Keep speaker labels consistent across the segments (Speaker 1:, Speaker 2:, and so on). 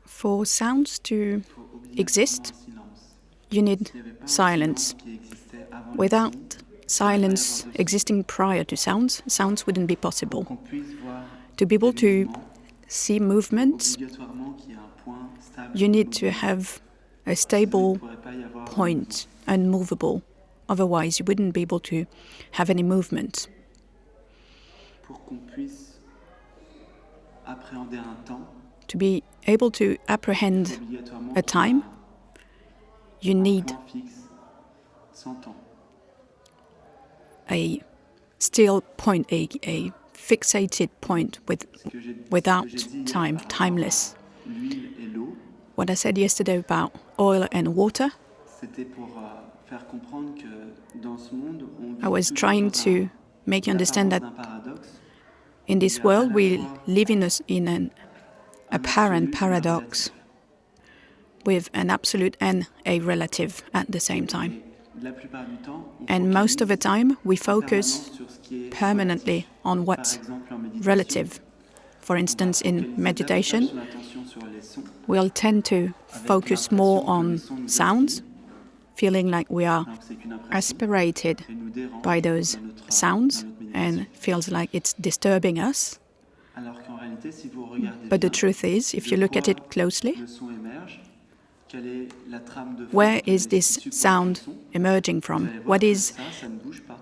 Speaker 1: For sounds to exist, you need silence. Without silence existing prior to sounds, sounds wouldn't be possible. To be able to see movements, you need to have a stable point, unmovable. Otherwise, you wouldn't be able to have any movement. To be able to apprehend a time, you need a still point, a fixated point without time, timeless. What I said yesterday about oil and water, I was trying to make you understand that in this world we live in an apparent paradox with an absolute and a relative at the same time. And most of the time we focus permanently on what's relative. For instance, in meditation, we'll tend to focus more on sounds, feeling like we are aspirated by those sounds and feels like it's disturbing us. But the truth is, if you look at it closely, where is this sound emerging from? What is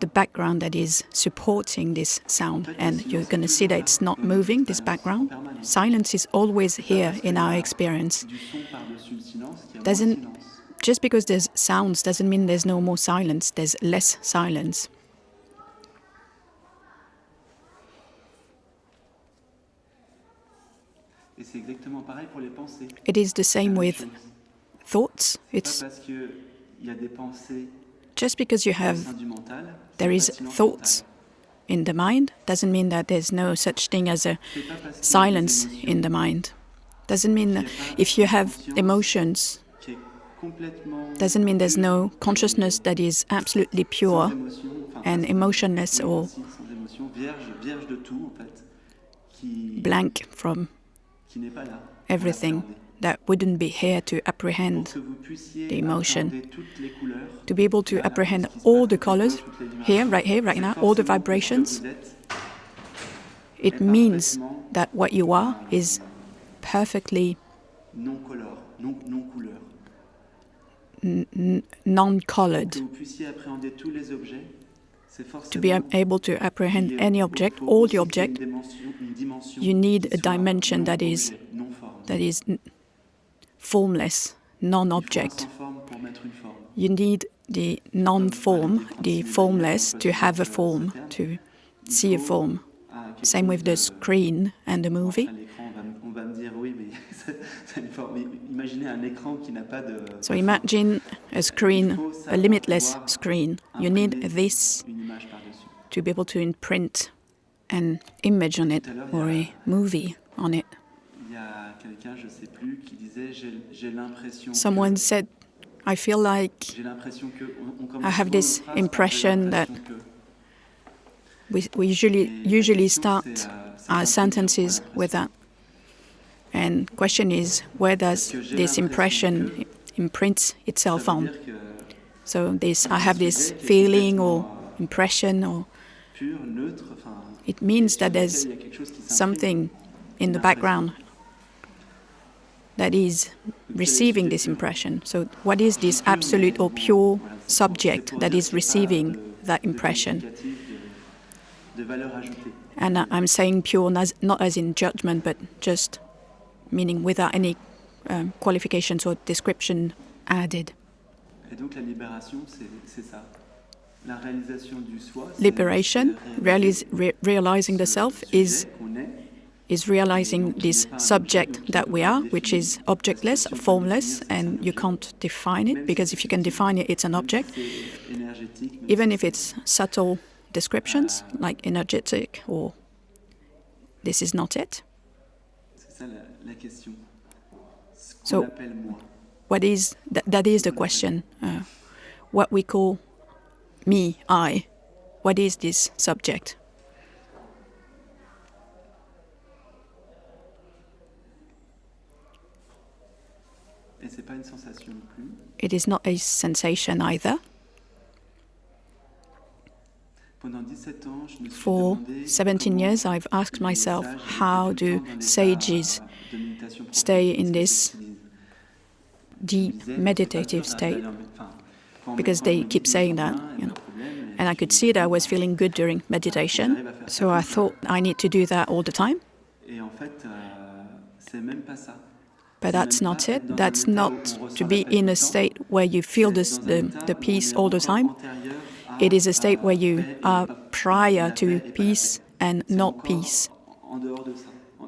Speaker 1: the background that is supporting this sound? And you're going to see that it's not moving, this background. Silence is always here in our experience. Just because there's sounds doesn't mean there's no more silence, there's less silence. It is the same with thoughts. It's just because there is thoughts in the mind doesn't mean that there's no such thing as a silence in the mind. Doesn't mean that if you have emotions, doesn't mean there's no consciousness that is absolutely pure and emotionless or blank from everything that wouldn't be here to apprehend the emotion. To be able to apprehend all the colors, here, right now, all the vibrations, it means that what you are is perfectly non-colored. To be able to apprehend any object, all the object, you need a dimension that is formless, non-object. You need the non-form, the formless, to have a form, to see a form. Same with the screen and the movie. So imagine a screen, a limitless screen. You need this to be able to imprint an image on it or a movie on it. Someone said, I feel like I have this impression that we usually start our sentences with that. And question is, where does this impression imprint itself on? So I have this feeling or impression, or it means that there's something in the background that is receiving this impression. So what is this absolute or pure subject that is receiving that impression? And I'm saying pure not as in judgment, but just meaning without any qualifications or description added. Liberation, realizing the self, is realizing this subject that we are, which is objectless, formless, and you can't define it, because if you can define it, it's an object. Even if it's subtle descriptions, like energetic, or this is not it. So, what is that is the question. What we call me, I. What is this subject? It is not a sensation either. For 17 years, I've asked myself, how do sages stay in this deep meditative state? Because they keep saying that, And I could see that I was feeling good during meditation, so I thought I need to do that all the time. But that's not it. That's not to be in a state where you feel the peace all the time. It is a state where you are prior to peace and not peace.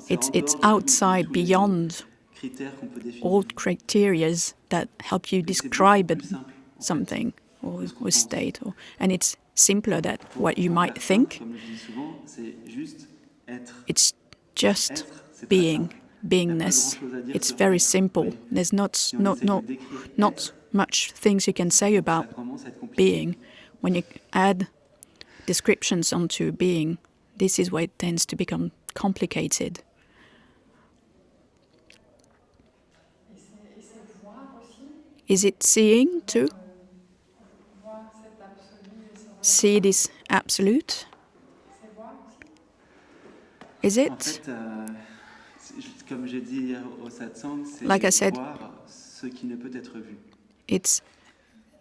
Speaker 1: It's outside, beyond all criteria that help you describe something or a state. And it's simpler than what you might think. It's just being, beingness. It's very simple. There's not much things you can say about being. When you add descriptions onto being, this is where it tends to become complicated. Is it seeing too? See this absolute? Is it? Like I said, it's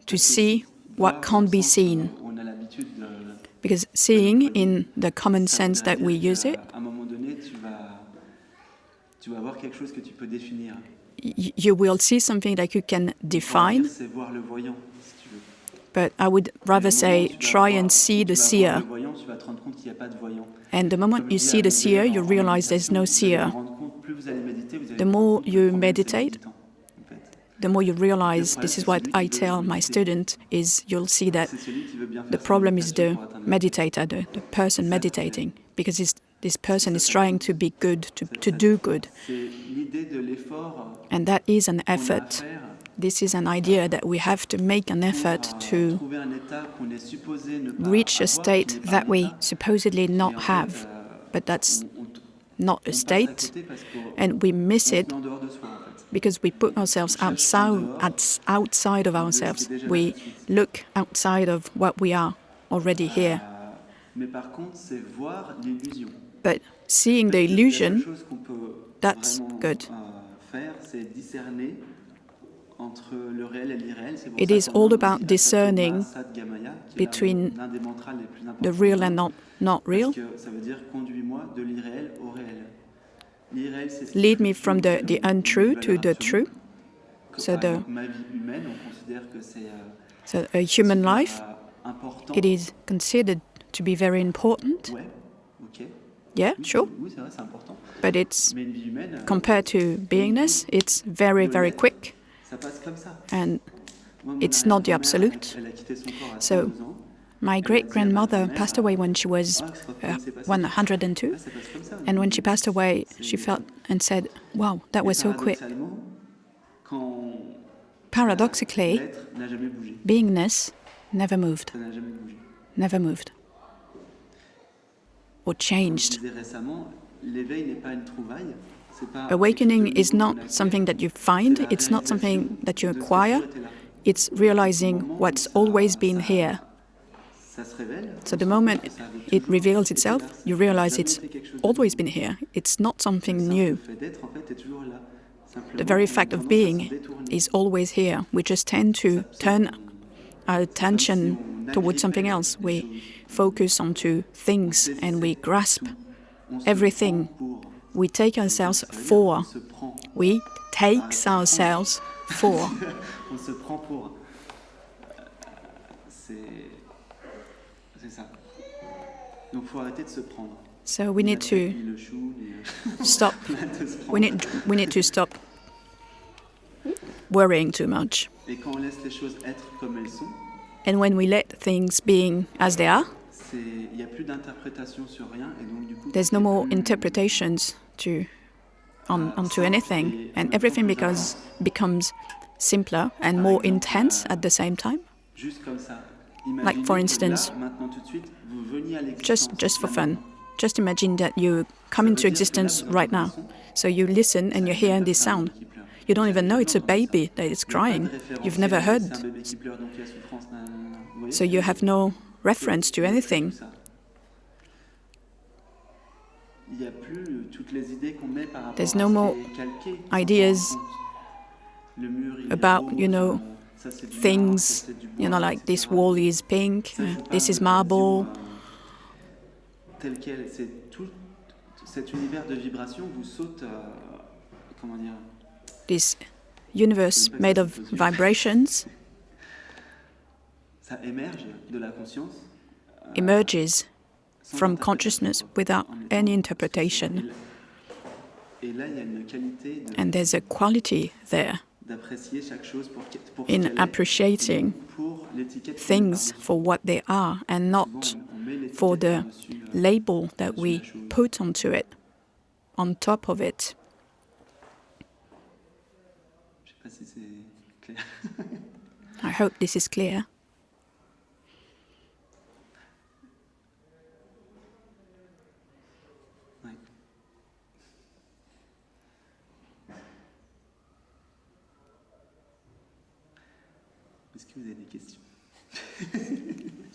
Speaker 1: to see what can't be seen. Because seeing, in the common sense that we use it, you will see something that you can define. But I would rather say, try and see the seer. And the moment you see the seer, you realize there's no seer. The more you meditate, the more you realize, this is what I tell my students, is you'll see that the problem is the meditator, the person meditating, because this person is trying to be good, to do good. And that is an effort. This is an idea that we have to make an effort to reach a state that we supposedly not have. But that's not a state, and we miss it because we put ourselves outside of ourselves. We look outside of what we are already here. But seeing the illusion, that's good. It is all about discerning between the real and not real. Lead me from the untrue to the true. So a human life, it is considered to be very important. Yeah, sure. But it's, compared to beingness, it's very, very quick. And it's not the absolute. So my great-grandmother passed away when she was 102. And when she passed away, she felt and said, wow, that was so quick. Paradoxically, beingness never moved. Never moved. Or changed. Awakening is not something that you find, it's not something that you acquire, it's realizing what's always been here. So the moment it reveals itself, you realize it's always been here. It's not something new. The very fact of being is always here. We just tend to turn our attention towards something else. We focus onto things and we grasp everything. We take ourselves for. We take ourselves for. So we need to stop. We need to stop worrying too much. And when we let things being as they are, there's no more interpretations onto anything, and everything becomes simpler and more intense at the same time. Like, for instance, just for fun, just imagine that you come into existence right now. So you listen and you hear this sound. You don't even know it's a baby that is crying. You've never heard. So you have no reference to anything. There's no more ideas about, things, like this wall is pink, this is marble. This universe made of vibrations emerges from consciousness without any interpretation. And there's a quality there in appreciating things for what they are and not for the label that we put onto it, on top of it. I hope this is clear.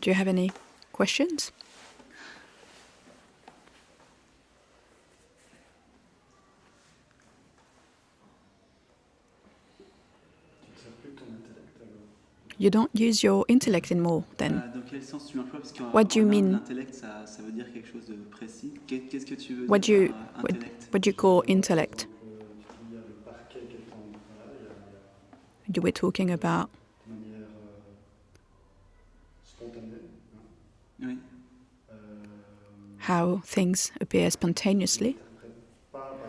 Speaker 1: Do you have any questions? You don't use your intellect anymore, then? What do you mean? What do you call intellect? You were talking about how things appear spontaneously,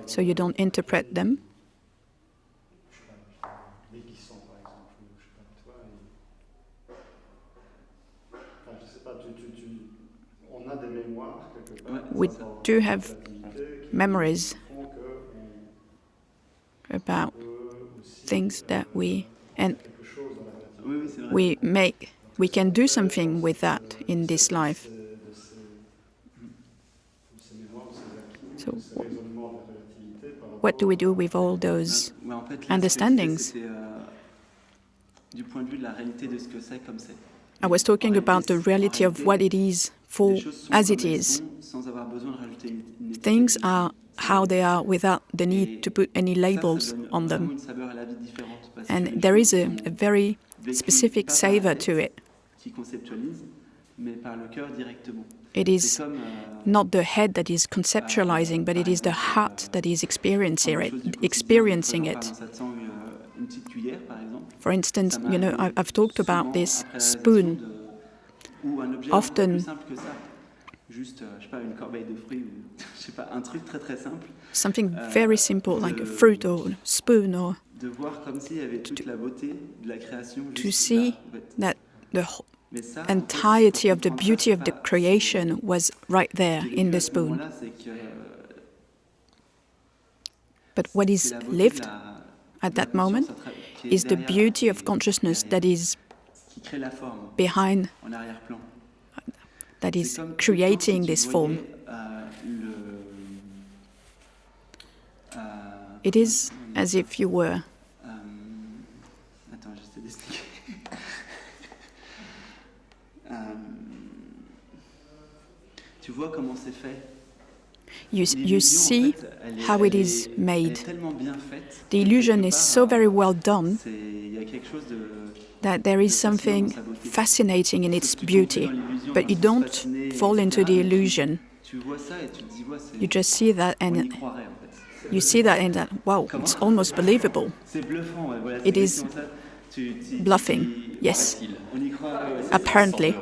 Speaker 1: so you don't interpret them. We do have memories about things that we can do something with that in this life. So what do we do with all those understandings? I was talking about the reality of what it is for as it is. Things are how they are without the need to put any labels on them. And there is a very specific savor to it. It is not the head that is conceptualizing, but it is the heart that is experiencing it. For instance, I've talked about this spoon. Often, something very simple like a fruit or a spoon, or to see that the entirety of the beauty of the creation was right there in the spoon. But what is lived at that moment is the beauty of consciousness that is behind, that is creating this form. It is as if you were You see how it is made. The illusion is so very well done that there is something fascinating in its beauty, but you don't fall into the illusion. You just see that and wow, it's almost believable. It is bluffing, yes, apparently.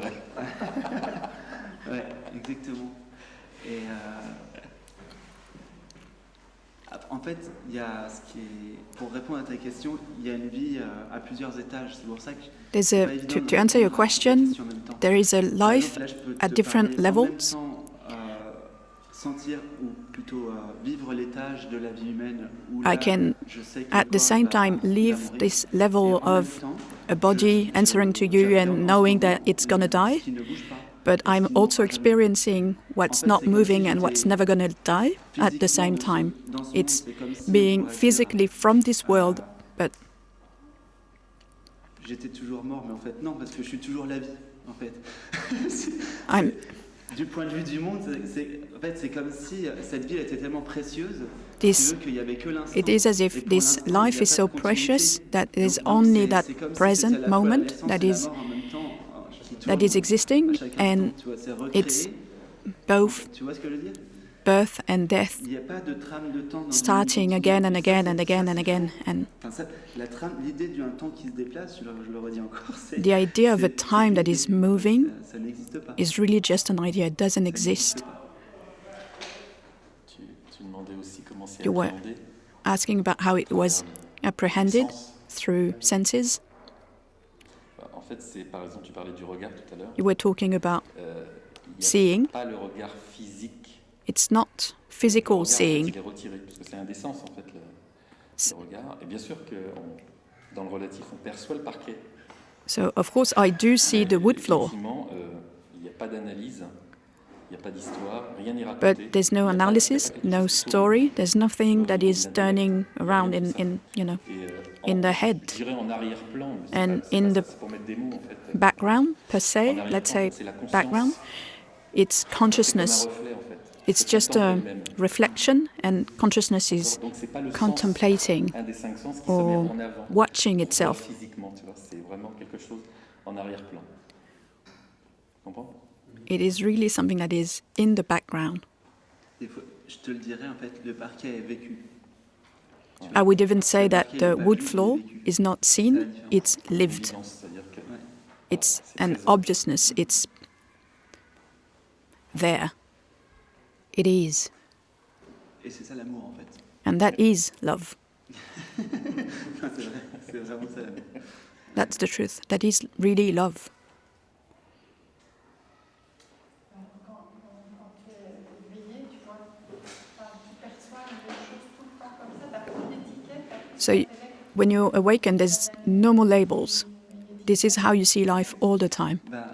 Speaker 2: En fait, pour répondre à ta question, il y a une vie à plusieurs étages. C'est pour ça que
Speaker 1: to answer your question, there is a life at different levels. I can, at the same time, live this level of a body answering to you and knowing that it's going to die. But I'm also experiencing what's not moving and what's never going to die at the same time. It's being physically from this world But
Speaker 2: j'étais toujours mort, mais en fait non, parce que je suis toujours la vie, en fait.
Speaker 1: I'm,
Speaker 2: Du point de vue du monde, en fait, c'est comme si cette vie était tellement précieuse
Speaker 1: this,
Speaker 2: qu'il n'y avait que l'instant.
Speaker 1: it is as
Speaker 2: Et
Speaker 1: if
Speaker 2: pour
Speaker 1: this
Speaker 2: l'instant, il n'y a
Speaker 1: life
Speaker 2: pas
Speaker 1: is
Speaker 2: de
Speaker 1: so
Speaker 2: continuité.
Speaker 1: precious that there's
Speaker 2: Donc,
Speaker 1: only that
Speaker 2: c'est comme si c'était à
Speaker 1: present
Speaker 2: la fois
Speaker 1: moment
Speaker 2: la naissance
Speaker 1: that
Speaker 2: et la
Speaker 1: is
Speaker 2: mort en même temps, qui
Speaker 1: that
Speaker 2: tourne
Speaker 1: is existing,
Speaker 2: à chaque instant,
Speaker 1: and
Speaker 2: tu vois, c'est
Speaker 1: it's
Speaker 2: recréé.
Speaker 1: both
Speaker 2: Tu vois ce que je veux dire?
Speaker 1: birth and death,
Speaker 2: Il n'y a pas de trame de temps dans
Speaker 1: starting
Speaker 2: une
Speaker 1: again and
Speaker 2: continuité.
Speaker 1: again
Speaker 2: Ça,
Speaker 1: and
Speaker 2: c'est-
Speaker 1: again
Speaker 2: ça,
Speaker 1: and
Speaker 2: c'est
Speaker 1: again.
Speaker 2: faux.
Speaker 1: And
Speaker 2: Enfin, ça, l'idée d'un temps qui se déplace, je le redis encore, c'est
Speaker 1: the idea of a
Speaker 2: c'est
Speaker 1: time that
Speaker 2: une
Speaker 1: is
Speaker 2: idée.
Speaker 1: moving
Speaker 2: Ça n'existe pas.
Speaker 1: is really just an idea. It doesn't
Speaker 2: Ça n'existe
Speaker 1: exist.
Speaker 2: pas.
Speaker 3: Tu demandais aussi comment c'est
Speaker 1: You were
Speaker 3: appréhendé.
Speaker 1: asking about how it was apprehended through senses.
Speaker 3: En fait, c'est par exemple, tu parlais du regard tout à l'heure.
Speaker 1: You were talking about
Speaker 3: Il n'y a
Speaker 1: seeing.
Speaker 3: pas le regard physique.
Speaker 1: It's not
Speaker 3: Le
Speaker 1: physical
Speaker 3: regard,
Speaker 1: seeing.
Speaker 3: il est retiré, parce que c'est un des sens en fait, le regard. Et bien sûr que dans le relatif, on perçoit le parquet.
Speaker 1: So, of course, I do see the wood floor,
Speaker 3: Effectivement, il n'y a pas d'analyse, il n'y a pas d'histoire, rien n'est
Speaker 1: but
Speaker 3: raconté.
Speaker 1: there's no
Speaker 3: Il y a pas-
Speaker 1: analysis,
Speaker 3: il y a pas quelque
Speaker 1: no
Speaker 3: chose qui tourne.
Speaker 1: story. There's nothing that is turning around in
Speaker 3: Et,
Speaker 1: in the head.
Speaker 3: Je dirais en arrière-plan, mais c'est
Speaker 1: And
Speaker 3: pas- c'est
Speaker 1: in
Speaker 3: pas
Speaker 1: the
Speaker 3: ça, c'est pour mettre des mots en fait.
Speaker 1: background, per
Speaker 3: En
Speaker 1: se,
Speaker 3: arrière-plan,
Speaker 1: let's say
Speaker 3: c'est la conscience.
Speaker 1: background, it's
Speaker 3: C'est comme un
Speaker 1: consciousness.
Speaker 3: reflet en fait.
Speaker 1: It's
Speaker 3: C'est
Speaker 1: just a
Speaker 3: contemple elle-même.
Speaker 1: reflection, and consciousness is
Speaker 3: Donc c'est pas le sens,
Speaker 1: contemplating
Speaker 3: un des cinq sens qui se met
Speaker 1: or
Speaker 3: en avant.
Speaker 1: watching
Speaker 3: On voit
Speaker 1: itself.
Speaker 3: physiquement, tu vois, c'est vraiment quelque chose en arrière-plan. Tu comprends?
Speaker 1: It is really something that is in the background.
Speaker 2: Je te le dirais, en fait, le parquet est vécu.
Speaker 1: I would even say that the wood floor is not seen, it's lived.
Speaker 3: Évidence, c'est-à-dire que
Speaker 1: It's an obviousness, it's there. It is.
Speaker 2: Et c'est ça l'amour, en fait.
Speaker 1: And that is love.
Speaker 2: Non, c'est vrai, c'est vraiment ça l'amour.
Speaker 1: That's the truth. That is really love.
Speaker 4: Quand tu es éveillé, tu vois, tu perçois les choses tout le temps comme ça, t'as pas d'étiquette.
Speaker 1: So when you're awakened, there's no more labels. This is how you see life all the time.
Speaker 2: Bah,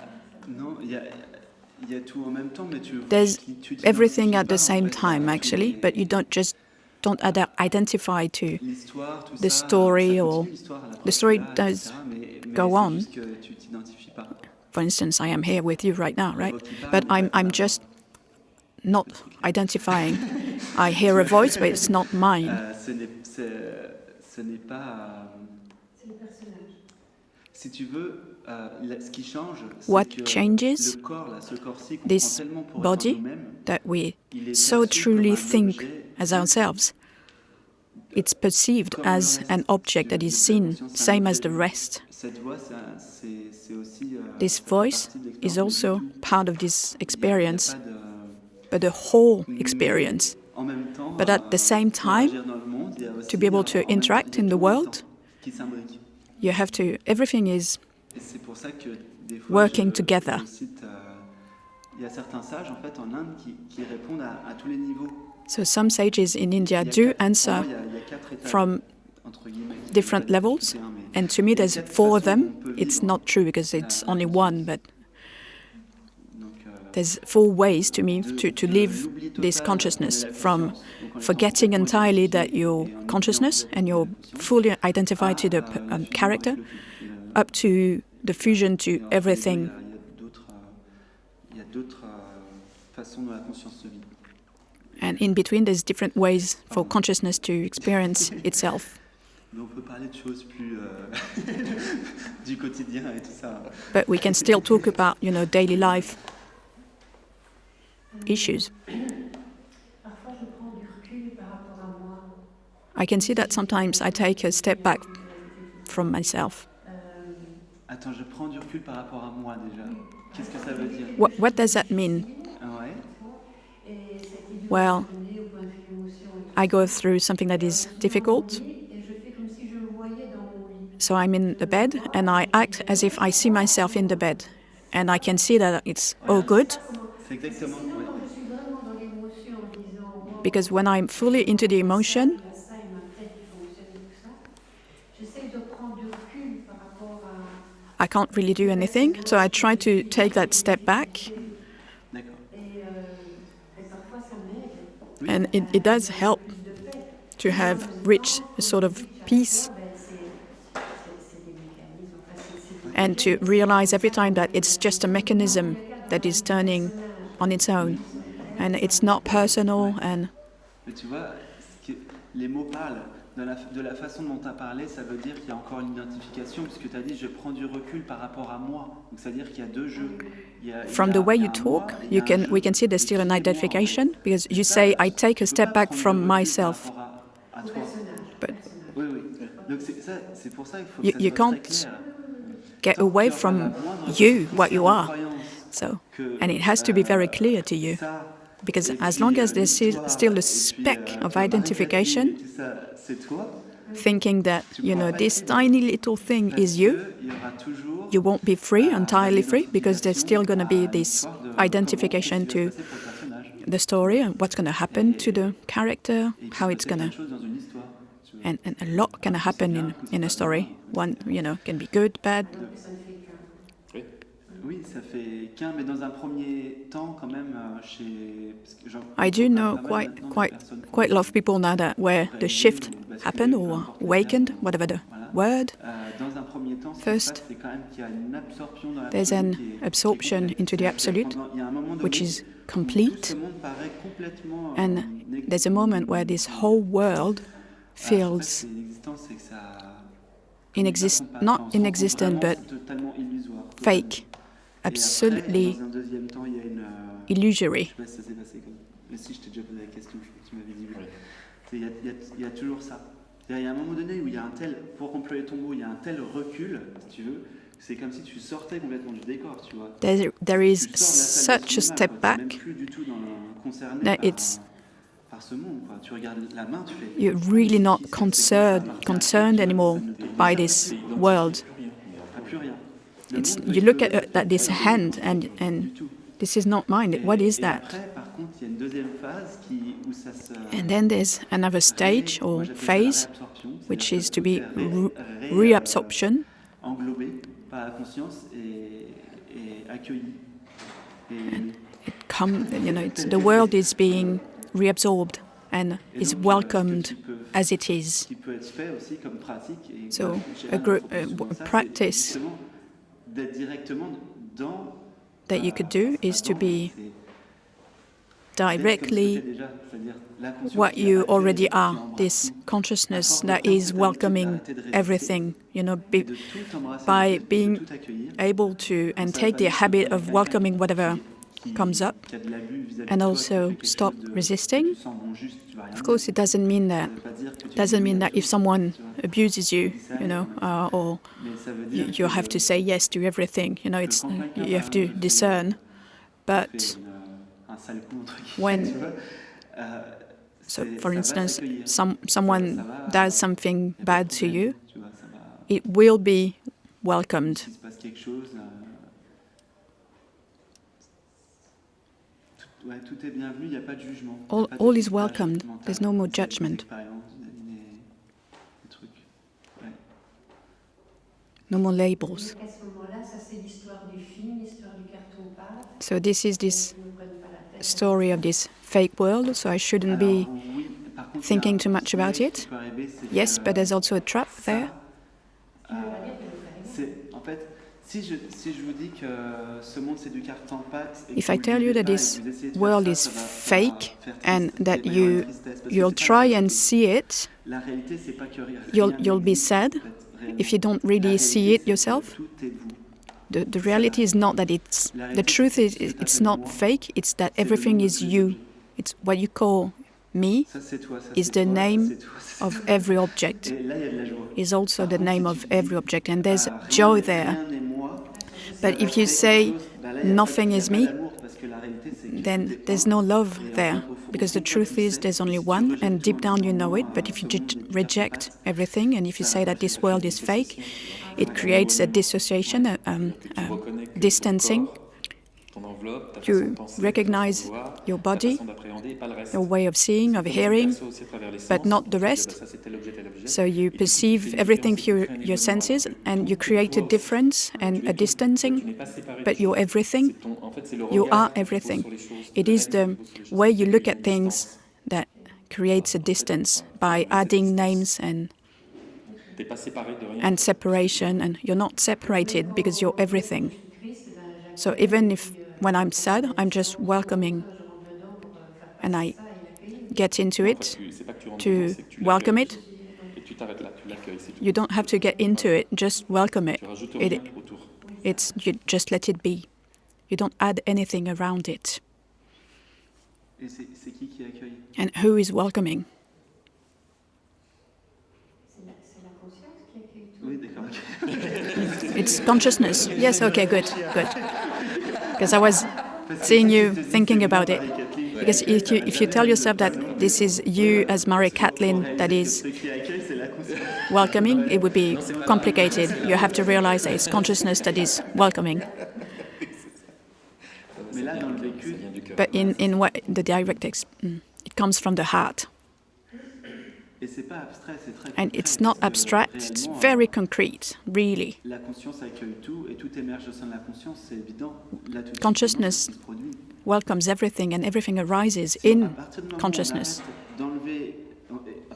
Speaker 2: non, il y a tout en même temps, mais
Speaker 1: There's
Speaker 2: tu
Speaker 1: everything
Speaker 2: t'identifies
Speaker 1: at
Speaker 2: pas,
Speaker 1: the same
Speaker 2: en fait,
Speaker 1: time,
Speaker 2: à
Speaker 1: actually,
Speaker 2: tous
Speaker 1: but you don't identify to
Speaker 2: l'histoire, tout
Speaker 1: the
Speaker 2: ça,
Speaker 1: story
Speaker 2: ça
Speaker 1: or
Speaker 2: continue, l'histoire, elle
Speaker 1: the story
Speaker 2: appartient là,
Speaker 1: does
Speaker 2: etc., mais
Speaker 1: go
Speaker 2: c'est
Speaker 1: on.
Speaker 2: juste que tu t'identifies pas.
Speaker 1: For instance, I am here with you right now, right? But I'm just not identifying. I hear a voice, but it's not mine.
Speaker 2: Ce n'est pas...
Speaker 4: C'est le personnage.
Speaker 2: Si tu veux, ce qui change,
Speaker 1: What
Speaker 2: c'est que
Speaker 1: changes
Speaker 2: le corps, là, ce corps-ci, qu'on
Speaker 1: this
Speaker 2: prend tellement pour
Speaker 1: body
Speaker 2: étant nous-mêmes,
Speaker 1: that we
Speaker 2: il est
Speaker 1: so
Speaker 2: perçu
Speaker 1: truly
Speaker 2: comme un
Speaker 1: think
Speaker 2: objet
Speaker 1: as ourselves. It's perceived as an object that is seen, same as the rest.
Speaker 2: Cette voix, c'est aussi...
Speaker 1: This
Speaker 2: ça fait
Speaker 1: voice
Speaker 2: partie de
Speaker 1: is
Speaker 2: l'expérience,
Speaker 1: also
Speaker 2: mais du tout.
Speaker 1: part of this
Speaker 2: Il y a
Speaker 1: experience,
Speaker 2: pas de-
Speaker 1: but the whole experience.
Speaker 2: En même temps,
Speaker 1: But at the same
Speaker 2: pour
Speaker 1: time,
Speaker 2: agir dans le monde, il y a aussi,
Speaker 1: to be able to
Speaker 2: en même temps,
Speaker 1: interact
Speaker 2: il y a
Speaker 1: in the
Speaker 2: tout le
Speaker 1: world,
Speaker 2: temps qui s'imbrique.
Speaker 1: you have to, everything is
Speaker 2: Et c'est pour ça que des fois,
Speaker 1: working together.
Speaker 2: je cite, il y a certains sages en fait en Inde qui répondent à tous les niveaux.
Speaker 1: So some sages in India
Speaker 2: Il y a
Speaker 1: do
Speaker 2: quatre-
Speaker 1: answer
Speaker 2: pour moi, il y a quatre étages,
Speaker 1: from
Speaker 2: entre guillemets,
Speaker 1: different
Speaker 2: il y a pas
Speaker 1: levels,
Speaker 2: tout un, mais
Speaker 1: and to me
Speaker 2: il y a
Speaker 1: there's
Speaker 2: quatre
Speaker 1: 4 of
Speaker 2: façons
Speaker 1: them.
Speaker 2: dont on peut
Speaker 1: It's
Speaker 2: vivre.
Speaker 1: not true because it's only one, but
Speaker 2: Donc,
Speaker 1: there's 4 ways to me
Speaker 2: de
Speaker 1: to live
Speaker 2: l'oubli total
Speaker 1: this
Speaker 2: de
Speaker 1: consciousness,
Speaker 2: la
Speaker 1: from
Speaker 2: conscience, donc en étant
Speaker 1: forgetting
Speaker 2: complètement
Speaker 1: entirely
Speaker 2: identifié
Speaker 1: that you're
Speaker 2: et en
Speaker 1: consciousness
Speaker 2: oubliant
Speaker 1: and you're
Speaker 2: complètement
Speaker 1: fully identified to the
Speaker 2: la fusion avec
Speaker 1: character,
Speaker 2: le-
Speaker 1: up to the fusion to
Speaker 2: et entre les deux,
Speaker 1: everything.
Speaker 2: il y a d'autres façons dont la conscience se vit.
Speaker 1: And in between, there's different ways for consciousness to experience itself.
Speaker 2: Mais on peut parler de choses plus du quotidien et tout ça.
Speaker 1: But we can still talk about, daily life issues.
Speaker 4: Parfois, je prends du recul par rapport à moi.
Speaker 1: I can see that sometimes I take a step back from myself.
Speaker 2: Attends, je prends du recul par rapport à moi déjà. Qu'est-ce que ça veut dire?
Speaker 1: What does that mean?
Speaker 2: Ah ouais.
Speaker 4: Et cette idée
Speaker 1: Well,
Speaker 4: de donner au point de vue émotion et tout
Speaker 1: I go through something that is difficult,
Speaker 4: ça, et je fais comme si je le voyais dans mon lit.
Speaker 1: so I'm in the bed and I act as if I see myself in the bed. And I can see that it's all good,
Speaker 2: C'est exactement.
Speaker 4: Sinon,
Speaker 2: Ouais.
Speaker 4: quand je suis vraiment dans l'émotion en disant wow,
Speaker 1: because when I'm fully into the emotion,
Speaker 4: il y a ça et ma tête qui fonctionne et tout ça, j'essaye de prendre du recul par rapport à...
Speaker 1: I can't really do anything. So I try to take that step back,
Speaker 2: D'accord.
Speaker 4: Et parfois ça m'aide.
Speaker 2: Oui.
Speaker 1: and it does help to have reached a sort of peace.
Speaker 4: Ben,
Speaker 1: and to realize every time that it's just a mechanism that is turning on its own, and it's not personal. And
Speaker 2: Mais tu vois, les mots parlent. De la façon dont tu as parlé, ça veut dire qu'il y a encore une identification, puisque tu as dit je prends du recul par rapport à moi. Donc ça veut dire qu'il y a deux jeux.
Speaker 1: From the way you talk, we can see there's still an identification, because you say, I take a step back from myself. But
Speaker 2: oui, oui. Donc c'est pour ça qu'il faut
Speaker 1: you can't get away from you, what you are. So, and it has to be very clear to you, because as long as there's still a speck of identification, thinking that, this tiny little thing is you won't be free, entirely free, because there's still going to be this identification to the story and what's going to happen to the character, how it's going to... And a lot can happen in a story. One, can be good, bad.
Speaker 2: Oui, ça fait qu'un, mais dans un premier temps, quand même,
Speaker 1: I do know quite a lot of people now where the shift happened or awakened, whatever the word. First, there's an absorption into the absolute, which is complete, and there's a moment where this whole world feels not inexistent, but fake. Absolutely illusory.
Speaker 2: Il y a toujours ça. Il y a un moment donné où il y a un tel, pour employer ton mot, il y a un tel recul, si tu veux, c'est comme si tu sortais complètement du décor, tu vois.
Speaker 1: There is such a step back that it's you're really not concerned anymore by this world. You look at this hand and this is not mine. What is that? And then there's another stage or phase, which is to be reabsorption. And the world is being reabsorbed and is welcomed as it is. So a practice that you could do is to be directly what you already are, this consciousness that is welcoming everything, by being able to and take the habit of welcoming whatever comes up and also stop resisting. Of course, it doesn't mean that if someone abuses you, or you have to say yes to everything. You have to discern. But so for instance, someone does something bad to you, it will be welcomed. All is welcomed. There's no more judgment. No more labels. So this is this story of this fake world, so I shouldn't be thinking too much about it. Yes, but there's also a trap there. If I tell you that this world is fake and that you'll try and see it, you'll be sad if you don't really see it yourself. The reality is not that the truth is it's not fake, it's that everything is you. It's what you call me is the name of every object, is also the name of every object, and there's joy there. But if you say nothing is me, then there's no love there, because the truth is there's only one, and deep down you know it. But if you reject everything, and if you say that this world is fake, it creates a dissociation, a distancing. You recognize your body, your way of seeing, of hearing, but not the rest. So you perceive everything through your senses, and you create a difference and a distancing, but you're everything. You are everything. It is the way you look at things that creates a distance by adding names and and separation, and you're not separated because you're everything. So even if when I'm sad, I'm just welcoming, and I get into it to welcome it. You don't have to get into it, just welcome it. You just let it be. You don't add anything around it. And who is welcoming? It's consciousness. Yes, okay, good. Because I was seeing you thinking about it. Because if you tell yourself that this is you as Marie-Kathleen that is welcoming, it would be complicated. You have to realize that it's consciousness that is welcoming. But in what the direct it comes from the heart. And it's not abstract, it's very concrete, really. Consciousness welcomes everything, and everything arises in consciousness.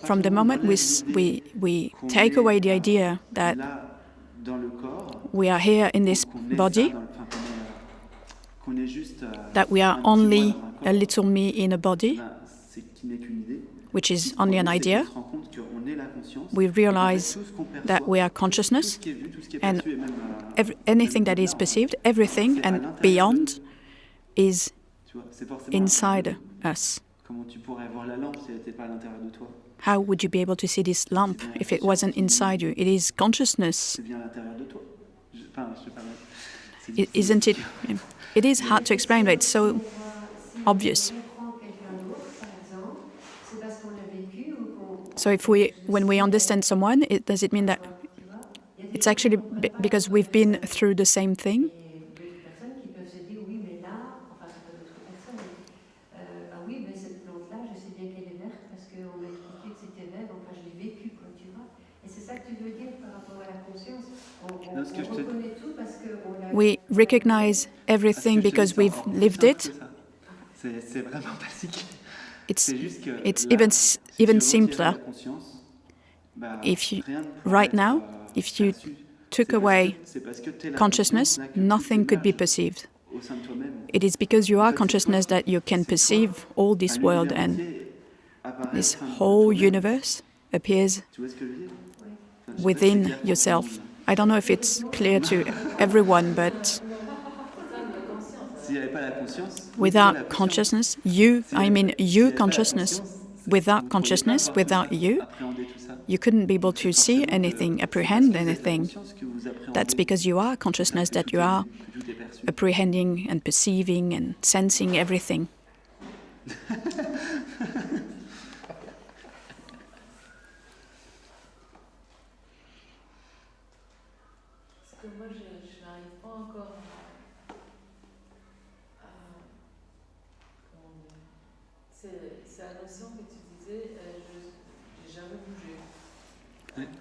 Speaker 1: From the moment we take away the idea that we are here in this body, that we are only a little me in a body, which is only an idea, we realize that we are consciousness, and anything that is perceived, everything and beyond, is inside us. How would you be able to see this lamp if it wasn't inside you? It is consciousness. Isn't it? It is hard to explain, but it's so obvious. So when we understand someone, does it mean that it's actually because we've been through the same thing? We recognize everything because we've lived it. It's even simpler. Right now, if you took away consciousness, nothing could be perceived. It is because you are consciousness that you can perceive all this world, and this whole universe appears within yourself. I don't know if it's clear to everyone, but without consciousness, you consciousness, without you couldn't be able to see anything, apprehend anything. That's because you are consciousness, that you are apprehending and perceiving and sensing everything.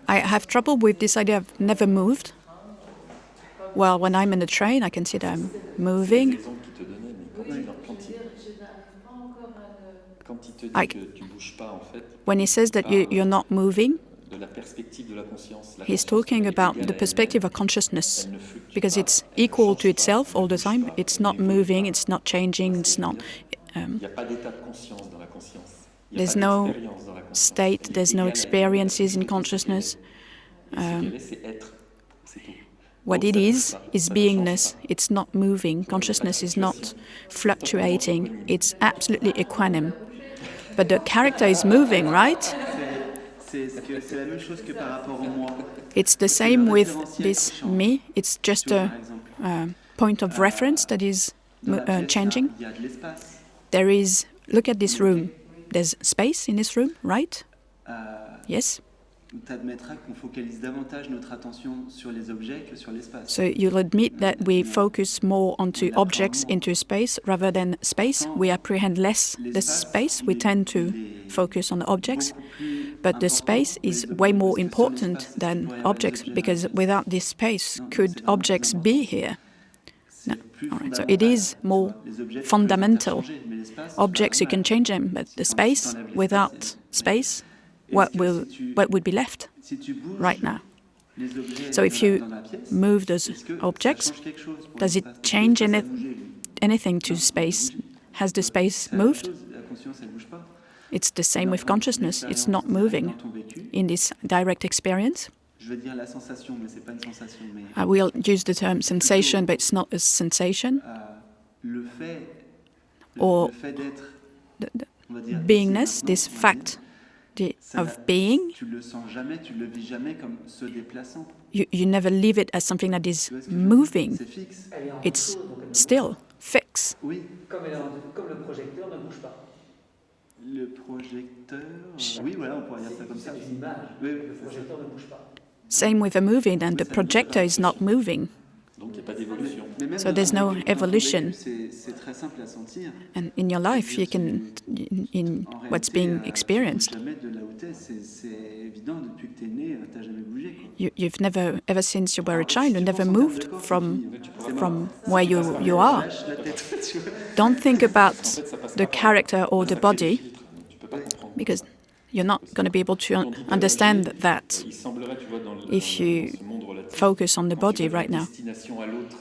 Speaker 1: I have trouble with this idea of never moved. Well, when I'm in the train, I can see that I'm moving. When he says that you're not moving, he's talking about the perspective of consciousness, because it's equal to itself all the time. It's not moving, it's not changing, it's not... there's no state, there's no experiences in consciousness. What it is beingness. It's not moving. Consciousness is not fluctuating. It's absolutely equanimous. But the character is moving, right? It's the same with this me. It's just a point of reference that is changing. There is, look at this room. There's space in this room, right? Yes? So you'll admit that we focus more onto objects into space rather than space. We apprehend less the space. We tend to focus on the objects. But the space is way more important than objects, because without this space, could objects be here? No. All right. So it is more fundamental. Objects, you can change them, but the space, without space, what would be left
Speaker 2: Si tu bouges
Speaker 1: right now.
Speaker 2: les objets
Speaker 1: So if
Speaker 2: dans
Speaker 1: you
Speaker 2: la pièce,
Speaker 1: move those
Speaker 2: est-ce que
Speaker 1: objects,
Speaker 2: ça change quelque chose pour
Speaker 1: does it
Speaker 2: l'espace?
Speaker 1: change
Speaker 2: L'espace a bougé, lui.
Speaker 1: anything to
Speaker 2: Non,
Speaker 1: space?
Speaker 2: ça a bougé.
Speaker 1: Has the space
Speaker 2: C'est la même
Speaker 1: moved?
Speaker 2: chose, la conscience, elle bouge pas.
Speaker 1: It's the same with
Speaker 2: Dans ton
Speaker 1: consciousness. It's not
Speaker 2: expérience,
Speaker 1: moving
Speaker 2: dans ton vécu,
Speaker 1: in this direct experience.
Speaker 2: je veux dire la sensation, mais c'est pas une sensation, mais
Speaker 1: I will use the term sensation, but it's not a sensation.
Speaker 2: le fait,
Speaker 1: Or
Speaker 2: le fait d'être,
Speaker 1: The
Speaker 2: on va dire, ici,
Speaker 1: beingness,
Speaker 2: maintenant,
Speaker 1: this
Speaker 2: on va
Speaker 1: fact
Speaker 2: dire,
Speaker 1: of being,
Speaker 2: tu le sens jamais, tu le vis jamais comme se déplaçant.
Speaker 1: you never live it as something that is
Speaker 2: Tu vois ce que je veux dire?
Speaker 1: moving.
Speaker 2: C'est fixe.
Speaker 5: Elle est en
Speaker 1: It's
Speaker 5: retour, donc elle ne
Speaker 1: still
Speaker 5: bouge
Speaker 1: fixed.
Speaker 2: Oui,
Speaker 5: pas. Comme le projecteur ne bouge pas.
Speaker 2: le projecteur. Oui, voilà, on pourrait dire ça comme ça.
Speaker 5: C'est une image.
Speaker 2: Oui, oui,
Speaker 5: Le
Speaker 2: c'est ça.
Speaker 5: projecteur ne bouge pas.
Speaker 1: Same with a movie, and the projector is not moving.
Speaker 3: Donc il n'y a pas d'évolution.
Speaker 2: Mais même
Speaker 1: So
Speaker 2: dans
Speaker 1: there's
Speaker 2: ton
Speaker 1: no
Speaker 2: vécu, dans ton
Speaker 1: evolution.
Speaker 2: vécu, c'est très simple à sentir.
Speaker 1: And in your life, you can, in
Speaker 2: En
Speaker 1: what's
Speaker 2: réalité,
Speaker 1: being
Speaker 2: tu
Speaker 1: experienced,
Speaker 2: bouges jamais de là où t'es. C'est évident, depuis que t'es né, t'as jamais bougé. Quoi.
Speaker 1: you've never, ever since you were a child, you
Speaker 2: Si tu
Speaker 1: never
Speaker 2: penses en termes
Speaker 1: moved
Speaker 2: de corps,
Speaker 1: from
Speaker 2: tu dis, c'est
Speaker 1: from
Speaker 2: mort.
Speaker 1: where you are.
Speaker 2: Lâche la tête, tu vois.
Speaker 1: Don't think about the character or the
Speaker 3: Ça crée des
Speaker 1: body,
Speaker 3: filtres, donc tu peux pas comprendre.
Speaker 1: because you're not going to be able to understand that
Speaker 3: Il semblerait, tu vois, dans
Speaker 1: if you
Speaker 3: ce monde relatif,
Speaker 1: focus on the
Speaker 3: quand tu
Speaker 1: body
Speaker 3: vois
Speaker 1: right
Speaker 3: d'une
Speaker 1: now.
Speaker 3: destination à l'autre,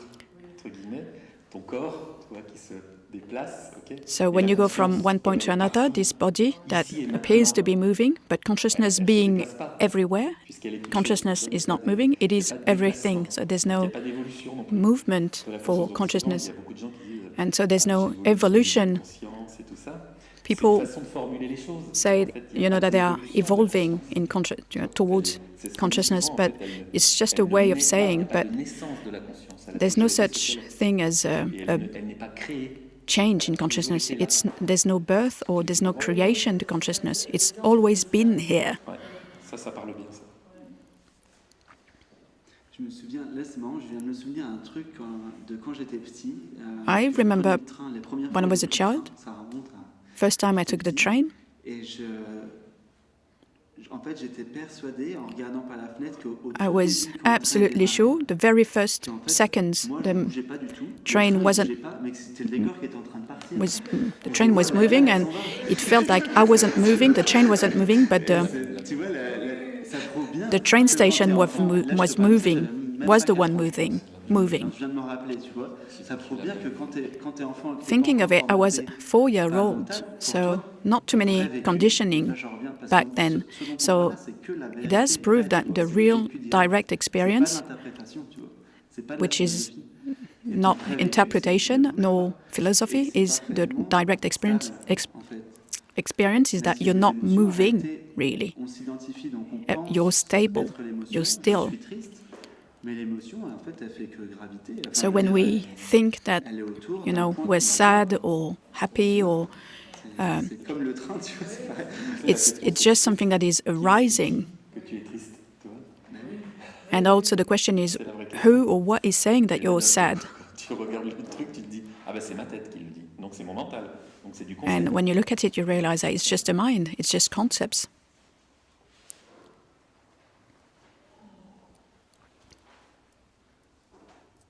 Speaker 3: entre guillemets, ton corps, tu vois, qui se déplace, ok.
Speaker 1: So
Speaker 3: Et
Speaker 1: when
Speaker 3: la
Speaker 1: you go from
Speaker 3: conscience,
Speaker 1: one point to
Speaker 3: elle est
Speaker 1: another,
Speaker 3: partout,
Speaker 1: this body that
Speaker 3: ici et
Speaker 1: appears to be
Speaker 3: maintenant,
Speaker 1: moving, but consciousness
Speaker 3: elle se
Speaker 1: being
Speaker 3: déplace pas,
Speaker 1: everywhere,
Speaker 3: puisqu'elle est touchée.
Speaker 1: consciousness
Speaker 3: Donc,
Speaker 1: is
Speaker 3: il y a
Speaker 1: not moving, it
Speaker 3: pas
Speaker 1: is
Speaker 3: de déplacement.
Speaker 1: everything. So there's
Speaker 3: Il n'y a
Speaker 1: no
Speaker 3: pas d'évolution non plus.
Speaker 1: movement
Speaker 3: De la
Speaker 1: for
Speaker 3: conscience. Donc,
Speaker 1: consciousness.
Speaker 3: il y a beaucoup de gens qui disent,
Speaker 1: And so there's no
Speaker 3: j'évolue,
Speaker 1: evolution.
Speaker 3: conscience et tout ça.
Speaker 1: People
Speaker 3: C'est une façon de formuler les choses.
Speaker 1: say,
Speaker 3: En fait, il y a
Speaker 1: you know,
Speaker 3: pas
Speaker 1: that they are
Speaker 3: d'évolution.
Speaker 1: evolving in towards
Speaker 3: C'est ce
Speaker 1: consciousness,
Speaker 3: qu'on dit souvent, en
Speaker 1: but
Speaker 3: fait,
Speaker 1: it's just
Speaker 3: elle
Speaker 1: a way
Speaker 3: ne
Speaker 1: of
Speaker 3: naît pas,
Speaker 1: saying,
Speaker 3: il n'y a pas
Speaker 1: but
Speaker 3: de naissance de la conscience. Elle a
Speaker 1: there's no
Speaker 3: toujours été
Speaker 1: such
Speaker 3: telle.
Speaker 1: thing as
Speaker 3: Et
Speaker 1: a
Speaker 3: elle n'est pas créée.
Speaker 1: change in consciousness. There's no birth or there's no creation to consciousness. It's always been here.
Speaker 3: Ouais. Ça parle bien, ça.
Speaker 2: Je me souviens, là c'est marrant, je viens de me souvenir d'un truc de quand j'étais petit.
Speaker 1: I
Speaker 2: je
Speaker 1: remember
Speaker 2: prenais le train, les premières
Speaker 1: when I
Speaker 2: fois
Speaker 1: was a
Speaker 2: que j'ai pris le
Speaker 1: child.
Speaker 2: train, ça remonte à...
Speaker 1: First time I took the train,
Speaker 2: Et en fait, j'étais persuadé en regardant par la fenêtre qu'au tout
Speaker 1: I was
Speaker 2: début, quand le train
Speaker 1: absolutely
Speaker 2: démarrait,
Speaker 1: sure the very first
Speaker 2: qu'en fait,
Speaker 1: seconds
Speaker 2: moi, je
Speaker 1: the
Speaker 2: bougeais pas du tout.
Speaker 1: train
Speaker 2: Le train
Speaker 1: wasn't-
Speaker 2: bougeait pas, mais que c'était le décor qui était en train de partir.
Speaker 1: the train was moving, and it felt like I wasn't moving, the train wasn't moving, but
Speaker 2: Tu vois, ça prouve bien
Speaker 1: the train
Speaker 2: que quand
Speaker 1: station
Speaker 2: t'es
Speaker 1: was,
Speaker 2: enfant, là, je te
Speaker 1: was
Speaker 2: parle de ça,
Speaker 1: moving,
Speaker 2: j'avais même
Speaker 1: was
Speaker 2: pas
Speaker 1: the one
Speaker 2: 4 ans.
Speaker 1: moving.
Speaker 2: Je viens de me rappeler, tu vois. Ça prouve bien que quand t'es enfant... que t'es
Speaker 1: Thinking
Speaker 2: pas
Speaker 1: of it, I
Speaker 2: encore
Speaker 1: was
Speaker 2: formaté
Speaker 1: 4-year-old, so not too many conditioning back then. So it does prove that the real direct experience, which is not interpretation nor philosophy, is the direct experience. Experience is that you're not moving really. You're stable. You're still. So when we think that, you know, we're sad or happy or it's just something that is arising.
Speaker 3: Que tu es triste, tu vois.
Speaker 1: And also the question is, who or what is saying that you're sad?
Speaker 3: Tu regardes le truc, tu te dis, ah ben c'est ma tête qui le dit, donc c'est mon mental, donc c'est du concept.
Speaker 1: And when you look at it, you realize that it's just a mind. It's just concepts.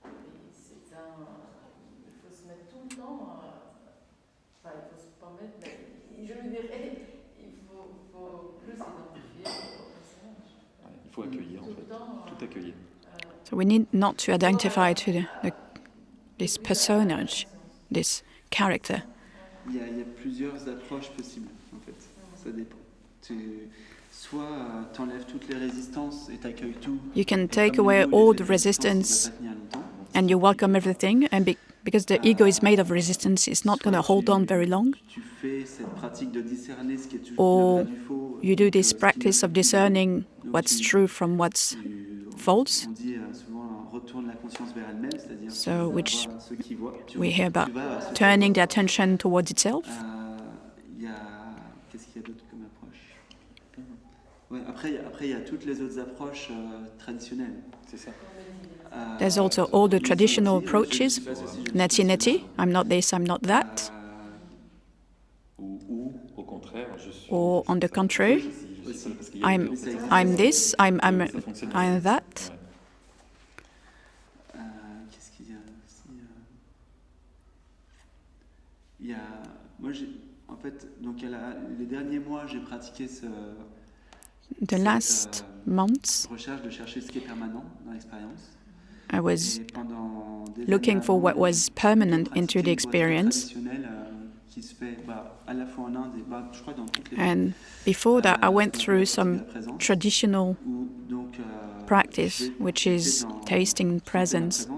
Speaker 6: Il faut se mettre tout le temps, enfin il faut se permettre, mais je lui dirais, il faut plus s'identifier au personnage.
Speaker 3: Ouais, il faut accueillir en fait, tout accueillir.
Speaker 1: So we need not to identify to this personage, this character.
Speaker 2: Il y a plusieurs approches possibles, en fait. Ça dépend. Soit tu enlèves toutes les résistances et t'accueilles tout.
Speaker 1: You can
Speaker 2: Et
Speaker 1: take
Speaker 2: comme
Speaker 1: away
Speaker 2: l'ego,
Speaker 1: all
Speaker 2: il
Speaker 1: the
Speaker 2: fait des résistances,
Speaker 1: resistance
Speaker 2: il va pas tenir longtemps.
Speaker 1: and you welcome everything, and because the ego is made of resistance, it's not going to hold on very long.
Speaker 2: Tu fais cette pratique de discerner ce qui est
Speaker 1: Or
Speaker 2: le vrai du faux.
Speaker 1: you do this
Speaker 2: ce qui
Speaker 1: practice
Speaker 2: est-
Speaker 1: of discerning
Speaker 2: donc
Speaker 1: what's
Speaker 2: tu-
Speaker 1: true from what's
Speaker 2: tu-
Speaker 1: false.
Speaker 2: On dit souvent retourne la conscience vers elle-même, c'est-à-dire
Speaker 1: So,
Speaker 2: tu vas
Speaker 1: which
Speaker 2: voir ce qui voit.
Speaker 1: we hear about
Speaker 2: Tu vas à ce qui
Speaker 1: turning the
Speaker 2: voit.
Speaker 1: attention towards itself.
Speaker 2: Il y a... Qu'est-ce qu'il y a d'autre comme approche? Ouais, après, il y a toutes les autres approches traditionnelles.
Speaker 3: C'est ça.
Speaker 1: There's also all the traditional approaches. Neti-neti, I'm not this, I'm not that.
Speaker 3: Ou au contraire, je suis.
Speaker 1: Or on the contrary,
Speaker 3: Je suis parce qu'il y a
Speaker 1: I'm this, I'm that.
Speaker 2: Qu'est-ce qu'il y a aussi il y a... Moi, en fait, donc les derniers mois, j'ai pratiqué
Speaker 1: the last months,
Speaker 2: recherche de chercher ce qui est permanent dans l'expérience.
Speaker 1: I was
Speaker 2: Et pendant des
Speaker 1: looking
Speaker 2: années
Speaker 1: for
Speaker 2: avant,
Speaker 1: what was permanent into the
Speaker 2: pratiquer une
Speaker 1: experience.
Speaker 2: retraite traditionnelle, qui se fait à la fois en Inde et je crois dans toutes les
Speaker 1: And before that, I went
Speaker 2: ce qu'on
Speaker 1: through
Speaker 2: appelle
Speaker 1: some
Speaker 2: la présence,
Speaker 1: traditional
Speaker 2: où donc
Speaker 1: practice, which is tasting presence,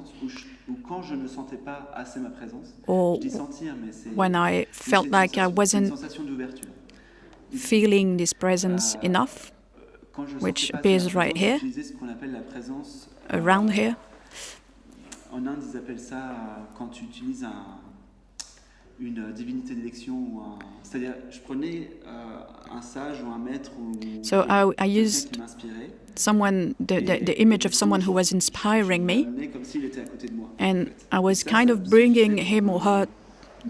Speaker 2: où quand je ne sentais pas assez ma présence,
Speaker 1: or
Speaker 2: je dis sentir, mais c'est
Speaker 1: when I felt like I
Speaker 2: c'est une
Speaker 1: wasn't
Speaker 2: sensation d'ouverture.
Speaker 1: feeling this presence enough,
Speaker 2: Quand je
Speaker 1: which
Speaker 2: sentais pas
Speaker 1: appears
Speaker 2: assez ma
Speaker 1: right
Speaker 2: présence,
Speaker 1: here,
Speaker 2: j'utilisais ce qu'on appelle la présence.
Speaker 1: around here.
Speaker 2: En Inde, ils appellent ça quand tu utilises une divinité d'élection c'est-à-dire, je prenais un sage ou un maître ou
Speaker 1: So I
Speaker 2: quelqu'un
Speaker 1: used
Speaker 2: qui m'inspirait.
Speaker 1: someone, the image of someone who was inspiring me,
Speaker 2: Comme s'il était à côté de moi.
Speaker 1: and I was kind of bringing him or her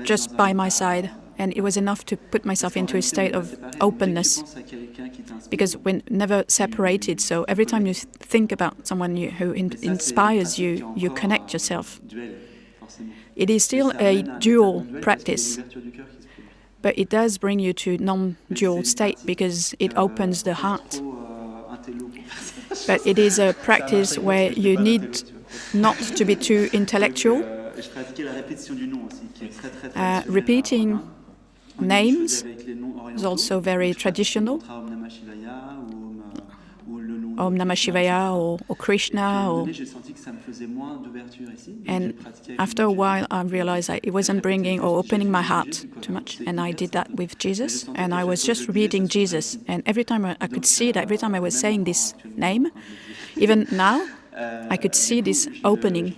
Speaker 1: just by my side, and it was enough to put myself into a state of openness, because we're never separated, so every time you think about someone who inspires you, you connect yourself. It is still a dual practice, but it does bring you to non-dual state because it opens the heart. But it is a practice where you need not to be too intellectual. Repeating names is also very traditional. Om Namah Shivaya or Krishna. And after a while, I realized that it wasn't bringing or opening my heart too much. And I did that with Jesus. And I was just repeating Jesus. And every time I could see that every time I was saying this name, even now, I could see this opening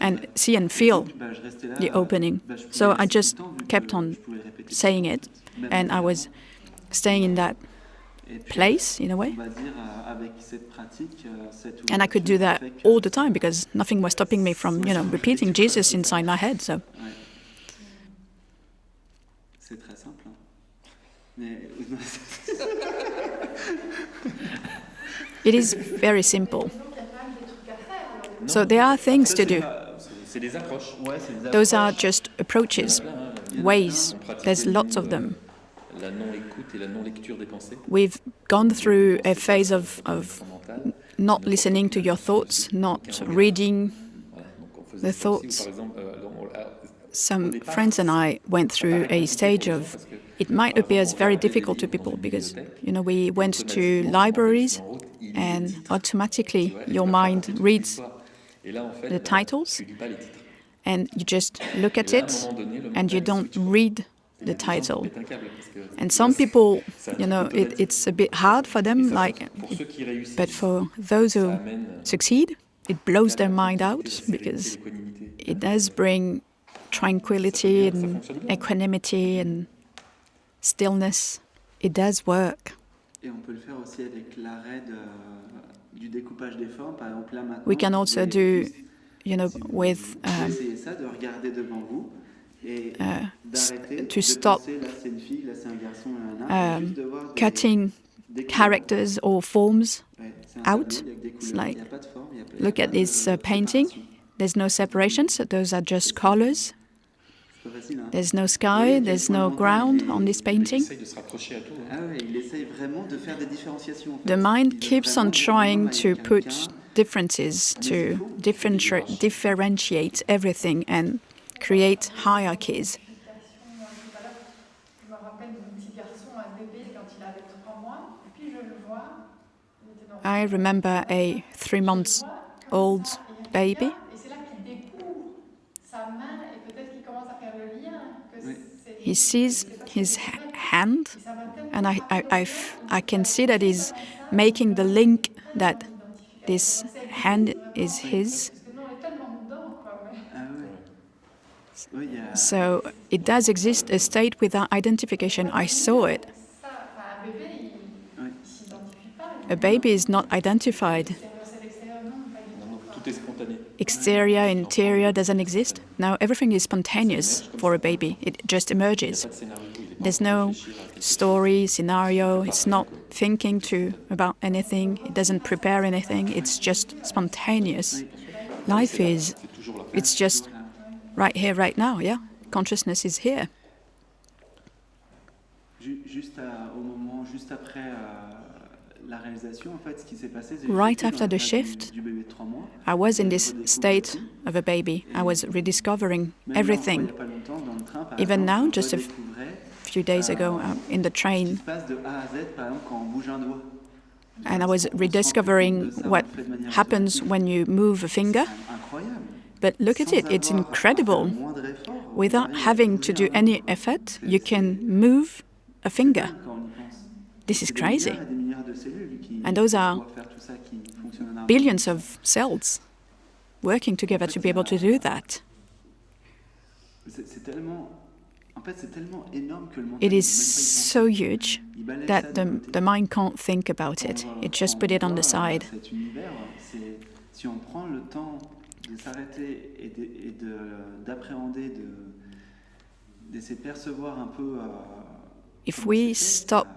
Speaker 1: and see and feel the opening. So I just kept on saying it. And I was staying in that place, in a way. And I could do that all the time because nothing was stopping me from, repeating Jesus inside my head. So. It is very simple. So there are things to do. Those are just approaches, ways. There's lots of them. We've gone through a phase of not listening to your thoughts, not reading the thoughts. Some friends and I went through a stage of, it might appear as very difficult to people because, we went to libraries and automatically your mind reads the titles and you just look at it and you don't read the title. And some people, it's a bit hard for them, but for those who succeed, it blows their mind out because it does bring tranquility and equanimity and stillness. It does work. We can also do, with to stop cutting characters or forms out. It's like, look at this painting. There's no separation, so those are just colors. There's no sky, there's no ground on this painting. The mind keeps on trying to put differences, to differentiate everything and create hierarchies. I remember a 3-month-old baby. He sees his hand, and I can see that he's making the link that this hand is his. So it does exist a state without identification. I saw it. A baby is not identified. Exterior, interior doesn't exist. Now everything is spontaneous for a baby. It just emerges. There's no story, scenario. It's not thinking about anything. It doesn't prepare anything. It's just spontaneous. Life is, it's just right here, right now, yeah? Consciousness is here.
Speaker 2: Juste après la réalisation, en fait, ce qui s'est passé, c'est
Speaker 1: Right
Speaker 2: que j'étais
Speaker 1: after
Speaker 2: dans
Speaker 1: the
Speaker 2: la phase
Speaker 1: shift,
Speaker 2: du bébé de 3 mois.
Speaker 1: I was in
Speaker 2: Je
Speaker 1: this
Speaker 2: redécouvrais
Speaker 1: state
Speaker 2: tout.
Speaker 1: of a baby. I was rediscovering
Speaker 2: Même là, encore, il n'y
Speaker 1: everything.
Speaker 2: a pas longtemps, dans le train, par
Speaker 1: Even
Speaker 2: exemple,
Speaker 1: now,
Speaker 2: je
Speaker 1: just a
Speaker 2: redécouvrais
Speaker 1: few days ago in the
Speaker 2: ce qui
Speaker 1: train,
Speaker 2: se passe de A à Z, par exemple, quand on bouge un doigt.
Speaker 1: and I was
Speaker 2: On se rend plus compte
Speaker 1: rediscovering
Speaker 2: de ça, on
Speaker 1: what
Speaker 2: le fait de manière
Speaker 1: happens
Speaker 2: automatique.
Speaker 1: when you move a
Speaker 2: C'est
Speaker 1: finger.
Speaker 2: quand même incroyable.
Speaker 1: But look at
Speaker 2: Sans
Speaker 1: it, it's
Speaker 2: avoir à
Speaker 1: incredible.
Speaker 2: faire le moindre effort, on
Speaker 1: Without
Speaker 2: arrive à
Speaker 1: having
Speaker 2: bouger
Speaker 1: to do
Speaker 2: un doigt,
Speaker 1: any
Speaker 2: quoi.
Speaker 1: effort,
Speaker 2: C'est-
Speaker 1: you
Speaker 2: c'est-
Speaker 1: can move a
Speaker 2: c'est
Speaker 1: finger.
Speaker 2: dingue quand on y pense.
Speaker 1: This is
Speaker 2: C'est des
Speaker 1: crazy.
Speaker 2: milliards et des milliards de cellules qui
Speaker 1: And those
Speaker 2: pour
Speaker 1: are
Speaker 2: pouvoir faire tout ça, qui fonctionnent en harmonie.
Speaker 1: Billions of cells working together to be able to do that.
Speaker 2: C'est tellement, en fait, c'est tellement énorme que le mental
Speaker 1: It
Speaker 2: ne
Speaker 1: is
Speaker 2: peut même pas y penser.
Speaker 1: so huge
Speaker 2: Il balaye
Speaker 1: that
Speaker 2: ça de
Speaker 1: the
Speaker 2: côté.
Speaker 1: mind can't think about it. It just put it on the side.
Speaker 2: Cet univers, si on prend le temps de s'arrêter et d'appréhender, d'essayer de percevoir un peu.
Speaker 1: If
Speaker 2: comment
Speaker 1: we
Speaker 2: c'est fait,
Speaker 1: stop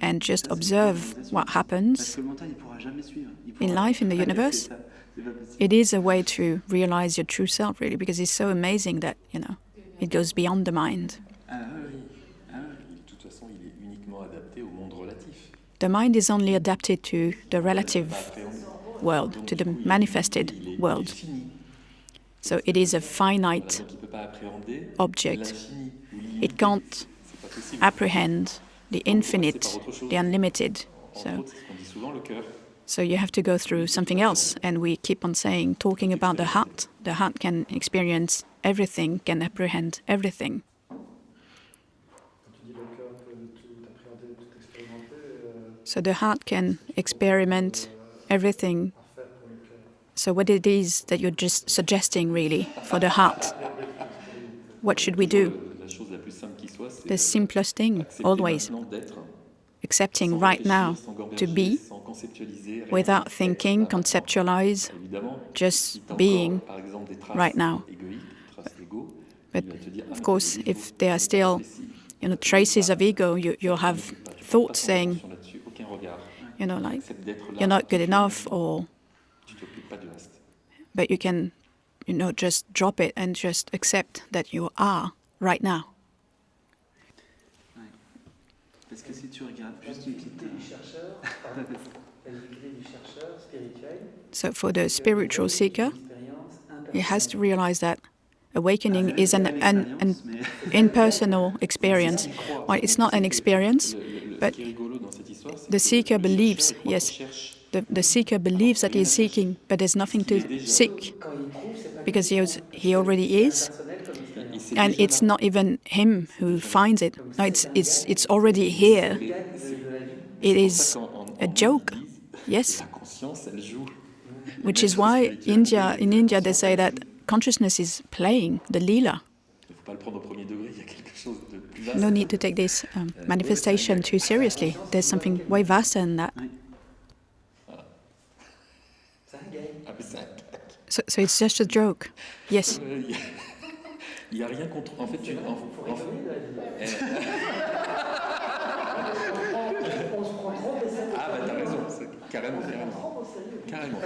Speaker 1: and just
Speaker 2: ça, c'est
Speaker 1: observe
Speaker 2: une réalisation.
Speaker 1: what
Speaker 2: Parce
Speaker 1: happens
Speaker 2: que le mental, il pourra jamais suivre.
Speaker 1: in life, in the universe,
Speaker 2: C'est pas possible.
Speaker 1: it is a way to realize your true self, really, because it's so amazing that, it goes beyond the mind.
Speaker 2: Ah oui.
Speaker 3: De toute façon, il est uniquement adapté au monde relatif.
Speaker 1: The mind is only adapted to the relative
Speaker 3: Pas appréhendé.
Speaker 1: world,
Speaker 3: Donc,
Speaker 1: to
Speaker 3: du
Speaker 1: the
Speaker 3: coup,
Speaker 1: manifested
Speaker 3: il est
Speaker 1: world.
Speaker 3: fini.
Speaker 1: So it is a
Speaker 3: Voilà,
Speaker 1: finite
Speaker 3: donc il ne peut pas appréhender
Speaker 1: object.
Speaker 3: l'infini ou l'illimité.
Speaker 1: It can't
Speaker 3: C'est pas possible.
Speaker 1: apprehend the infinite, the unlimited.
Speaker 3: Entre
Speaker 1: So,
Speaker 3: autres, c'est ce qu'on dit souvent, le cœur.
Speaker 1: so you have to go through something else, and we keep on talking about the heart. The heart can experience everything, can apprehend everything.
Speaker 5: Quand tu dis le cœur peut tout appréhender, tout expérimenter,
Speaker 1: So the heart can experiment everything.
Speaker 5: à faire pour le cœur.
Speaker 1: So what it is that you're just suggesting, really, for the heart? What should we do?
Speaker 3: La chose la plus simple qui soit, c'est
Speaker 1: The simplest thing,
Speaker 3: accepter
Speaker 1: always,
Speaker 3: maintenant d'être,
Speaker 1: accepting
Speaker 3: sans
Speaker 1: right
Speaker 3: réfléchir,
Speaker 1: now
Speaker 3: sans
Speaker 1: to
Speaker 3: gamberger,
Speaker 1: be,
Speaker 3: sans conceptualiser, rien.
Speaker 1: without
Speaker 3: Être
Speaker 1: thinking,
Speaker 3: là,
Speaker 1: conceptualize,
Speaker 3: maintenant. Évidemment,
Speaker 1: just
Speaker 3: si t'as
Speaker 1: being
Speaker 3: encore, par exemple, des traces
Speaker 1: right now.
Speaker 3: égoïques, des traces d'ego,
Speaker 1: But
Speaker 3: il va te dire,
Speaker 1: of
Speaker 3: ah,
Speaker 1: course,
Speaker 3: t'as des
Speaker 1: if
Speaker 3: défauts,
Speaker 1: there are
Speaker 3: t'as
Speaker 1: still,
Speaker 3: pas fait ci.
Speaker 1: traces of ego, you'll have
Speaker 3: Tu portes pas
Speaker 1: thoughts
Speaker 3: ton
Speaker 1: saying,
Speaker 3: attention là-dessus, aucun regard.
Speaker 1: like,
Speaker 3: Accepte d'être là,
Speaker 1: you're not good
Speaker 3: tu fais
Speaker 1: enough,
Speaker 3: maintenant,
Speaker 1: or,
Speaker 3: tu t'occupes pas du reste.
Speaker 1: but you can, just drop it and just accept that you are right now.
Speaker 2: Parce que si tu regardes juste une petite.
Speaker 5: Du chercheur, pardon, la difficulté du chercheur spirituel,
Speaker 1: So for the spiritual seeker,
Speaker 5: expérience
Speaker 1: he has to realize that awakening
Speaker 2: Ah,
Speaker 1: is
Speaker 2: c'est
Speaker 1: an
Speaker 2: pas une expérience, mais-
Speaker 1: impersonal experience. Well, it's not an experience.
Speaker 3: Ce qui est rigolo dans cette histoire, c'est
Speaker 1: the
Speaker 3: que
Speaker 1: seeker
Speaker 3: le
Speaker 1: believes,
Speaker 3: chercheur, il croit
Speaker 1: yes.
Speaker 3: qu'il cherche.
Speaker 1: The seeker believes that he is seeking, but there's nothing to seek,
Speaker 5: quand il trouve, c'est pas
Speaker 1: because he already is,
Speaker 5: personnel comme expérience.
Speaker 3: Il sait
Speaker 1: and
Speaker 3: déjà
Speaker 1: it's
Speaker 3: là.
Speaker 1: not even him who finds it. No, it's already here.
Speaker 5: Le gag de la vie.
Speaker 1: It
Speaker 3: C'est
Speaker 1: is
Speaker 3: pour ça qu'en
Speaker 1: a joke, yes.
Speaker 3: la conscience, elle joue.
Speaker 1: Which
Speaker 3: Même
Speaker 1: is
Speaker 3: sur le
Speaker 1: why
Speaker 3: spirituel,
Speaker 1: in India they say that consciousness is playing the lila.
Speaker 3: Il ne faut pas le prendre au premier degré, il y a quelque chose de plus vaste.
Speaker 1: No need to take this manifestation too seriously. There's something way vaster than that.
Speaker 5: C'est un gag.
Speaker 3: Ah, mais c'est un-
Speaker 1: So it's just a joke. Yes.
Speaker 3: Il n'y a rien contre. En fait,
Speaker 5: On se prend trop au sérieux.
Speaker 3: Ah, bah t'as raison, c'est carrément.
Speaker 5: Trop au sérieux.
Speaker 3: Carrément.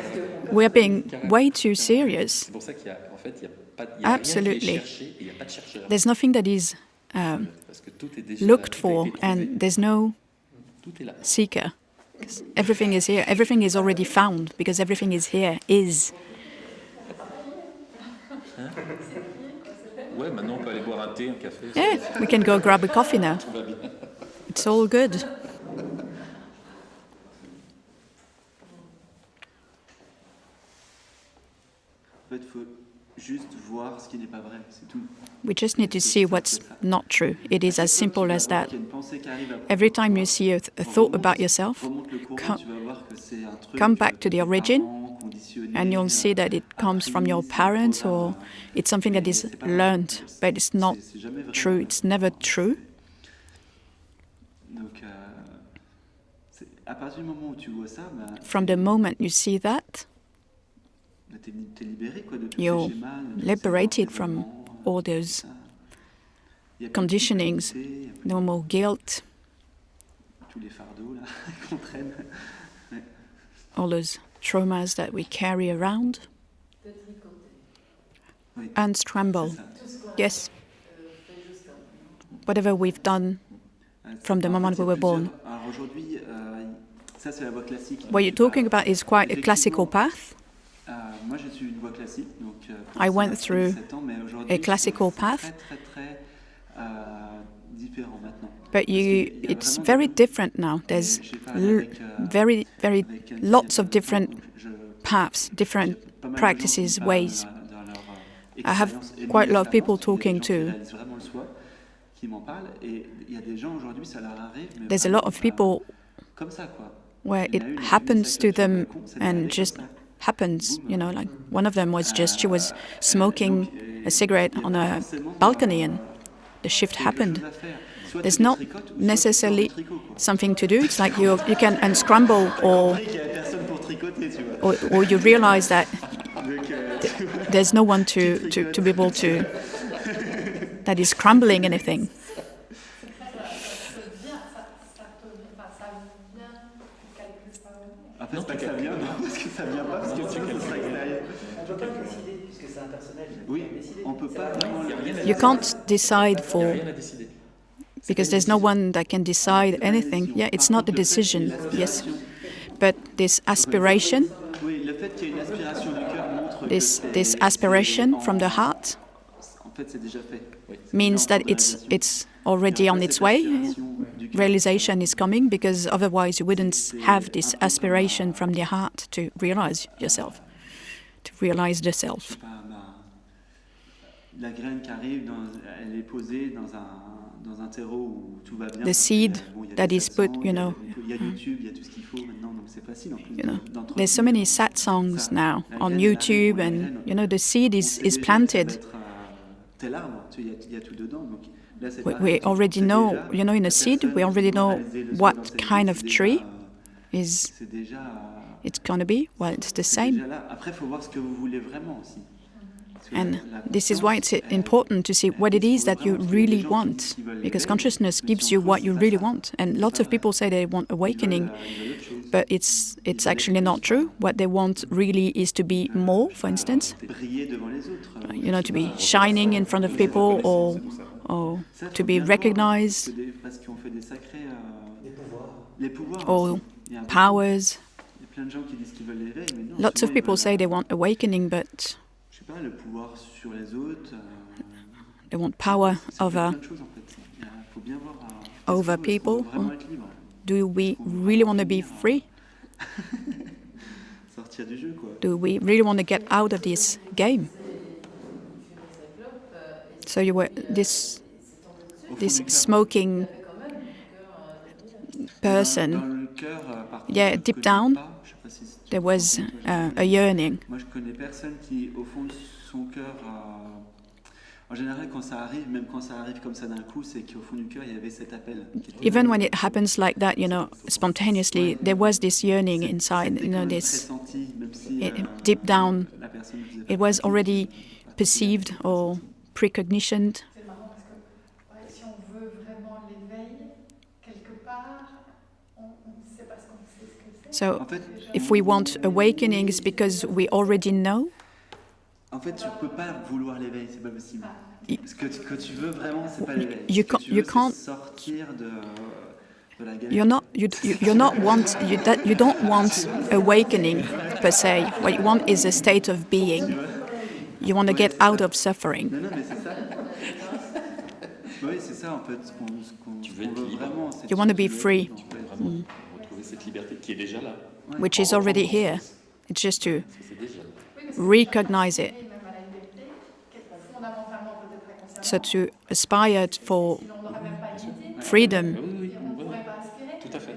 Speaker 1: We're being way too serious.
Speaker 3: C'est pour ça qu'il y a, en fait, il y a pas, il y a rien qui
Speaker 1: Absolutely.
Speaker 3: est cherché et il n'y a pas de chercheur.
Speaker 1: There's nothing that is
Speaker 3: Parce que tout est déjà
Speaker 1: looked
Speaker 3: tout a
Speaker 1: for,
Speaker 3: été trouvé.
Speaker 1: and there's no
Speaker 3: Tout est là.
Speaker 1: seeker. 'Cause everything is here. Everything is already found, because everything is here, is.
Speaker 3: Ouais, maintenant on peut aller boire un thé, un café.
Speaker 1: Yeah, we can go grab a coffee now.
Speaker 3: Tout va bien.
Speaker 1: It's all good.
Speaker 2: En fait, il faut juste voir ce qui n'est pas vrai, c'est tout.
Speaker 1: We just need to see what's not true. It is as simple as that.
Speaker 2: Il y a une pensée qui arrive à propos
Speaker 1: Every
Speaker 2: de
Speaker 1: time
Speaker 2: toi,
Speaker 1: you see a thought about yourself,
Speaker 2: remonte le courant,
Speaker 1: come-
Speaker 2: tu vas voir que c'est un truc
Speaker 1: come back to the
Speaker 2: tes
Speaker 1: origin,
Speaker 2: parents, conditionné,
Speaker 1: and you'll see that it comes from your parents, or it's something that is learned, but it's not
Speaker 2: c'est jamais vrai.
Speaker 1: true. It's never true.
Speaker 2: Donc, à partir du moment où tu vois ça, bah,
Speaker 1: From the moment you see that,
Speaker 2: t'es libéré quoi, de tous
Speaker 1: you're
Speaker 2: ces schémas, de tous ces
Speaker 1: liberated from
Speaker 2: entraînements,
Speaker 1: all those
Speaker 2: il y a pas de
Speaker 1: conditionings,
Speaker 2: culpabilité,
Speaker 1: no more guilt,
Speaker 2: tous les fardeaux là qu'on traîne.
Speaker 1: all those traumas that we carry around.
Speaker 6: De tricoter.
Speaker 2: Oui.
Speaker 1: Unscramble.
Speaker 2: C'est ça.
Speaker 6: Tout ce qu'on a
Speaker 1: Yes,
Speaker 6: fait jusqu'à maintenant.
Speaker 1: whatever we've done from the
Speaker 2: En fait,
Speaker 1: moment
Speaker 2: il y a
Speaker 1: we were born.
Speaker 2: plusieurs- Alors aujourd'hui, Ça, c'est la voie classique.
Speaker 1: What you're talking about is quite a classical path.
Speaker 2: Moi, j'ai suivi une voie classique, donc
Speaker 1: I went through
Speaker 2: 17 ans, mais aujourd'hui,
Speaker 1: a classical
Speaker 2: c'est
Speaker 1: path.
Speaker 2: très différent maintenant.
Speaker 1: But it's very different now. There's very lots of different paths, different practices, ways. I have quite a lot of people talking to. There's a lot of people where it happens to them and just happens, you know, like one of them was just, she was smoking a cigarette on a balcony and the shift happened. There's not necessarily something to do. It's like you can unscramble or you realize that there's no one to be able to, that is scrambling anything.
Speaker 2: En fait, c'est pas que ça vient, non, parce que ça vient pas, parce que sinon ce serait extérieur.
Speaker 5: On peut pas le décider, puisque c'est impersonnel.
Speaker 2: Oui, on peut pas vraiment le...
Speaker 1: You can't decide for, because there's no one that can decide anything. Yeah, it's not a decision, yes. But this aspiration,
Speaker 2: Oui, le fait qu'il y ait une aspiration du cœur montre que
Speaker 1: this aspiration from the heart
Speaker 2: en fait, c'est déjà fait.
Speaker 1: means that it's already on its way. Realization is coming, because otherwise you wouldn't have this aspiration from the heart to realize yourself, to realize the self.
Speaker 2: La graine qui arrive, elle est posée dans un terreau où tout va bien.
Speaker 1: The seed that is put, you know.
Speaker 2: Il y a YouTube, il y a tout ce qu'il faut maintenant, donc c'est facile en plus.
Speaker 1: You know, there's so many satsangs now on YouTube, and you know the seed is planted.
Speaker 2: Tel arbre, il y a tout dedans, donc.
Speaker 1: We already know, you know, in a seed, we already know what kind of tree is it's going to be. Well, it's the same. And this is why it's important to see what it is that you really want, because consciousness gives you what you really want. And lots of people say they want awakening, but it's actually not true. What they want really is to be more, for instance. You know, to be shining in front of people, or to be recognized, or powers. Lots of people say they want awakening, but they want power over people. Do we really want to be free? Do we really want to get out of this game? So you were this smoking person. Yeah, deep down there was a yearning.
Speaker 2: Moi, je connais personne qui, au fond de son cœur, en général, quand ça arrive, même quand ça arrive comme ça d'un coup, c'est qu'au fond du cœur, il y avait cet appel.
Speaker 1: Even when it happens like that, you know, spontaneously, there was this yearning inside. You know, this deep down, it was already perceived or precognitioned.
Speaker 4: C'est marrant parce que si on veut vraiment l'éveil, quelque part, c'est parce qu'on sait ce que c'est.
Speaker 1: So, if we want awakening, it's because we already know.
Speaker 2: En fait, tu peux pas vouloir l'éveil, c'est pas possible. Ce que tu veux vraiment, c'est pas l'éveil.
Speaker 1: You can't
Speaker 2: sortir de la galère.
Speaker 1: You don't want awakening per se. What you want is a state of being. You want to get out of suffering.
Speaker 2: Non, mais c'est ça. Oui, c'est ça en fait.
Speaker 3: Tu veux être libre.
Speaker 1: You want to be free.
Speaker 3: Tu veux vraiment retrouver cette liberté qui est déjà là.
Speaker 1: Which is already here. It's just to recognize it. So to aspire for freedom,
Speaker 3: Tout à fait.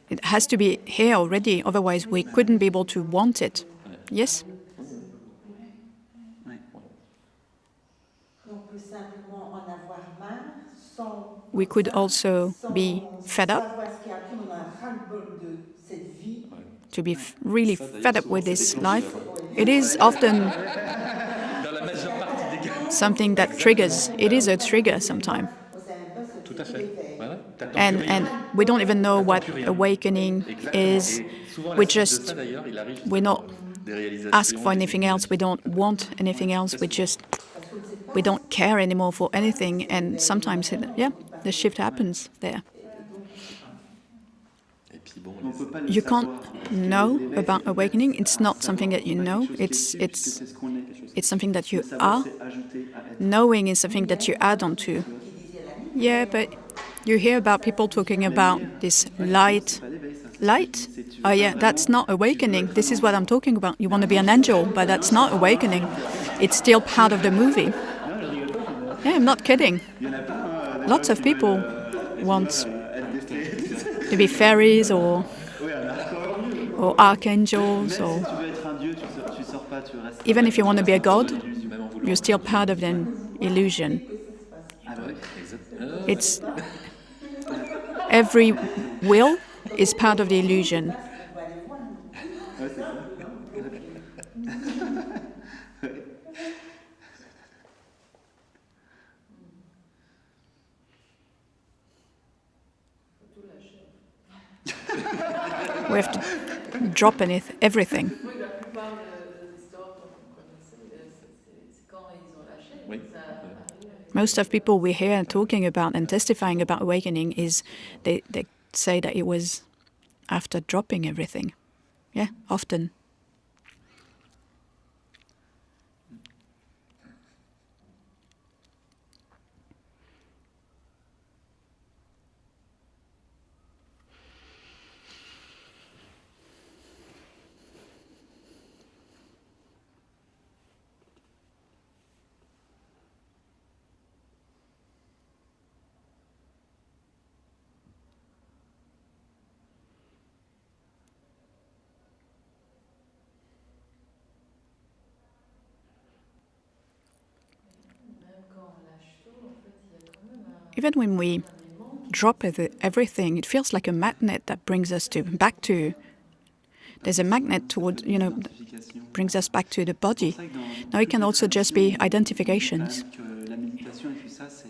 Speaker 1: it has to be here already, otherwise we couldn't be able to want it. Yes? We could also be fed up, to be really fed up with this life. It is often something that triggers. It is a trigger sometimes.
Speaker 3: Tout à fait. Ouais,
Speaker 1: And we don't even know what awakening is. We're not ask for anything else. We don't want anything else. We don't care anymore for anything. And sometimes, the shift happens there.
Speaker 3: Et puis bon,
Speaker 2: On peut pas le
Speaker 1: You can't
Speaker 2: savoir.
Speaker 1: know
Speaker 2: L'éveil,
Speaker 1: about
Speaker 2: c'est
Speaker 1: awakening. It's
Speaker 2: un
Speaker 1: not
Speaker 2: savoir,
Speaker 1: something that you
Speaker 2: pas
Speaker 1: know.
Speaker 2: quelque chose qui est, puisque c'est ce qu'on est.
Speaker 1: It's something that you
Speaker 2: Le savoir,
Speaker 1: are.
Speaker 2: c'est ajouter à être.
Speaker 1: Knowing is something that you add onto. Yeah, but you hear about people talking about this light.
Speaker 2: C'est pas l'éveil, ça.
Speaker 1: Light?
Speaker 2: C'est tu
Speaker 1: Oh
Speaker 2: veux
Speaker 1: yeah,
Speaker 2: pas
Speaker 1: that's
Speaker 2: vraiment-
Speaker 1: not awakening.
Speaker 2: tu veux être
Speaker 1: This
Speaker 2: un
Speaker 1: is what
Speaker 2: ange.
Speaker 1: I'm talking about. You want to be an angel, but that's not awakening. It's still part of the movie. Yeah, I'm not kidding.
Speaker 2: Il y en a pas, des
Speaker 1: Lots
Speaker 2: gens
Speaker 1: of
Speaker 2: qui
Speaker 1: people
Speaker 2: veulent,
Speaker 1: want
Speaker 2: être déflés.
Speaker 1: to be fairies or
Speaker 2: Oui, alors, encore mieux.
Speaker 1: or archangels,
Speaker 2: Même si
Speaker 1: or
Speaker 2: tu veux être un dieu, tu sors pas, tu restes.
Speaker 1: even if you want to be a god,
Speaker 3: même en voulant.
Speaker 1: you're still part of an illusion.
Speaker 2: Ah bah oui.
Speaker 3: Exact.
Speaker 1: It's every will is part of the illusion.
Speaker 2: Ouais, c'est ça.
Speaker 1: We have to drop everything.
Speaker 6: Oui, la plupart des histoires qu'on connaissait, c'est quand ils ont lâché.
Speaker 3: Oui.
Speaker 6: Ça arrive avec-
Speaker 1: Most of people we hear talking about and testifying about awakening is they say that it was after dropping everything. Yeah, often.
Speaker 6: Même quand on lâche tout, en fait, il y a quand même un
Speaker 1: Even when we
Speaker 6: élément qui
Speaker 1: drop everything, it feels like a magnet that brings us back to. There's a magnet toward,
Speaker 2: Identification.
Speaker 1: brings us back to the body.
Speaker 2: C'est pour ça que dans
Speaker 1: Now it can
Speaker 2: toutes les
Speaker 1: also just be
Speaker 2: traditions,
Speaker 1: identifications.
Speaker 2: on dit quand même que la méditation et tout ça, c'est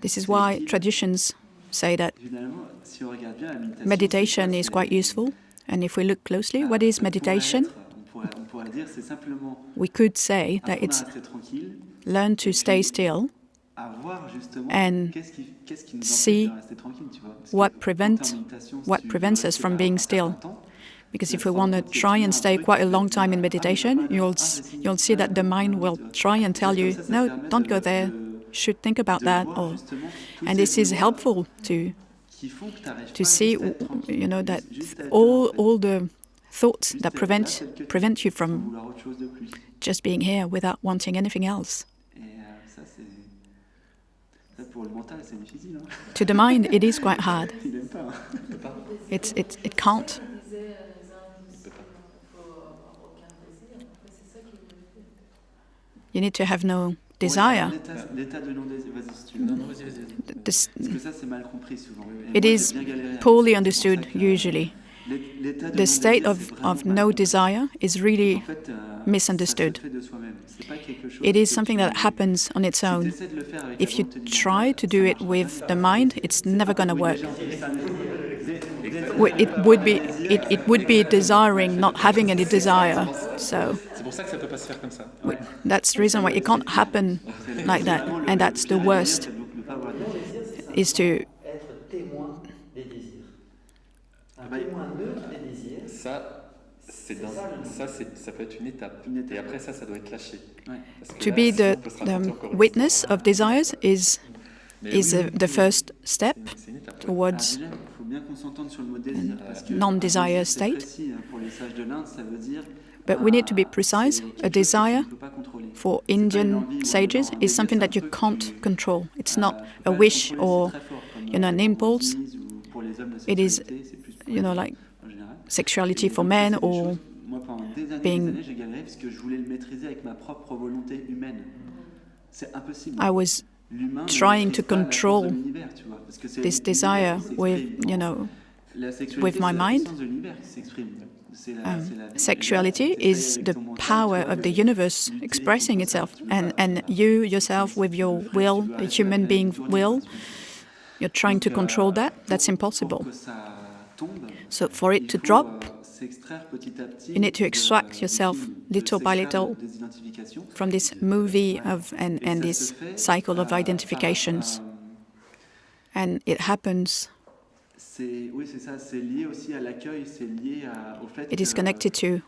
Speaker 1: This is why traditions say that
Speaker 2: finalement, si on regarde bien la méditation,
Speaker 1: meditation
Speaker 2: c'est
Speaker 1: is
Speaker 2: quoi,
Speaker 1: quite useful. And if we look closely, what is meditation?
Speaker 2: On pourrait dire c'est simplement
Speaker 1: We could say that
Speaker 2: apprendre
Speaker 1: it's
Speaker 2: à rester tranquille,
Speaker 1: learn to stay still
Speaker 2: à voir justement
Speaker 1: and
Speaker 2: qu'est-ce qui nous
Speaker 1: see
Speaker 2: empêche de rester tranquille, tu vois. Parce
Speaker 1: what
Speaker 2: que
Speaker 1: prevent-
Speaker 2: quand t'es en méditation, si
Speaker 1: what
Speaker 2: tu veux
Speaker 1: prevents us
Speaker 2: rester
Speaker 1: from
Speaker 2: là
Speaker 1: being
Speaker 2: un
Speaker 1: still.
Speaker 2: certain temps,
Speaker 1: Because
Speaker 2: tu
Speaker 1: if
Speaker 2: vas
Speaker 1: we
Speaker 2: te
Speaker 1: want
Speaker 2: rendre
Speaker 1: to
Speaker 2: compte que
Speaker 1: try
Speaker 2: tu as
Speaker 1: and
Speaker 2: un
Speaker 1: stay
Speaker 2: truc
Speaker 1: quite a
Speaker 2: qui
Speaker 1: long
Speaker 2: te
Speaker 1: time in
Speaker 2: dit,
Speaker 1: meditation,
Speaker 2: ah,
Speaker 1: you'll
Speaker 2: c'est fini.
Speaker 1: you'll see that the mind will try and tell you, no, don't go there, should think about
Speaker 2: de
Speaker 1: that,
Speaker 2: voir
Speaker 1: or
Speaker 2: justement toutes
Speaker 1: and
Speaker 2: ces
Speaker 1: this is
Speaker 2: voies
Speaker 1: helpful to
Speaker 2: qui font que t'arrives
Speaker 1: to
Speaker 2: pas
Speaker 1: see,
Speaker 2: juste à être tranquille,
Speaker 1: that
Speaker 2: juste à être là,
Speaker 1: all
Speaker 2: en fait.
Speaker 1: all the thoughts
Speaker 2: Juste
Speaker 1: that
Speaker 2: à être là,
Speaker 1: prevent
Speaker 2: tel que
Speaker 1: prevent
Speaker 2: t'es,
Speaker 1: you
Speaker 2: sans
Speaker 1: from
Speaker 2: vouloir autre chose de plus.
Speaker 1: just being here without wanting anything else.
Speaker 2: Et ça, ça, pour le mental, c'est difficile. Hein.
Speaker 1: To the mind, it is quite hard.
Speaker 2: Il aime pas. Hein.
Speaker 1: It can't.
Speaker 6: Ils disaient les uns aussi, il faut avoir aucun désir. En fait, c'est ça qu'ils voulaient dire.
Speaker 1: You need to have no desire.
Speaker 2: L'état de non-désir. Vas-y, si tu veux.
Speaker 3: Non, non, vas-y, vas-y.
Speaker 1: This,
Speaker 2: Parce que ça, c'est mal compris souvent. Et
Speaker 1: it
Speaker 2: moi,
Speaker 1: is
Speaker 2: j'ai bien galéré.
Speaker 1: poorly
Speaker 2: C'est pour
Speaker 1: understood
Speaker 2: ça que
Speaker 1: usually.
Speaker 2: l'état de
Speaker 1: The state
Speaker 2: non-désir,
Speaker 1: of
Speaker 2: c'est vraiment
Speaker 1: no
Speaker 2: mal.
Speaker 1: desire is really
Speaker 2: En fait,
Speaker 1: misunderstood.
Speaker 2: ça se fait de soi-même. C'est pas quelque chose
Speaker 1: It is
Speaker 2: que
Speaker 1: something
Speaker 2: tu-
Speaker 1: that happens on its
Speaker 2: si
Speaker 1: own.
Speaker 2: t'essaies de le faire avec
Speaker 1: If
Speaker 2: la
Speaker 1: you
Speaker 2: volonté du
Speaker 1: try
Speaker 2: mental,
Speaker 1: to
Speaker 2: ça
Speaker 1: do it
Speaker 2: marchera
Speaker 1: with
Speaker 2: pas.
Speaker 1: the mind, it's never going to
Speaker 2: Oui,
Speaker 1: work.
Speaker 2: déjà, c'est un
Speaker 1: It would be desiring not having any desire. So
Speaker 3: C'est pour ça que ça peut pas se faire comme ça.
Speaker 1: that's the reason why it can't happen like that. And that's the worst, is to
Speaker 7: être témoin des désirs. Un
Speaker 2: bah,
Speaker 7: témoin neutre des désirs.
Speaker 3: Ça,
Speaker 7: C'est ça, le
Speaker 3: ça peut être une étape. Et après ça, ça doit être lâché.
Speaker 2: Ouais.
Speaker 3: Parce que
Speaker 1: to
Speaker 3: là,
Speaker 1: be
Speaker 3: sinon, on peut se raconter encore une
Speaker 1: witness
Speaker 3: histoire.
Speaker 1: of desires is
Speaker 3: Mais
Speaker 1: is
Speaker 3: oui,
Speaker 1: the first step
Speaker 3: c'est une étape.
Speaker 2: Ah,
Speaker 1: towards
Speaker 2: déjà, il faut bien qu'on s'entende sur le mot désir. Parce que
Speaker 1: non-desire
Speaker 2: un désir, c'est
Speaker 1: state.
Speaker 2: précis, hein. Pour les sages de l'Inde, ça veut dire.
Speaker 1: But we need to be
Speaker 2: c'est
Speaker 1: precise.
Speaker 2: quelque
Speaker 1: A
Speaker 2: chose que
Speaker 1: desire
Speaker 2: tu ne peux pas contrôler.
Speaker 1: for
Speaker 2: C'est pas une
Speaker 1: Indian
Speaker 2: envie ou un
Speaker 1: sages
Speaker 2: besoin. Un
Speaker 1: is
Speaker 2: désir,
Speaker 1: something
Speaker 2: c'est un
Speaker 1: that you
Speaker 2: truc que
Speaker 1: can't
Speaker 2: tu-
Speaker 1: control. It's
Speaker 2: faut
Speaker 1: not
Speaker 2: pas
Speaker 1: a
Speaker 2: le
Speaker 1: wish
Speaker 2: contrôler,
Speaker 1: or
Speaker 2: c'est très fort, comme,
Speaker 1: an
Speaker 2: pour
Speaker 1: impulse.
Speaker 2: les ou pour les hommes, la
Speaker 1: It is,
Speaker 2: sexualité, c'est plus pour
Speaker 1: like
Speaker 2: en général.
Speaker 1: sexuality
Speaker 2: Et
Speaker 1: for
Speaker 2: donc, ça,
Speaker 1: men
Speaker 2: c'est des
Speaker 1: or
Speaker 2: choses- moi, pendant des
Speaker 1: being-
Speaker 2: années, j'ai galéré parce que je voulais le maîtriser avec ma propre volonté humaine. C'est impossible.
Speaker 1: I was
Speaker 2: L'humain ne
Speaker 1: trying
Speaker 2: maîtrise
Speaker 1: to
Speaker 2: pas la force de
Speaker 1: control
Speaker 2: l'univers, tu vois, parce que c'est
Speaker 1: this
Speaker 2: l'univers
Speaker 1: desire
Speaker 2: qui s'exprime.
Speaker 1: with,
Speaker 2: La sexualité,
Speaker 1: with my
Speaker 2: c'est la
Speaker 1: mind.
Speaker 2: puissance de l'univers qui s'exprime. C'est la vie.
Speaker 1: Sexuality
Speaker 2: Et là,
Speaker 1: is
Speaker 2: t'essayes
Speaker 1: the
Speaker 2: avec ton mental,
Speaker 1: power
Speaker 2: tu vois,
Speaker 1: of the
Speaker 2: de
Speaker 1: universe
Speaker 2: lutter
Speaker 1: expressing
Speaker 2: contre ça.
Speaker 1: itself,
Speaker 2: Tu veux pas-
Speaker 1: and you yourself with your
Speaker 2: tu le ferais,
Speaker 1: will,
Speaker 2: tu veux
Speaker 1: a
Speaker 2: arrêter
Speaker 1: human
Speaker 2: la
Speaker 1: being
Speaker 2: tournée,
Speaker 1: will,
Speaker 2: tu vois.
Speaker 1: you're trying to
Speaker 2: Donc,
Speaker 1: control that.
Speaker 2: pour-
Speaker 1: That's impossible.
Speaker 2: Pour que ça tombe,
Speaker 1: So for it
Speaker 2: il
Speaker 1: to
Speaker 2: faut,
Speaker 1: drop,
Speaker 2: s'extraire petit à petit
Speaker 1: you need to extract
Speaker 2: du
Speaker 1: yourself
Speaker 2: film,
Speaker 1: little by
Speaker 2: s'extraire
Speaker 1: little
Speaker 2: de désidentification.
Speaker 1: from this movie of and
Speaker 2: Et ça
Speaker 1: this
Speaker 2: se fait
Speaker 1: cycle of
Speaker 2: par-
Speaker 1: identifications, and it happens
Speaker 2: Oui, c'est ça. C'est lié aussi à l'accueil. C'est lié au fait
Speaker 1: It is
Speaker 2: que
Speaker 1: connected to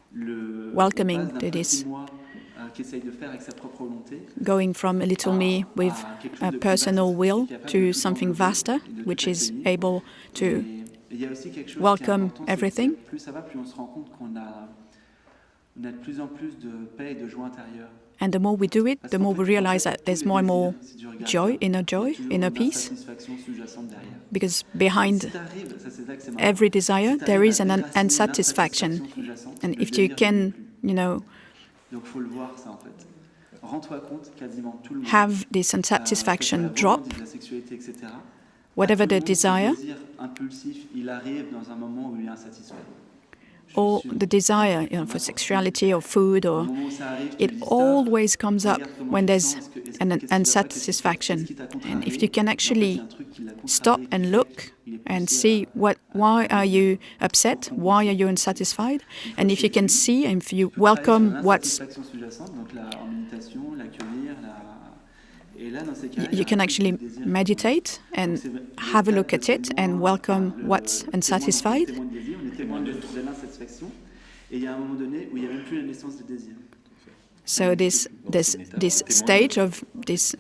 Speaker 1: welcoming
Speaker 2: on passe d'un
Speaker 1: to this,
Speaker 2: petit moi qui essaye de faire avec sa propre volonté
Speaker 1: going from a little me with
Speaker 2: à quelque chose
Speaker 1: a
Speaker 2: de plus
Speaker 1: personal
Speaker 2: vaste,
Speaker 1: will
Speaker 2: qui est capable
Speaker 1: to
Speaker 2: de tout
Speaker 1: something
Speaker 2: envelopper
Speaker 1: vaster,
Speaker 2: et de tout
Speaker 1: which is
Speaker 2: accueillir.
Speaker 1: able to
Speaker 2: Et il y a aussi quelque chose qui est
Speaker 1: welcome
Speaker 2: important, c'est
Speaker 1: everything.
Speaker 2: que plus ça va, plus on se rend compte qu'on a de plus en plus de paix et de joie intérieure.
Speaker 1: And the more we do it, the more we realize that there's more and more joy, inner peace,
Speaker 2: satisfaction sous-jacente derrière.
Speaker 1: because
Speaker 2: Si
Speaker 1: behind
Speaker 2: t'arrives, ça c'est là que c'est marrant.
Speaker 1: every desire,
Speaker 2: Si
Speaker 1: there
Speaker 2: t'arrives
Speaker 1: is
Speaker 2: à
Speaker 1: an
Speaker 2: déraciner
Speaker 1: unsatisfaction.
Speaker 2: l'insatisfaction sous-jacente,
Speaker 1: And
Speaker 2: le
Speaker 1: if you
Speaker 2: désir
Speaker 1: can,
Speaker 2: n'existe plus.
Speaker 1: donc
Speaker 2: faut le voir ça en fait. Rends-toi compte, quasiment tout le monde,
Speaker 1: have this
Speaker 2: que ce soit
Speaker 1: unsatisfaction
Speaker 2: la
Speaker 1: drop,
Speaker 2: volonté de la sexualité, etc.
Speaker 1: whatever
Speaker 2: À tout le
Speaker 1: the
Speaker 2: monde,
Speaker 1: desire,
Speaker 2: ce désir impulsif, il arrive dans un moment où il est insatisfait.
Speaker 1: or the desire, for sexuality or food, or it always comes up when there's an unsatisfaction. And if you can actually stop and look and see why are you upset, why are you unsatisfied, and if you can see and if you welcome what's, you can actually meditate and have a look at it and welcome what's unsatisfied. So this stage of this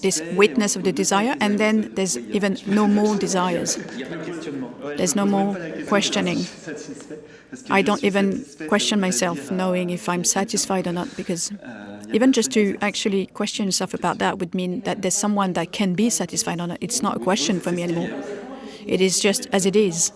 Speaker 1: this witness of the desire, and then there's even no more desires. There's no more questioning. I don't even question myself knowing if I'm satisfied or not, because even just to actually question yourself about that would mean that there's someone that can be satisfied or not. It's not a question for me anymore. It is just as it is.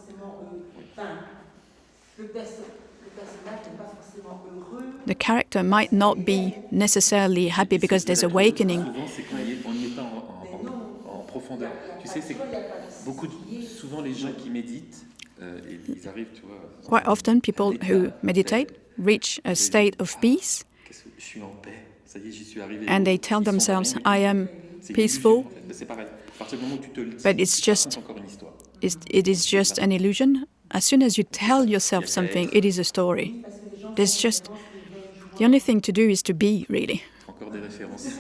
Speaker 1: The character might not be necessarily happy because there's awakening.
Speaker 3: Souvent, c'est qu'on n'est pas en profondeur. Tu sais, c'est souvent les gens qui méditent, ils arrivent, tu vois.
Speaker 1: Quite often, people who meditate reach a state of peace,
Speaker 3: Je suis en paix. Ça y est, j'y suis arrivé.
Speaker 1: and they tell themselves, "I am peaceful."
Speaker 3: C'est pareil. À partir du moment où tu te le dis,
Speaker 1: But it's just,
Speaker 3: encore une histoire.
Speaker 1: it is just an illusion. As soon as you tell yourself something, it is a story. There's just, the only thing to do is to be, really.
Speaker 3: Encore des références.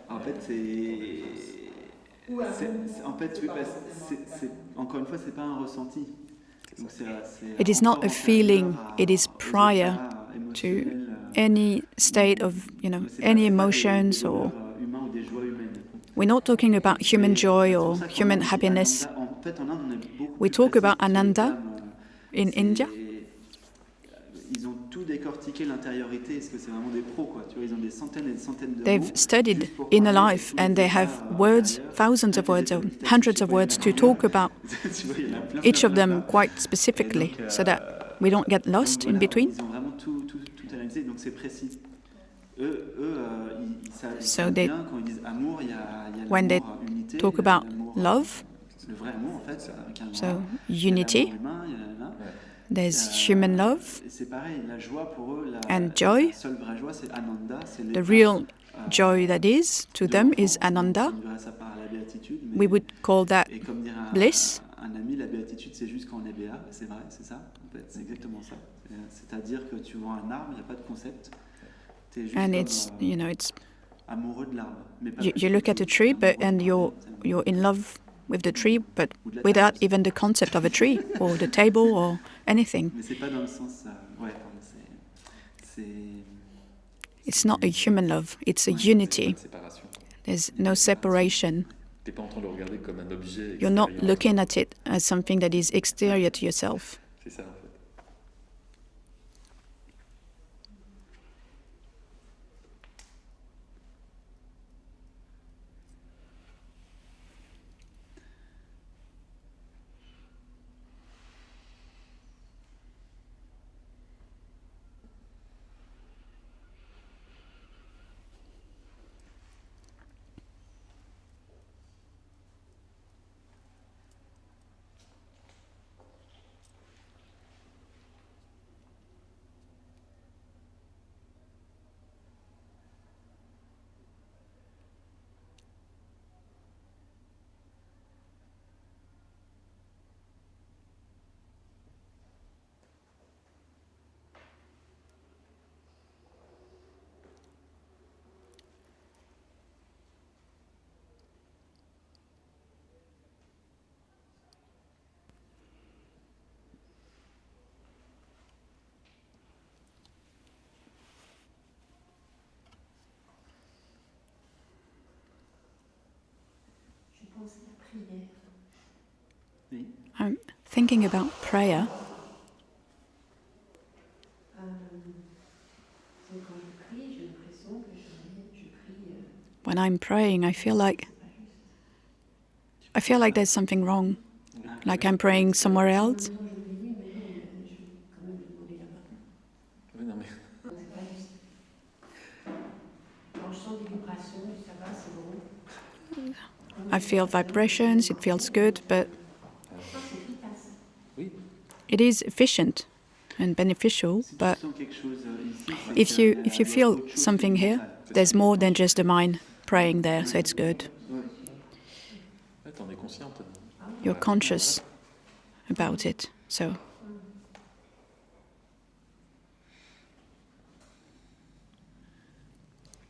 Speaker 2: En fait, encore une fois, c'est pas un ressenti. Donc
Speaker 1: It is not a feeling, it is prior to any state of, any emotions, or we're not talking about human joy or human happiness. We talk about Ananda in India.
Speaker 2: Ils ont tout décortiqué l'intériorité, parce que c'est vraiment des pros, quoi. Tu vois, ils ont des centaines et des centaines de mots.
Speaker 1: They've studied inner life, and they have words, thousands of words, or hundreds of words to talk about each of them quite specifically, so that we don't get lost in between.
Speaker 2: Ils ont vraiment tout analysé, donc c'est précis. Eux, ils
Speaker 1: So
Speaker 2: savent bien quand ils disent amour, il y a
Speaker 1: when they
Speaker 2: l'amour unité,
Speaker 1: talk
Speaker 2: il y a
Speaker 1: about
Speaker 2: l'amour,
Speaker 1: love,
Speaker 2: le vrai amour en fait,
Speaker 1: so unity, there's human love,
Speaker 2: c'est pareil, la joie pour eux,
Speaker 1: and joy.
Speaker 2: la seule vraie joie, c'est Ananda, c'est
Speaker 1: The real joy that is to them is Ananda. We would call that bliss.
Speaker 2: Un ami, la béatitude, c'est juste quand on est béat, c'est vrai, c'est ça, en fait, c'est exactement ça. C'est-à-dire que tu vois un arbre, il n'y a pas de concept. T'es juste
Speaker 1: And it's, it's
Speaker 2: amoureux de l'arbre.
Speaker 1: you look at a tree, and you're in love with the tree, but without even the concept of a tree or the table or anything.
Speaker 2: Mais c'est pas dans le sens,
Speaker 1: It's not a human love, it's a unity. There's no separation. You're not looking at it as something that is exterior to yourself.
Speaker 3: C'est ça, en fait.
Speaker 1: I'm thinking about prayer. When I'm praying, I feel like there's something wrong, like I'm praying somewhere else. I feel vibrations, it feels good, but it is efficient and beneficial, but if you feel something here, there's more than just the mind praying there, so it's good. You're conscious about it, so.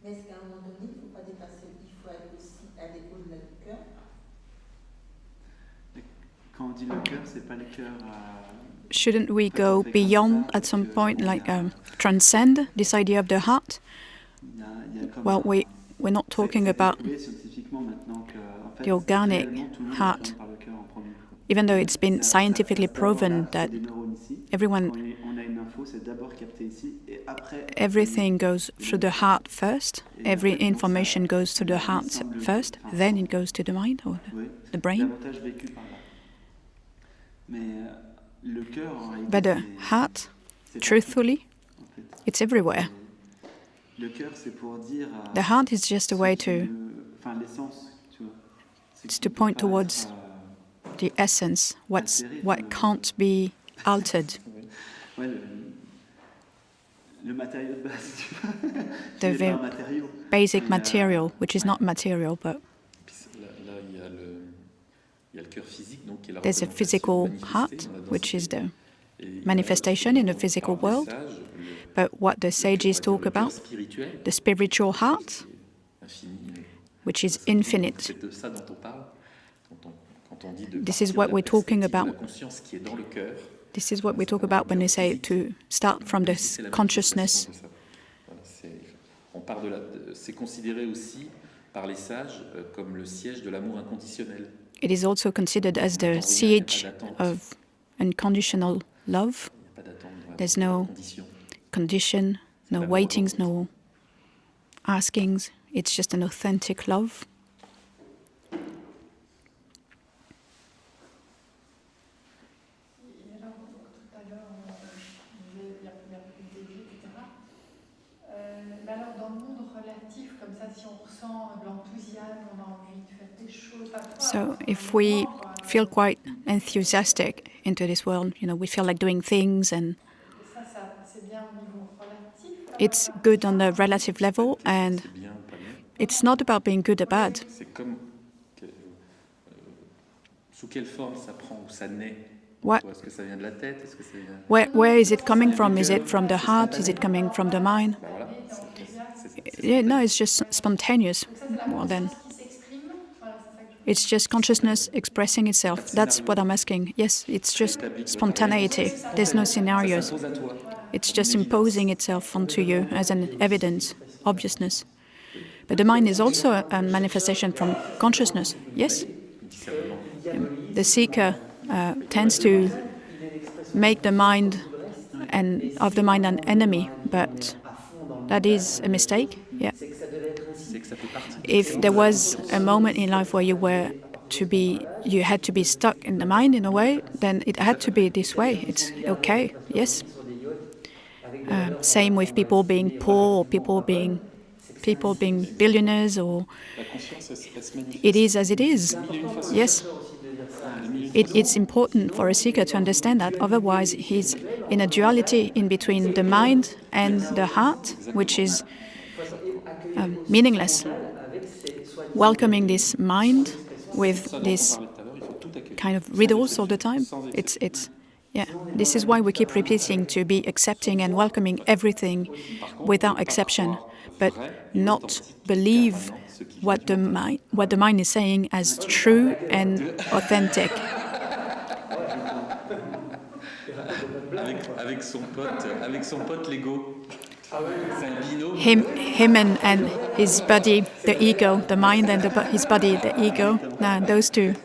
Speaker 6: Mais est-ce qu'à un moment donné, il ne faut pas dépasser, il faut aller aussi aller au-delà du cœur?
Speaker 2: Quand on dit le cœur, c'est pas le cœur.
Speaker 1: Shouldn't we go beyond at some point, like transcend this idea of the heart? Well, we're not talking about the organic heart, even though it's been scientifically proven that everything goes through the heart first, every information goes through the heart first, then it goes to the mind or the brain. But the heart, truthfully, it's everywhere. The heart is just a way to point towards the essence, what can't be altered. The basic material, which is not material, but there's a physical heart, which is the manifestation in the physical world. But what the sages talk about, the spiritual heart, which is infinite. This is what we're talking about. This is what we talk about when they say to start from this consciousness. It is also considered as the siege of unconditional love. There's no condition, no waitings, no askings. It's just an authentic love. So if we feel quite enthusiastic into this world, we feel like doing things, and it's good on the relative level, and it's not about being good or bad. Where is it coming from? Is it from the heart? Is it coming from the mind? Yeah, no, it's just spontaneous. Well, then it's just consciousness expressing itself. That's what I'm asking. Yes, it's just spontaneity. There's no scenarios. It's just imposing itself onto you as an evidence, obviousness. But the mind is also a manifestation from consciousness. Yes. The seeker tends to make the mind of the mind an enemy, but that is a mistake. Yeah. If there was a moment in life where you had to be stuck in the mind in a way, then it had to be this way. It's okay. Yes. Same with people being poor or people being billionaires, or it is as it is. Yes. It's important for a seeker to understand that. Otherwise, he's in a duality in between the mind and the heart, which is meaningless. Welcoming this mind with this kind of riddles all the time, yeah. This is why we keep repeating to be accepting and welcoming everything without exception, but not believe what the mind is saying as true and authentic.
Speaker 3: Avec son pote l'ego.
Speaker 1: Him and his body, the ego, the mind and his body, the ego. Nah, those two.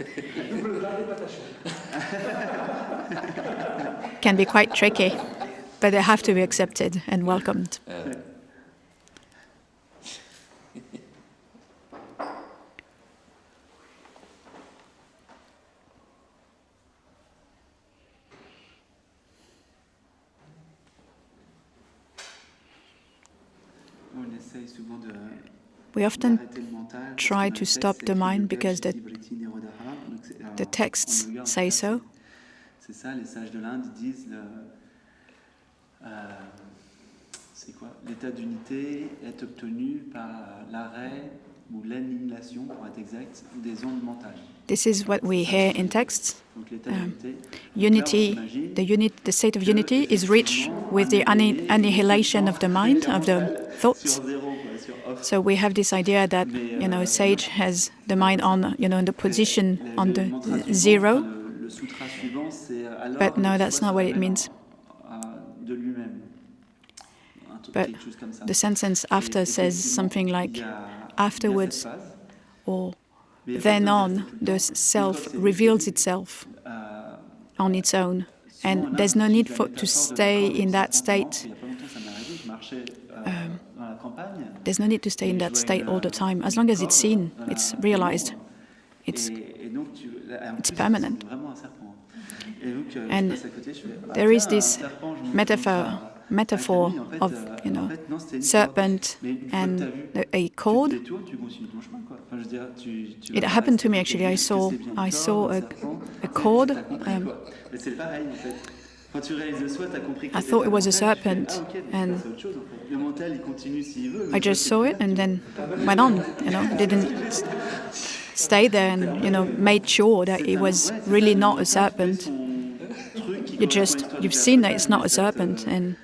Speaker 1: can be quite tricky, but they have to be accepted and welcomed. We often try to stop the mind because the texts say so.
Speaker 2: C'est ça, les sages de l'Inde disent c'est quoi? L'état d'unité est obtenu par l'arrêt ou l'annihilation, pour être exact, des ondes mentales.
Speaker 1: This is what we hear in texts.
Speaker 2: Donc l'état d'unité.
Speaker 1: Unity, the state of unity is reached with the annihilation of the mind, of the thoughts. So we have this idea that, sage has the mind on, in the position on the zero. But no, that's not what it means. But the sentence after says something like, afterwards, or then on, the self reveals itself on its own. And there's no need to stay in that state. There's no need to stay in that state all the time. As long as it's seen, it's realized, it's permanent. And there is this metaphor of, serpent and a cord. It happened to me actually. I saw a cord. I thought it was a serpent, and I just saw it and then went on. Didn't stay there and made sure that it was really not a serpent. You've seen that it's not a serpent, and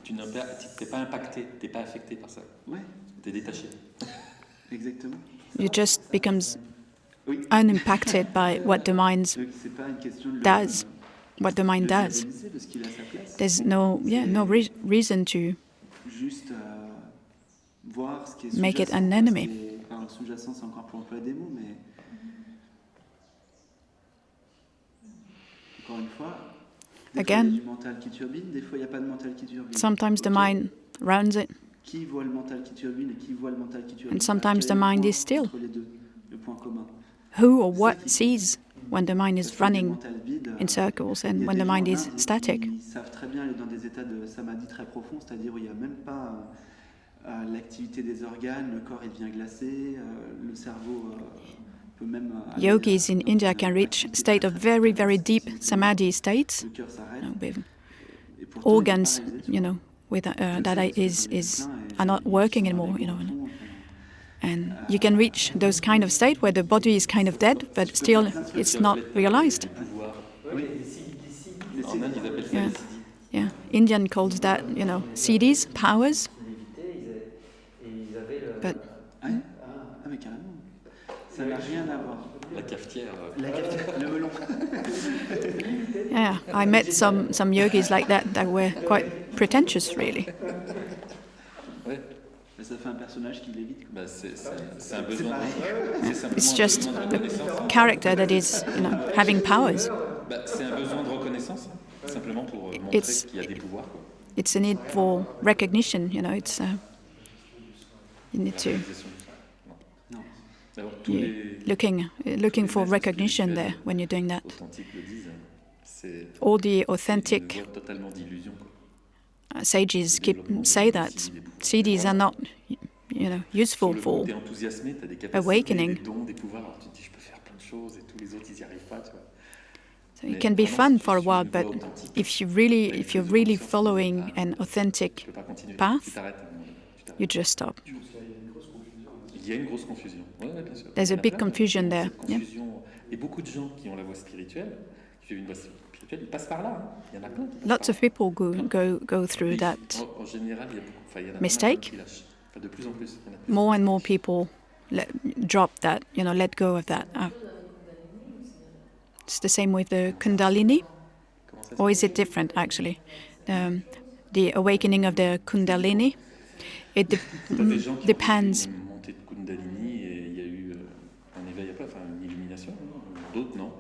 Speaker 3: Tu n'es pas impacté, t'es pas affecté par ça. T'es détaché.
Speaker 2: Exactement.
Speaker 1: It just becomes unimpacted by what the mind does. What the mind does. There's no reason to make it an enemy. Again, sometimes the mind rounds it, and sometimes the mind is still. Who or what sees when the mind is running in circles and when the mind is static? Yogis in India can reach state of very, very deep samadhi states, with organs, that are not working anymore, And you can reach those kind of state where the body is kind of dead, but still it's not realized. Yeah. Indian calls that, CDs, powers. But
Speaker 3: La cafetière.
Speaker 2: Le melon.
Speaker 1: Yeah, I met some yogis like that were quite pretentious, really.
Speaker 3: Ouais.
Speaker 2: Ça fait un personnage qui l'évite.
Speaker 3: C'est un besoin.
Speaker 1: It's just a character that is, having powers.
Speaker 3: C'est un besoin de reconnaissance, simplement pour montrer qu'il y a des pouvoirs.
Speaker 1: It's a need for recognition, It's you need to. Looking for recognition there when you're doing that. All the authentic sages say that CDs are not, useful for awakening. So it can be fun for a while, but if you're really following an authentic path, you just stop.
Speaker 3: Il y a une grosse confusion. Ouais, bien sûr.
Speaker 1: There's a big confusion there.
Speaker 3: Et beaucoup de gens qui ont la voie spirituelle, qui vivent une voie spirituelle, ils passent par là. Il y en a plein.
Speaker 1: Lots of people go through that
Speaker 3: En général, il y a beaucoup. Il y en a
Speaker 1: mistake.
Speaker 3: Qui lâchent. De plus en plus.
Speaker 1: More and more people drop that, let go of that. It's the same with the Kundalini, or is it different actually? The awakening of the Kundalini, it depends.
Speaker 3: Kundalini et il y a eu un éveil après, une illumination. D'autres non.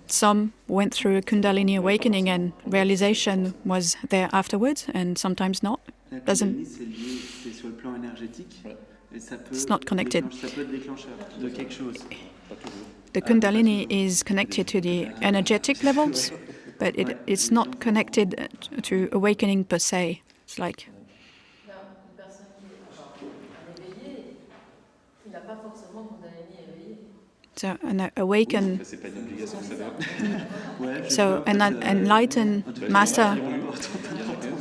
Speaker 1: some went through a Kundalini awakening and realization was there afterwards, and sometimes not.
Speaker 2: La
Speaker 1: Doesn't.
Speaker 2: Kundalini, c'est sur le plan énergétique. Et ça peut
Speaker 1: It's not connected.
Speaker 2: Ça peut être déclencheur de quelque chose.
Speaker 3: Pas toujours.
Speaker 1: The Kundalini is connected to the energetic levels, but it's not connected to awakening per se. It's like
Speaker 6: Là, une personne qui est éveillée, il n'a pas forcément Kundalini éveillé.
Speaker 1: so an awakened.
Speaker 3: C'est pas une obligation, ça va.
Speaker 2: Ouais,
Speaker 1: So an enlightened master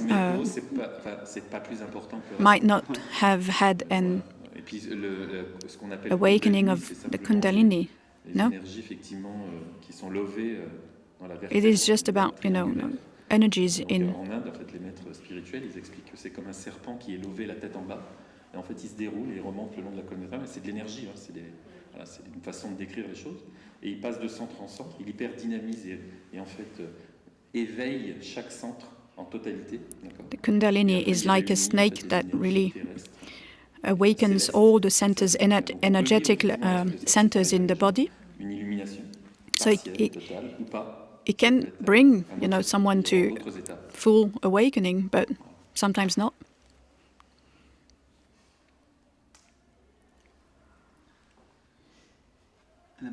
Speaker 3: Mais c'est pas plus important que.
Speaker 1: might not have had an
Speaker 3: Et puis ce qu'on appelle
Speaker 1: awakening
Speaker 3: Kundalini,
Speaker 1: of
Speaker 3: c'est
Speaker 1: the
Speaker 3: simplement
Speaker 1: Kundalini.
Speaker 3: les
Speaker 1: No?
Speaker 3: énergies effectivement qui sont levées dans la
Speaker 1: It
Speaker 3: vertèbre.
Speaker 1: is just about, energies
Speaker 3: Donc,
Speaker 1: in.
Speaker 3: en Inde, en fait, les maîtres spirituels, ils expliquent que c'est comme un serpent qui est levé la tête en bas. Et en fait, il se déroule et il remonte le long de la colonne vertébrale. C'est de l'énergie, hein, c'est une façon de décrire les choses. Et il passe de centre en centre, il hyper dynamise et en fait éveille chaque centre en totalité.
Speaker 1: The Kundalini is like a snake that really awakens all the centers, energetic centers in the body.
Speaker 3: Une illumination
Speaker 1: So
Speaker 3: partielle, totale ou pas.
Speaker 1: It can bring, someone to
Speaker 3: D'autres états.
Speaker 1: full awakening, but sometimes not.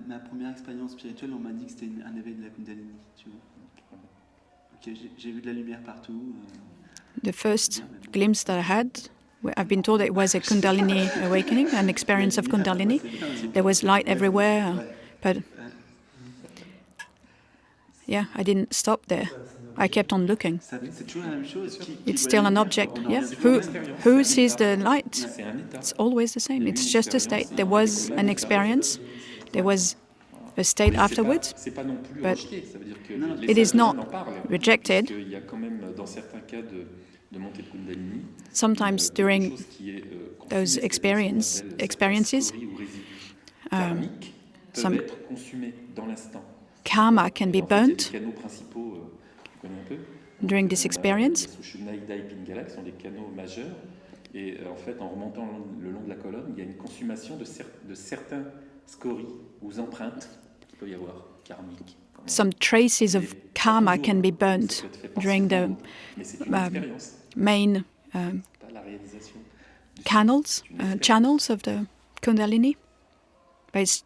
Speaker 2: Ma première expérience spirituelle, on m'a dit que c'était un éveil de la Kundalini. Tu vois. Ok, j'ai vu de la lumière partout.
Speaker 1: The first glimpse that I had, I've been told it was a Kundalini awakening, an experience of Kundalini. There was light everywhere, but yeah, I didn't stop there. I kept on looking.
Speaker 2: C'est toujours la même chose.
Speaker 1: It's still an object. Yeah. Who sees the light?
Speaker 3: C'est un état.
Speaker 1: It's always the same. It's just a state. There was an experience. There was a state afterwards.
Speaker 3: C'est pas non plus
Speaker 1: But
Speaker 3: rejeté. Ça veut dire que
Speaker 1: it is not
Speaker 3: en parlent.
Speaker 1: rejected.
Speaker 3: Parce qu'il y a quand même, dans certains cas de montée de Kundalini,
Speaker 1: Sometimes during
Speaker 3: quelque chose qui est,
Speaker 1: those
Speaker 3: consumé,
Speaker 1: experiences,
Speaker 3: scorie ou résidu karmique peuvent
Speaker 1: some
Speaker 3: être consumés dans l'instant.
Speaker 1: karma can be
Speaker 3: En fait, il y a
Speaker 1: burnt
Speaker 3: des canaux principaux, tu connais un peu.
Speaker 1: during this experience.
Speaker 3: Les Sushumna, Ida et Pingala, qui sont des canaux majeurs. Et en fait, en remontant le long de la colonne, il y a une consommation de certains scories ou empreintes qu'il peut y avoir, karmiques.
Speaker 1: Some traces of karma can be burnt during the
Speaker 3: Mais c'est une expérience,
Speaker 1: main
Speaker 3: pas la réalisation.
Speaker 1: channels of the Kundalini. But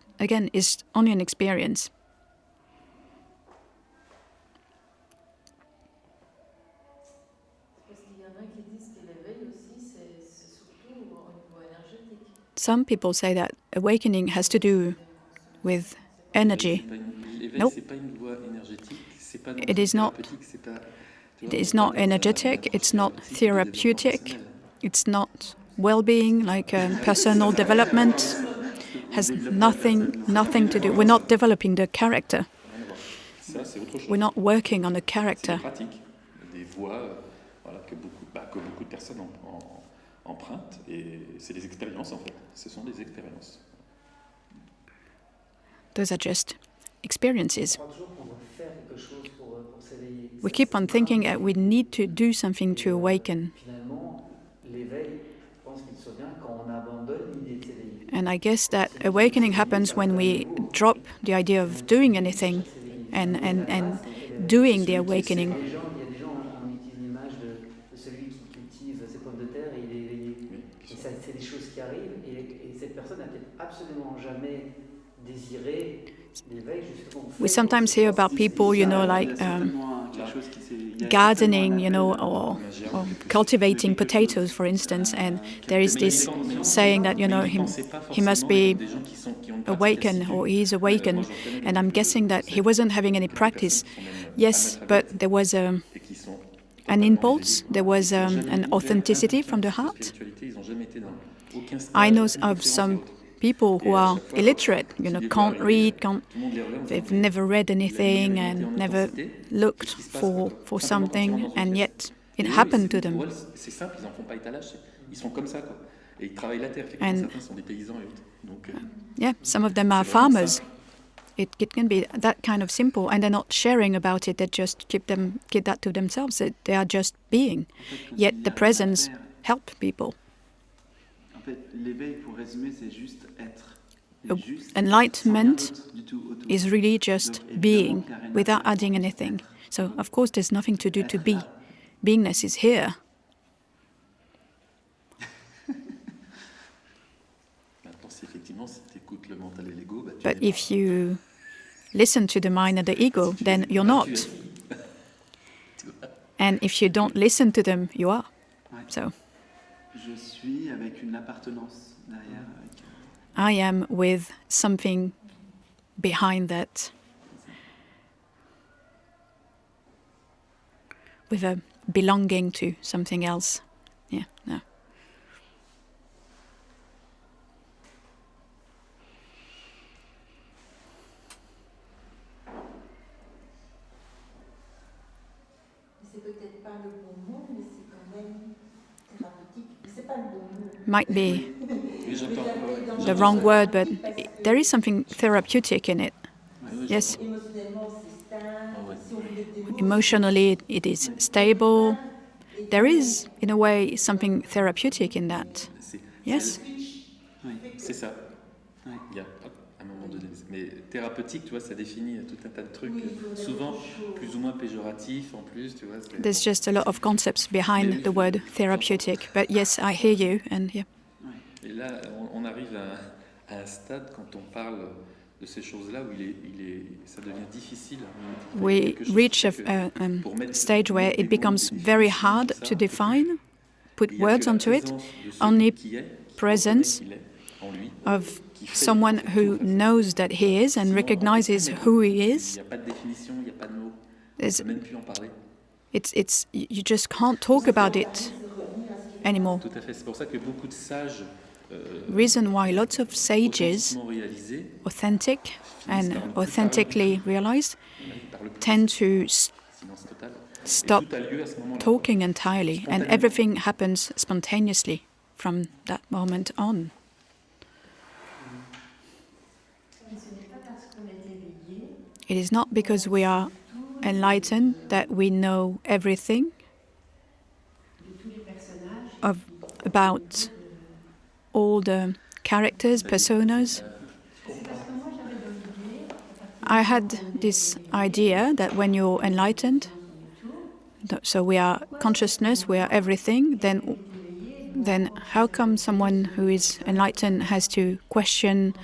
Speaker 1: it's only an experience.
Speaker 6: Parce qu'il y en a qui disent que l'éveil aussi, c'est surtout au niveau énergétique.
Speaker 1: Some people say that awakening has to do with energy. Nope.
Speaker 3: C'est pas une voie énergétique, c'est pas
Speaker 1: It is not.
Speaker 3: thérapeutique, c'est pas.
Speaker 1: It is not energetic. It's not therapeutic. It's not well-being, like personal development. Has nothing to do. We're not developing the character.
Speaker 3: Ça, c'est autre chose.
Speaker 1: We're not working on the
Speaker 3: C'est
Speaker 1: character.
Speaker 3: des pratiques, des voies que beaucoup de personnes empruntent, et c'est des expériences en fait. Ce sont des expériences.
Speaker 1: Those are just experiences.
Speaker 7: On croit toujours qu'on doit faire quelque chose pour s'éveiller.
Speaker 1: We keep on thinking that we need to do something to awaken.
Speaker 7: Finalement, l'éveil, je pense qu'il se vient quand on abandonne l'idée de s'éveiller.
Speaker 1: And I guess that awakening happens when we drop the idea of doing anything and doing the awakening.
Speaker 7: Il y a des gens, on utilise l'image de celui qui cultive ses pommes de terre et il est éveillé. Et ça, c'est des choses qui arrivent et cette personne n'a peut-être absolument jamais désiré l'éveil justement.
Speaker 1: We sometimes hear about people, like gardening, or cultivating potatoes, for instance, and there is this saying that, he must be awakened or he is awakened, and I'm guessing that he wasn't having any practice. Yes, but there was an impulse, there was an authenticity from the heart. I know of some people who are illiterate, can't read, they've never read anything and never looked for something, and yet it happened to them.
Speaker 3: C'est simple, ils en font pas étalage, ils sont comme ça quoi. Et ils travaillent la terre, certains sont des paysans et autres. Donc,
Speaker 1: yeah, some of them are farmers. It can be that kind of simple, and they're not sharing about it. They just keep that to themselves. They are just being. Yet the presence help people.
Speaker 2: En fait, l'éveil, pour résumer, c'est juste être.
Speaker 1: enlightenment is really just being without adding anything. So, of course, there's nothing to do to be. Beingness is here. But if you listen to the mind and the ego, then you're not. And if you don't listen to them, you are. So,
Speaker 2: Je suis avec une appartenance derrière.
Speaker 1: I am with something behind that. With a belonging to something else. Yeah, no.
Speaker 6: C'est peut-être pas le bon mot, mais c'est quand même thérapeutique. C'est pas le bon mot.
Speaker 1: Might be the wrong word, but there is something therapeutic in it. Yes. Emotionally, it is stable. There is, in a way, something therapeutic in that. Yes.
Speaker 3: C'est ça. Il y a à un moment donné. Mais thérapeutique, tu vois, ça définit tout un tas de trucs, souvent plus ou moins péjoratifs en plus, tu vois.
Speaker 1: There's just a lot of concepts behind the word therapeutic. But yes, I hear you, and yeah.
Speaker 3: Et là, on arrive à un stade quand on parle de ces choses-là où ça devient difficile.
Speaker 1: We reach a stage where it becomes very hard to define, put words onto it. Only presence of someone who knows that he is and recognizes who he is. You just can't talk about it anymore.
Speaker 3: Tout à fait. C'est pour ça que beaucoup de sages
Speaker 1: reason why lots of sages, authentic and authentically realized, tend to stop talking entirely, and everything happens spontaneously from that moment on. It is not because we are enlightened that we know everything about all the characters, personas. I had this idea that when you're enlightened, so we are consciousness, we are everything, then how come someone who is enlightened has to question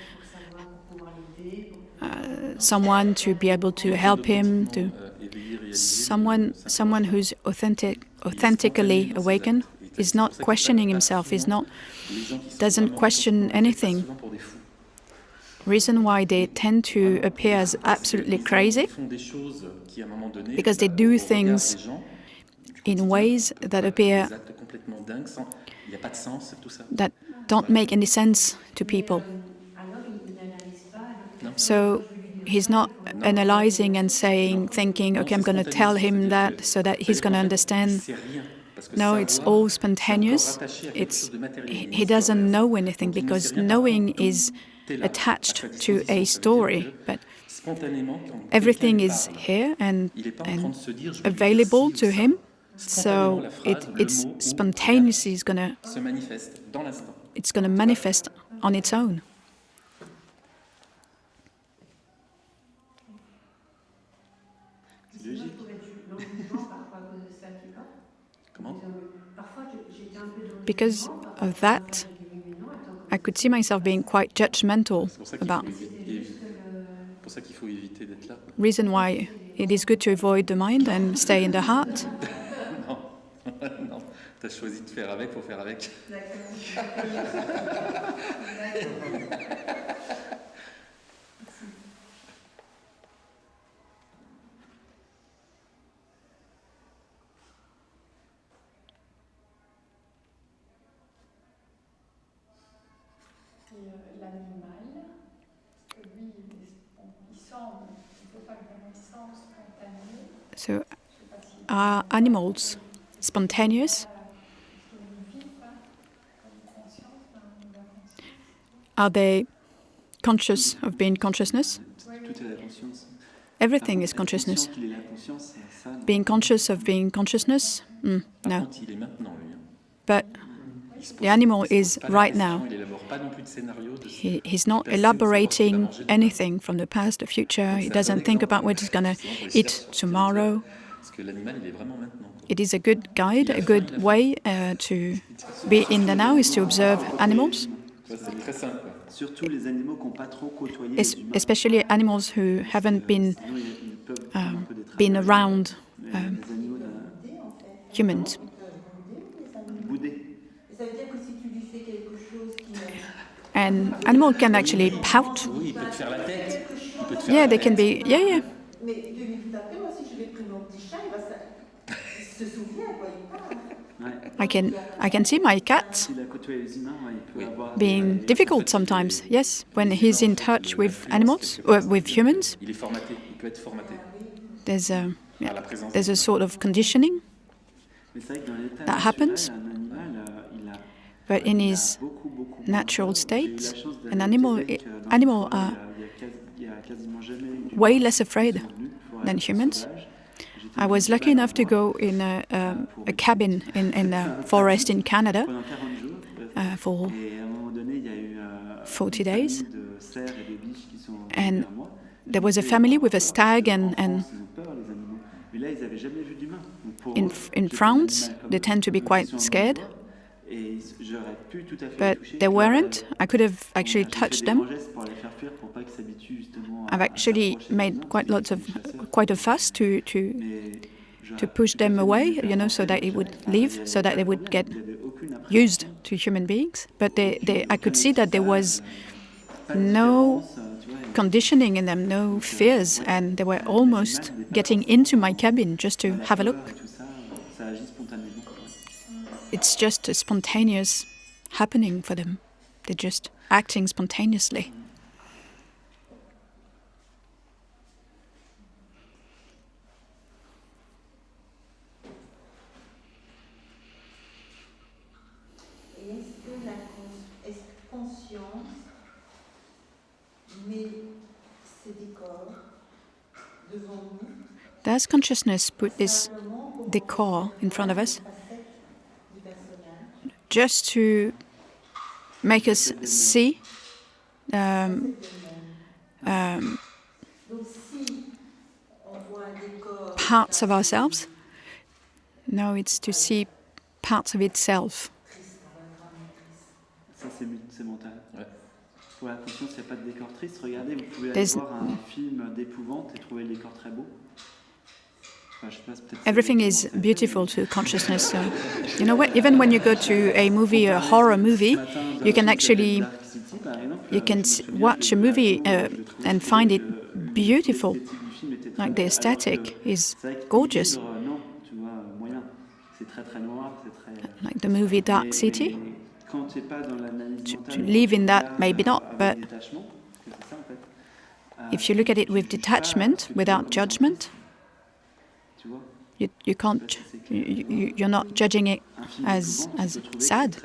Speaker 1: someone to be able to help him, to someone who's authentically awakened is not questioning himself, doesn't question anything. Reason why they tend to appear as absolutely crazy, because they do things in ways that appear that don't make any sense to people. So he's not analyzing and thinking, okay, I'm going to tell him that so that he's going to understand. No, it's all spontaneous. He doesn't know anything because knowing is attached to a story, but everything is here and available to him. So it's spontaneously gonna manifest on its own. Because of that, I could see myself being quite judgmental about. Reason why it is good to avoid the mind and stay in the heart.
Speaker 3: Non, t'as choisi de faire avec pour faire avec.
Speaker 4: L'animal, lui, il semble, il ne faut pas vraiment sens spontané.
Speaker 1: So, are animals spontaneous? Are they conscious of being consciousness? Everything is consciousness. Being conscious of being consciousness? No. But the animal is right now. He's not elaborating anything from the past, the future. He doesn't think about what he's going to eat tomorrow. It is a good guide, a good way to be in the now is to observe animals, especially animals who haven't been around humans. And animal can actually pout. Yeah, they can be. Yeah. I can see my cat being difficult sometimes. Yes, when he's in touch with animals or with humans, there's a sort of conditioning that happens. But in his natural state, an animal are way less afraid than humans. I was lucky enough to go in a cabin in a forest in Canada for 40 days. And there was a family with a stag and in France, they tend to be quite scared. But they weren't. I could have actually touched them. I've actually made quite a fuss to push them away, so that it would leave, so that they would get used to human beings. But I could see that there was no conditioning in them, no fears, and they were almost getting into my cabin just to have a look. It's just a spontaneous happening for them. They're just acting spontaneously. Does consciousness put this decor in front of us just to make us see parts of ourselves? No, it's to see parts of itself.
Speaker 2: Ça, c'est mental. Ouais. Pour la conscience, il n'y a pas de décor triste. Regardez, vous pouvez aller voir un film d'épouvante et trouver le décor très beau.
Speaker 1: Everything is beautiful to consciousness. So, even when you go to a movie, a horror movie, you can actually watch a movie and find it beautiful. Like the aesthetic is gorgeous. Like the movie Dark City. To live in that, maybe not, but if you look at it with detachment, without judgment, you can't. You're not judging it as sad.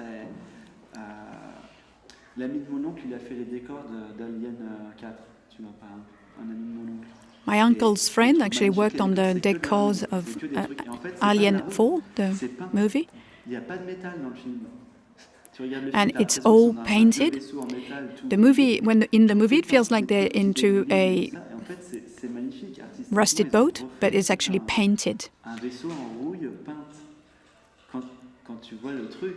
Speaker 2: L'ami de mon oncle, il a fait les décors d'Alien 4. Tu vois, pas un ami de mon oncle.
Speaker 1: My uncle's friend actually worked on the decors of Alien 4, the movie.
Speaker 2: Il n'y a pas de métal dans le film.
Speaker 1: And it's all painted. The movie, in the movie, it feels like they're into a rusted boat, but it's actually painted.
Speaker 2: Un vaisseau en rouille peinte. Quand tu vois le truc,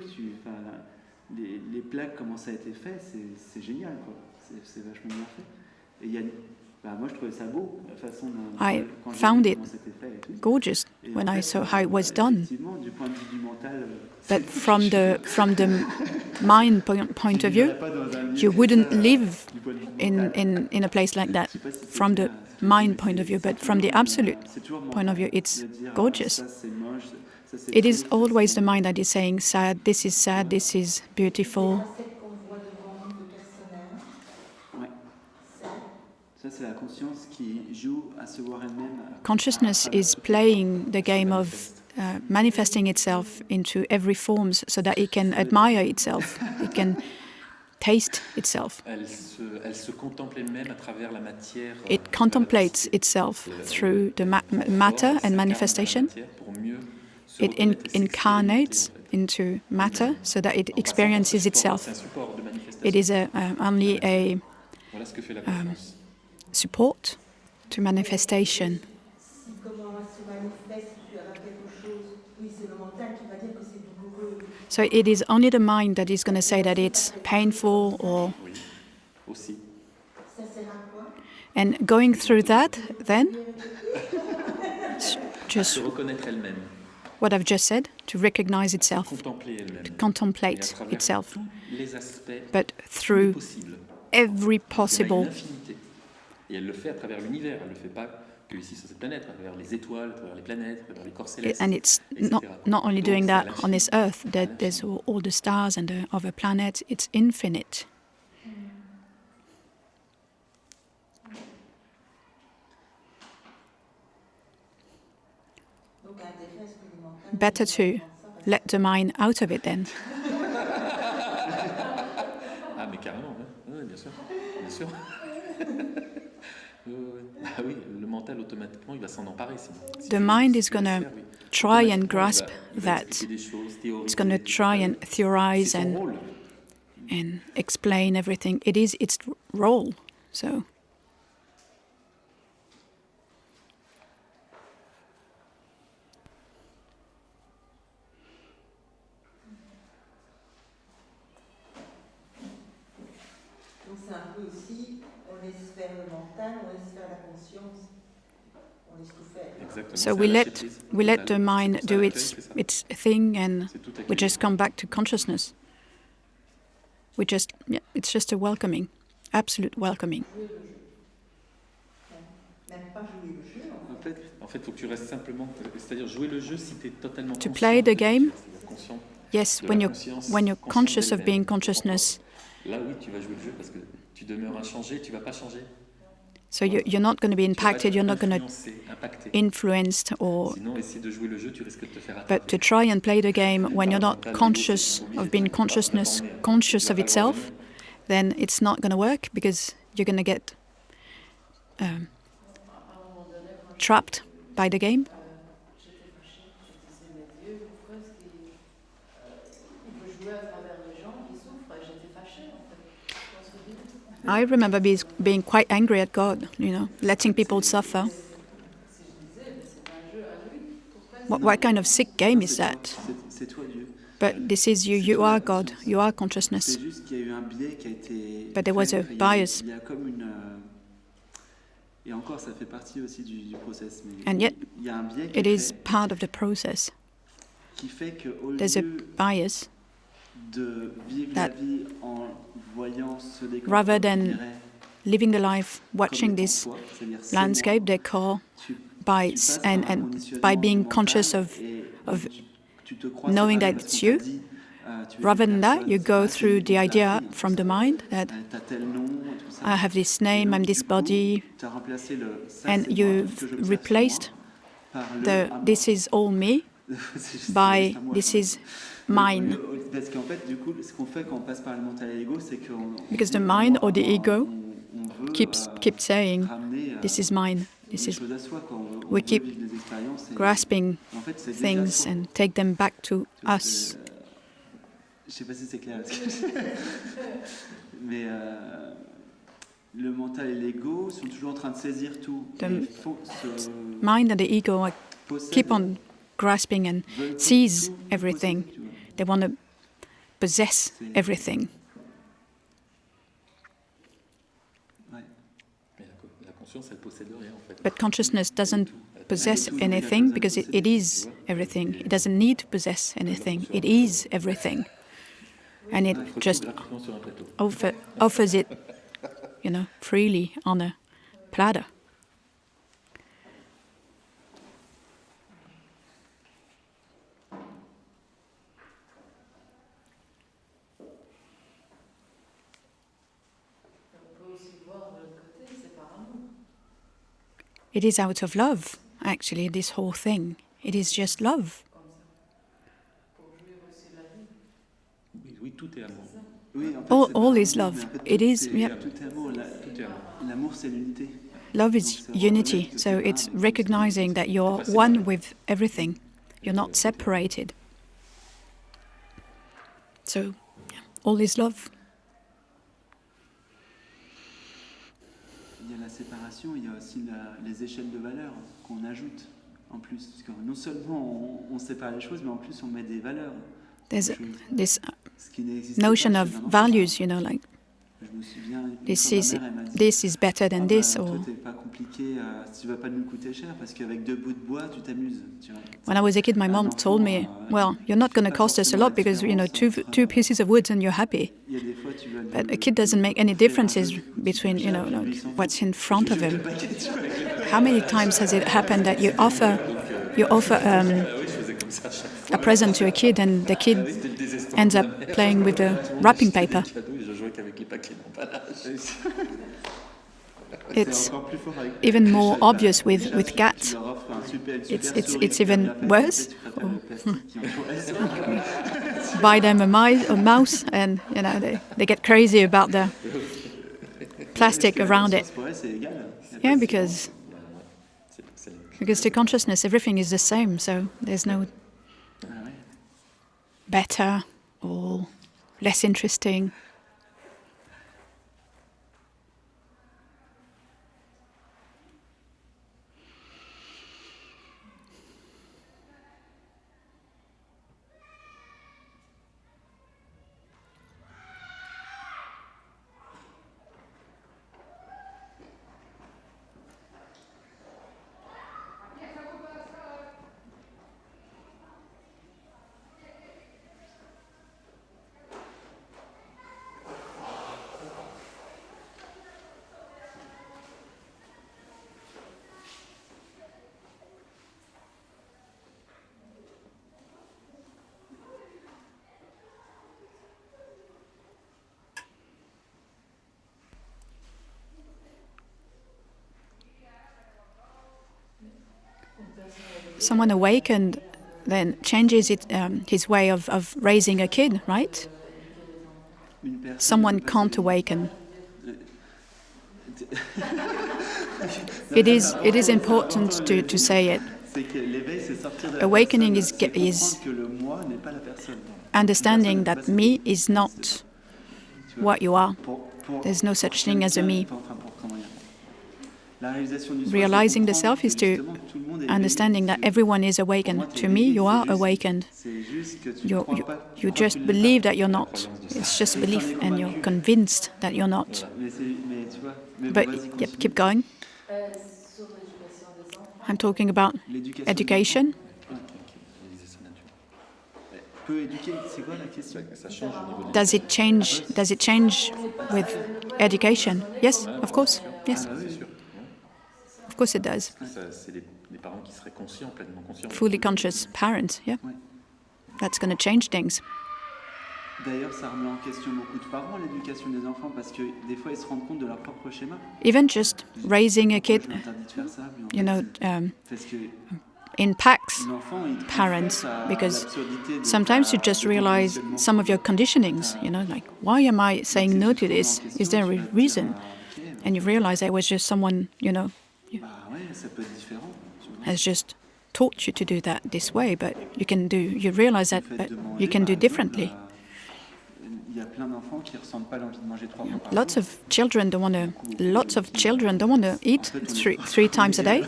Speaker 2: les plaques, comment ça a été fait, c'est génial, quoi. C'est vachement bien fait. Et moi, je trouvais ça beau, la façon dont
Speaker 1: I found it gorgeous when I saw how it was done.
Speaker 2: Du point de vue du mental,
Speaker 1: but from the mind point of view, you wouldn't live in a place like that from the mind point of view, but from the absolute point of view, it's gorgeous. It is always the mind that is saying sad, this is beautiful. Consciousness is playing the game of manifesting itself into every form so that it can admire itself, it can taste itself. It contemplates itself through the matter and manifestation. It incarnates into matter so that it experiences
Speaker 3: C'est un
Speaker 1: itself.
Speaker 3: support de manifestation.
Speaker 1: It is only a
Speaker 3: Voilà ce que fait la conscience.
Speaker 1: support to manifestation.
Speaker 8: Si comment se manifeste, tu as quelque chose, oui, c'est le mental qui va dire que c'est douloureux.
Speaker 1: So it is only the mind that is going to say that it's painful or...
Speaker 3: Oui, aussi.
Speaker 8: Ça sert à quoi?
Speaker 1: And going through that, then, just
Speaker 3: Se reconnaître elle-même,
Speaker 1: what I've just said, to recognize itself,
Speaker 3: contempler
Speaker 1: to
Speaker 3: elle-même. Et à
Speaker 1: contemplate
Speaker 3: travers
Speaker 1: itself,
Speaker 3: tous les aspects
Speaker 1: but through
Speaker 3: possibles.
Speaker 1: every
Speaker 3: Il y en a
Speaker 1: possible.
Speaker 3: une infinité. Et elle le fait à travers l'univers. Elle ne le fait pas que ici sur cette planète, à travers les étoiles, à travers les planètes, à travers les corps célestes.
Speaker 1: And it's
Speaker 3: etc.
Speaker 1: not only doing
Speaker 3: Donc, c'est à
Speaker 1: that on this earth, that there's all the stars and the other planets, it's infinite.
Speaker 8: Donc un défi expérimental.
Speaker 1: Better to let the mind out of it then.
Speaker 3: Ah, mais carrément, oui, bien sûr. Bien sûr. Ah oui, le mental, automatiquement, il va s'en emparer. Sinon. Si
Speaker 1: The
Speaker 3: tu-
Speaker 1: mind
Speaker 3: si
Speaker 1: is
Speaker 3: tu
Speaker 1: going
Speaker 3: laisses
Speaker 1: to
Speaker 3: faire, oui.
Speaker 1: try and
Speaker 3: Automatiquement,
Speaker 1: grasp
Speaker 3: il va
Speaker 1: that.
Speaker 3: expliquer des choses,
Speaker 1: It's going to
Speaker 3: théoriser,
Speaker 1: try and theorize
Speaker 3: c'est son
Speaker 1: and
Speaker 3: rôle.
Speaker 1: explain everything. It is its role. So
Speaker 8: Donc c'est un peu aussi, on laisse faire le mental, on laisse faire la conscience, on laisse tout faire.
Speaker 3: Exactement.
Speaker 1: so
Speaker 3: C'est
Speaker 1: we
Speaker 3: un
Speaker 1: let
Speaker 3: lâcher-prise
Speaker 1: we let
Speaker 3: total.
Speaker 1: the mind
Speaker 3: C'est pour ça
Speaker 1: do
Speaker 3: l'accueil,
Speaker 1: its
Speaker 3: c'est ça.
Speaker 1: its thing, and
Speaker 3: C'est tout
Speaker 1: we
Speaker 3: accueillir.
Speaker 1: just come back to consciousness. It's just a welcoming, absolute welcoming.
Speaker 8: Même pas jouer le jeu, en fait.
Speaker 3: En fait, il faut que tu restes simplement, c'est-à-dire jouer le jeu si tu es totalement
Speaker 1: To
Speaker 3: conscient
Speaker 1: play the
Speaker 3: de ce que
Speaker 1: game,
Speaker 3: tu fais, c'est-à-dire conscient
Speaker 1: Yes,
Speaker 3: de
Speaker 1: when
Speaker 3: la
Speaker 1: you're
Speaker 3: conscience,
Speaker 1: when you're
Speaker 3: consciente
Speaker 1: conscious of
Speaker 3: d'elle-même.
Speaker 1: being consciousness,
Speaker 3: Là, oui, tu vas jouer le jeu parce que tu demeures inchangé, tu vas pas changer.
Speaker 1: so you're not going to be
Speaker 3: Tu vas pas
Speaker 1: impacted.
Speaker 3: être
Speaker 1: You're not going to
Speaker 3: influencé, impacté.
Speaker 1: influenced or.
Speaker 3: Sinon, essayer de jouer le jeu, tu risques de te faire
Speaker 1: But to
Speaker 3: attraper.
Speaker 1: try and play the game when you're not conscious of being consciousness, conscious of itself, then it's not going to work because you're going to get trapped by the game.
Speaker 6: J'étais fâchée, je disais, mais Dieu, pourquoi est-ce qu'il peut jouer à travers les gens qui souffrent? Et j'étais fâchée, en fait. Dans ce livre.
Speaker 1: I remember being quite angry at God, letting people suffer.
Speaker 6: Si je disais, mais c'est un jeu à lui, pourquoi est-ce
Speaker 1: What kind of sick game is that?
Speaker 2: C'est toi Dieu.
Speaker 1: But this is you. You are God. You are consciousness.
Speaker 2: C'est juste qu'il y a eu un biais qui a été.
Speaker 1: But there was a
Speaker 2: fait.
Speaker 1: bias.
Speaker 2: Il y a comme une. Et encore, ça fait partie aussi du process. Mais
Speaker 1: And yet,
Speaker 2: il y a un biais
Speaker 1: It is
Speaker 2: fait,
Speaker 1: part of the process.
Speaker 2: qui fait qu'au
Speaker 1: There's a
Speaker 2: lieu
Speaker 1: bias
Speaker 2: de vivre
Speaker 1: that
Speaker 2: la vie en voyant ce décor,
Speaker 1: rather
Speaker 2: comme
Speaker 1: than
Speaker 2: tu dirais,
Speaker 1: living the life, watching
Speaker 2: comme étant
Speaker 1: this
Speaker 2: toi, c'est-à-dire c'est
Speaker 1: landscape
Speaker 2: moi,
Speaker 1: decor
Speaker 2: tu
Speaker 1: by
Speaker 2: passes
Speaker 1: and
Speaker 2: par un
Speaker 1: and
Speaker 2: conditionnement
Speaker 1: by being
Speaker 2: mental
Speaker 1: conscious of
Speaker 2: tu te crois
Speaker 1: knowing
Speaker 2: séparé
Speaker 1: that
Speaker 2: parce
Speaker 1: it's
Speaker 2: qu'on t'a
Speaker 1: you.
Speaker 2: dit, tu es
Speaker 1: Rather
Speaker 2: une
Speaker 1: than that,
Speaker 2: personne,
Speaker 1: you
Speaker 2: c'est
Speaker 1: go
Speaker 2: pas
Speaker 1: through
Speaker 2: celui
Speaker 1: the
Speaker 2: qu'on t'a
Speaker 1: idea
Speaker 2: appris,
Speaker 1: from the
Speaker 2: ça.
Speaker 1: mind that
Speaker 2: T'as tel nom, tout ça.
Speaker 1: I have this
Speaker 2: Et
Speaker 1: name,
Speaker 2: donc,
Speaker 1: I'm
Speaker 2: du
Speaker 1: this
Speaker 2: coup,
Speaker 1: body,
Speaker 2: t'as remplacé le ça,
Speaker 1: and
Speaker 2: c'est moi,
Speaker 1: you've
Speaker 2: tout ce que j'observe, c'est
Speaker 1: replaced
Speaker 2: moi, par le
Speaker 1: the
Speaker 2: à moi.
Speaker 1: this is all me
Speaker 2: C'est juste
Speaker 1: by
Speaker 2: à moi,
Speaker 1: this
Speaker 2: quoi.
Speaker 1: is mine.
Speaker 2: Parce qu'en fait, du coup, ce qu'on fait quand on passe par le mental et l'ego, c'est qu'on
Speaker 1: Because the
Speaker 2: veut
Speaker 1: mind
Speaker 2: avoir
Speaker 1: or the ego
Speaker 2: on veut,
Speaker 1: keeps saying,
Speaker 2: ramener
Speaker 1: this is mine,
Speaker 2: les
Speaker 1: this is
Speaker 2: choses à soi, quoi. On
Speaker 1: we
Speaker 2: veut
Speaker 1: keep
Speaker 2: vivre des expériences et
Speaker 1: grasping
Speaker 2: en fait, c'est déjà
Speaker 1: things
Speaker 2: soi.
Speaker 1: and take them back to us.
Speaker 2: Je sais pas si c'est clair. Mais le mental et l'ego sont toujours en train de saisir tout.
Speaker 1: The
Speaker 2: Et se
Speaker 1: Mind and the ego
Speaker 2: possèdent,
Speaker 1: keep on grasping and
Speaker 2: veulent
Speaker 1: seize
Speaker 2: tout
Speaker 1: everything.
Speaker 2: posséder, tu vois.
Speaker 1: They want to possess everything.
Speaker 2: Ouais.
Speaker 3: Mais la conscience, elle possède rien en fait.
Speaker 1: But consciousness doesn't possess anything because it is everything. It doesn't need to possess anything. It is everything. And it
Speaker 3: Il faut
Speaker 1: just
Speaker 3: le gratuitement sur un plateau.
Speaker 1: offers it, freely on a platter.
Speaker 6: On peut aussi voir de l'autre côté, c'est par amour.
Speaker 1: It is out of love, actually, this whole thing. It is just love.
Speaker 6: Comme ça, pour jouir aussi la vie.
Speaker 3: Oui, oui, tout est amour.
Speaker 2: Oui, en fait,
Speaker 1: All-
Speaker 2: c'est pas
Speaker 1: all
Speaker 2: un
Speaker 1: is
Speaker 2: amour,
Speaker 1: love.
Speaker 2: mais en fait,
Speaker 1: It
Speaker 2: tout
Speaker 1: is-
Speaker 2: est-
Speaker 1: yep.
Speaker 2: Tout est amour.
Speaker 3: Tout est amour.
Speaker 2: L'amour, c'est l'unité.
Speaker 1: Love is unity, so it's recognizing that you're one with everything. You're not separated. So, yeah, all is love.
Speaker 2: Il y a la séparation, il y a aussi les échelles de valeurs qu'on ajoute en plus. Parce que non seulement on sépare les choses, mais en plus on met des valeurs.
Speaker 1: There's this
Speaker 2: Ce qui n'existe pas
Speaker 1: notion
Speaker 2: chez
Speaker 1: of
Speaker 2: un enfant.
Speaker 1: values, like
Speaker 2: Je me souviens, une
Speaker 1: this
Speaker 2: fois,
Speaker 1: is
Speaker 2: ma mère, elle m'a dit,
Speaker 1: this is better than this,
Speaker 2: toi,
Speaker 1: or
Speaker 2: t'es pas compliqué, tu vas pas nous coûter cher parce qu'avec 2 bouts de bois, tu t'amuses. Tu vois.
Speaker 1: when I was a kid, my mom told me, well, you're not going to cost us a lot because, two pieces of wood and you're happy.
Speaker 2: Il y a des fois, tu vas
Speaker 1: But a kid doesn't make any differences between, like what's in front of him. How many times has it happened that you offer a present to a kid and the kid ends up playing with the wrapping paper? It's even more obvious with cats. It's even worse. Buy them a mouse, and they get crazy about the plastic around it. Yeah, because to consciousness everything is the same, so there's no better or less interesting. Someone awakened then changes his way of raising a kid, right? Someone can't awaken. It is important to say it. Awakening is understanding that me is not what you are. There's no such thing as a me. Realizing the self is to understanding that everyone is awakened. To me, you are awakened. You just believe that you're not. It's just belief, and you're convinced that you're not. But yep, keep going. I'm talking about education. Does it change with education? Yes, of course. Yes. Of course it does. Fully conscious parents, yeah. That's going to change things.
Speaker 2: D'ailleurs, ça remet en question beaucoup de parents, l'éducation des enfants, parce que des fois, ils se rendent compte de leur propre schéma.
Speaker 1: Even just raising a kid, impacts parents, because sometimes you just realize some of your conditionings, like, why am I saying no to this? Is there a reason? And you realize it was just someone, has just taught you to do that this way, but you realize that but you can do differently. Lots of children don't want to eat three times a day,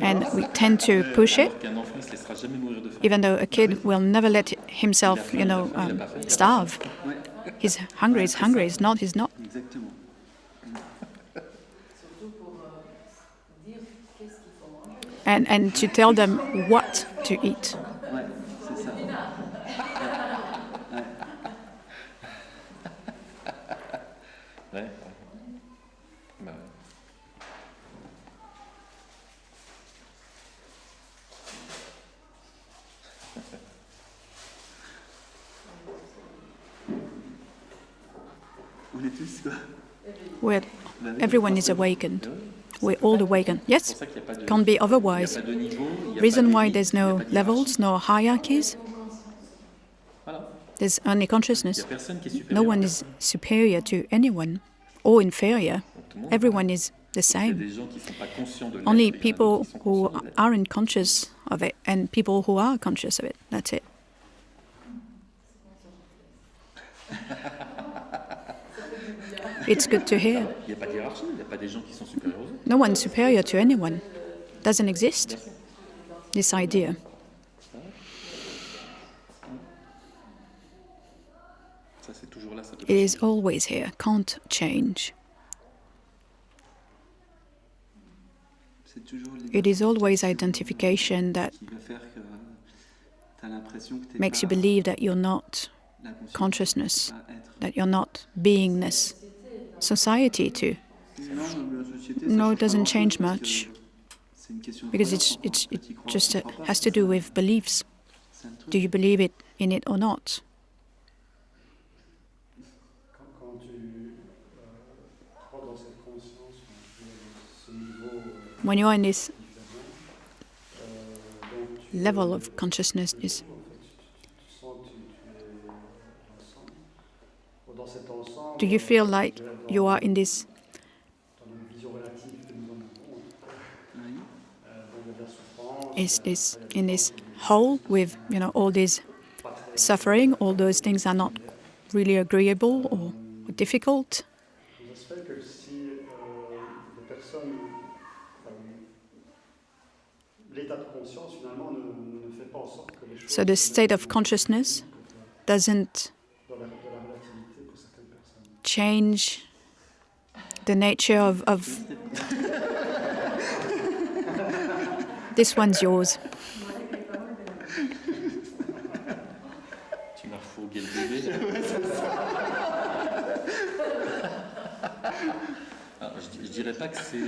Speaker 1: and we tend to push it, even though a kid will never let himself, starve. He's hungry. He's not. And to tell them what to eat. Everyone is awakened. We're all awakened. Yes, can't be otherwise. Reason why there's no levels, no hierarchies. There's only consciousness. No one is superior to anyone or inferior. Everyone is the same. Only people who aren't conscious of it and people who are conscious of it. That's it. It's good to hear.
Speaker 3: Il n'y a pas de hiérarchie, il n'y a pas des gens qui sont supérieurs aux autres.
Speaker 1: No one's superior to anyone. Doesn't exist, this idea.
Speaker 3: Ça, c'est toujours là, ça peut
Speaker 1: It is always here, can't change.
Speaker 2: C'est toujours
Speaker 1: It is always identification that
Speaker 2: qui va faire que tu as l'impression que tu
Speaker 1: makes you believe that you're not consciousness, that you're not beingness. Society too. No, it doesn't change much because it just has to do with beliefs. Do you believe in it or not?
Speaker 5: Quand tu crois dans cette conscience, ce niveau
Speaker 1: When you are in this
Speaker 5: donc tu
Speaker 1: level of consciousness,
Speaker 5: tu sens que tu es ensemble. Dans cet ensemble,
Speaker 1: do you feel like you are in this
Speaker 5: dans une vision relative que nous en avons,
Speaker 2: Oui.
Speaker 5: donc il y a de la souffrance,
Speaker 1: in this whole with all this suffering? All those things are not really agreeable or difficult.
Speaker 5: nous aspects que si les personnes, l'état de conscience finalement ne fait pas en sorte que les choses
Speaker 1: So the state of consciousness doesn't
Speaker 5: de la relativité pour certaines personnes.
Speaker 1: change the nature of this one's yours.
Speaker 3: Tu m'as refourgué le bébé. Alors, je dirais pas que c'est...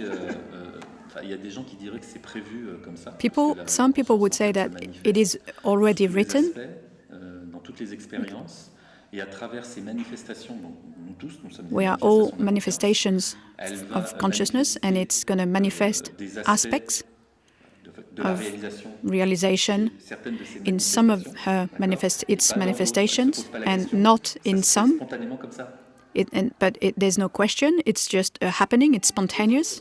Speaker 3: il y a des gens qui diraient que c'est prévu comme ça.
Speaker 1: Some people would say that it is already written.
Speaker 3: Dans toutes les expériences, et à travers ces manifestations, donc nous tous, nous sommes des
Speaker 1: We are all
Speaker 3: manifestations
Speaker 1: manifestations of consciousness, and it's going to manifest aspects
Speaker 3: de la
Speaker 1: of
Speaker 3: réalisation.
Speaker 1: realization
Speaker 3: Certaines de ces
Speaker 1: in some of her its manifestations, and not in some.
Speaker 3: Spontanément comme ça.
Speaker 1: There's no question. It's just a happening. It's spontaneous.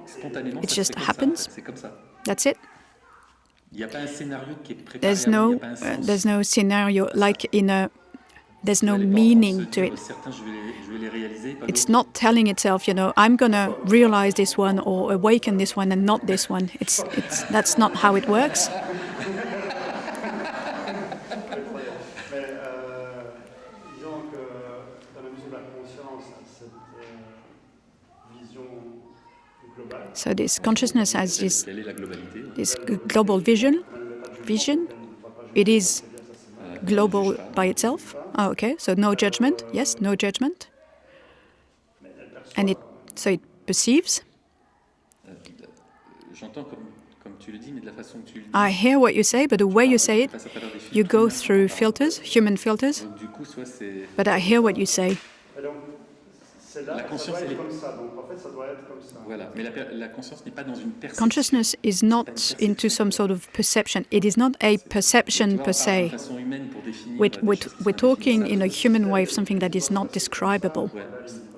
Speaker 3: Spontanément,
Speaker 1: It
Speaker 3: ça se
Speaker 1: just
Speaker 3: fait comme ça,
Speaker 1: happens.
Speaker 3: c'est comme ça.
Speaker 1: That's it.
Speaker 3: Il n'y a pas un scénario qui est préparé.
Speaker 1: There's
Speaker 3: avant, il
Speaker 1: no
Speaker 3: n'y a pas un sens.
Speaker 1: there's no scenario like in a. There's no
Speaker 3: Les parents
Speaker 1: meaning
Speaker 3: se
Speaker 1: to
Speaker 3: disent,
Speaker 1: it.
Speaker 3: certains, je vais les réaliser, pas
Speaker 1: It's
Speaker 3: d'autres.
Speaker 1: not telling itself, I'm gonna realize this one or awaken this one and not this one. That's not how it works.
Speaker 5: Mais disons que dans la mesure de la conscience, cette vision globale,
Speaker 1: So this consciousness has
Speaker 3: Quelle est la globalité?
Speaker 1: this global vision. It is global by itself. Oh, okay. So no judgment. Yes, no judgment. And it perceives.
Speaker 3: J'entends comme tu le dis, mais de la façon que tu le dis.
Speaker 1: I hear what you say, but the way you say it,
Speaker 3: passe à travers des filtres
Speaker 1: you go
Speaker 3: humains.
Speaker 1: through filters, human filters.
Speaker 3: Donc du coup, soit c'est
Speaker 1: But I hear what you say.
Speaker 5: et donc c'est là,
Speaker 3: La
Speaker 5: ça
Speaker 3: conscience,
Speaker 5: doit
Speaker 3: elle
Speaker 5: être
Speaker 3: est-
Speaker 5: comme ça. Donc en fait, ça doit être comme ça.
Speaker 3: voilà, mais la conscience n'est pas dans une perception.
Speaker 1: Consciousness is not into some sort of perception. It is not a perception per se.
Speaker 3: De façon humaine pour définir
Speaker 1: We're,
Speaker 3: des
Speaker 1: we're,
Speaker 3: choses qui
Speaker 1: we're
Speaker 3: sont
Speaker 1: talking in a
Speaker 3: indéfinissables.
Speaker 1: human way of something that is not describable.
Speaker 3: Ouais.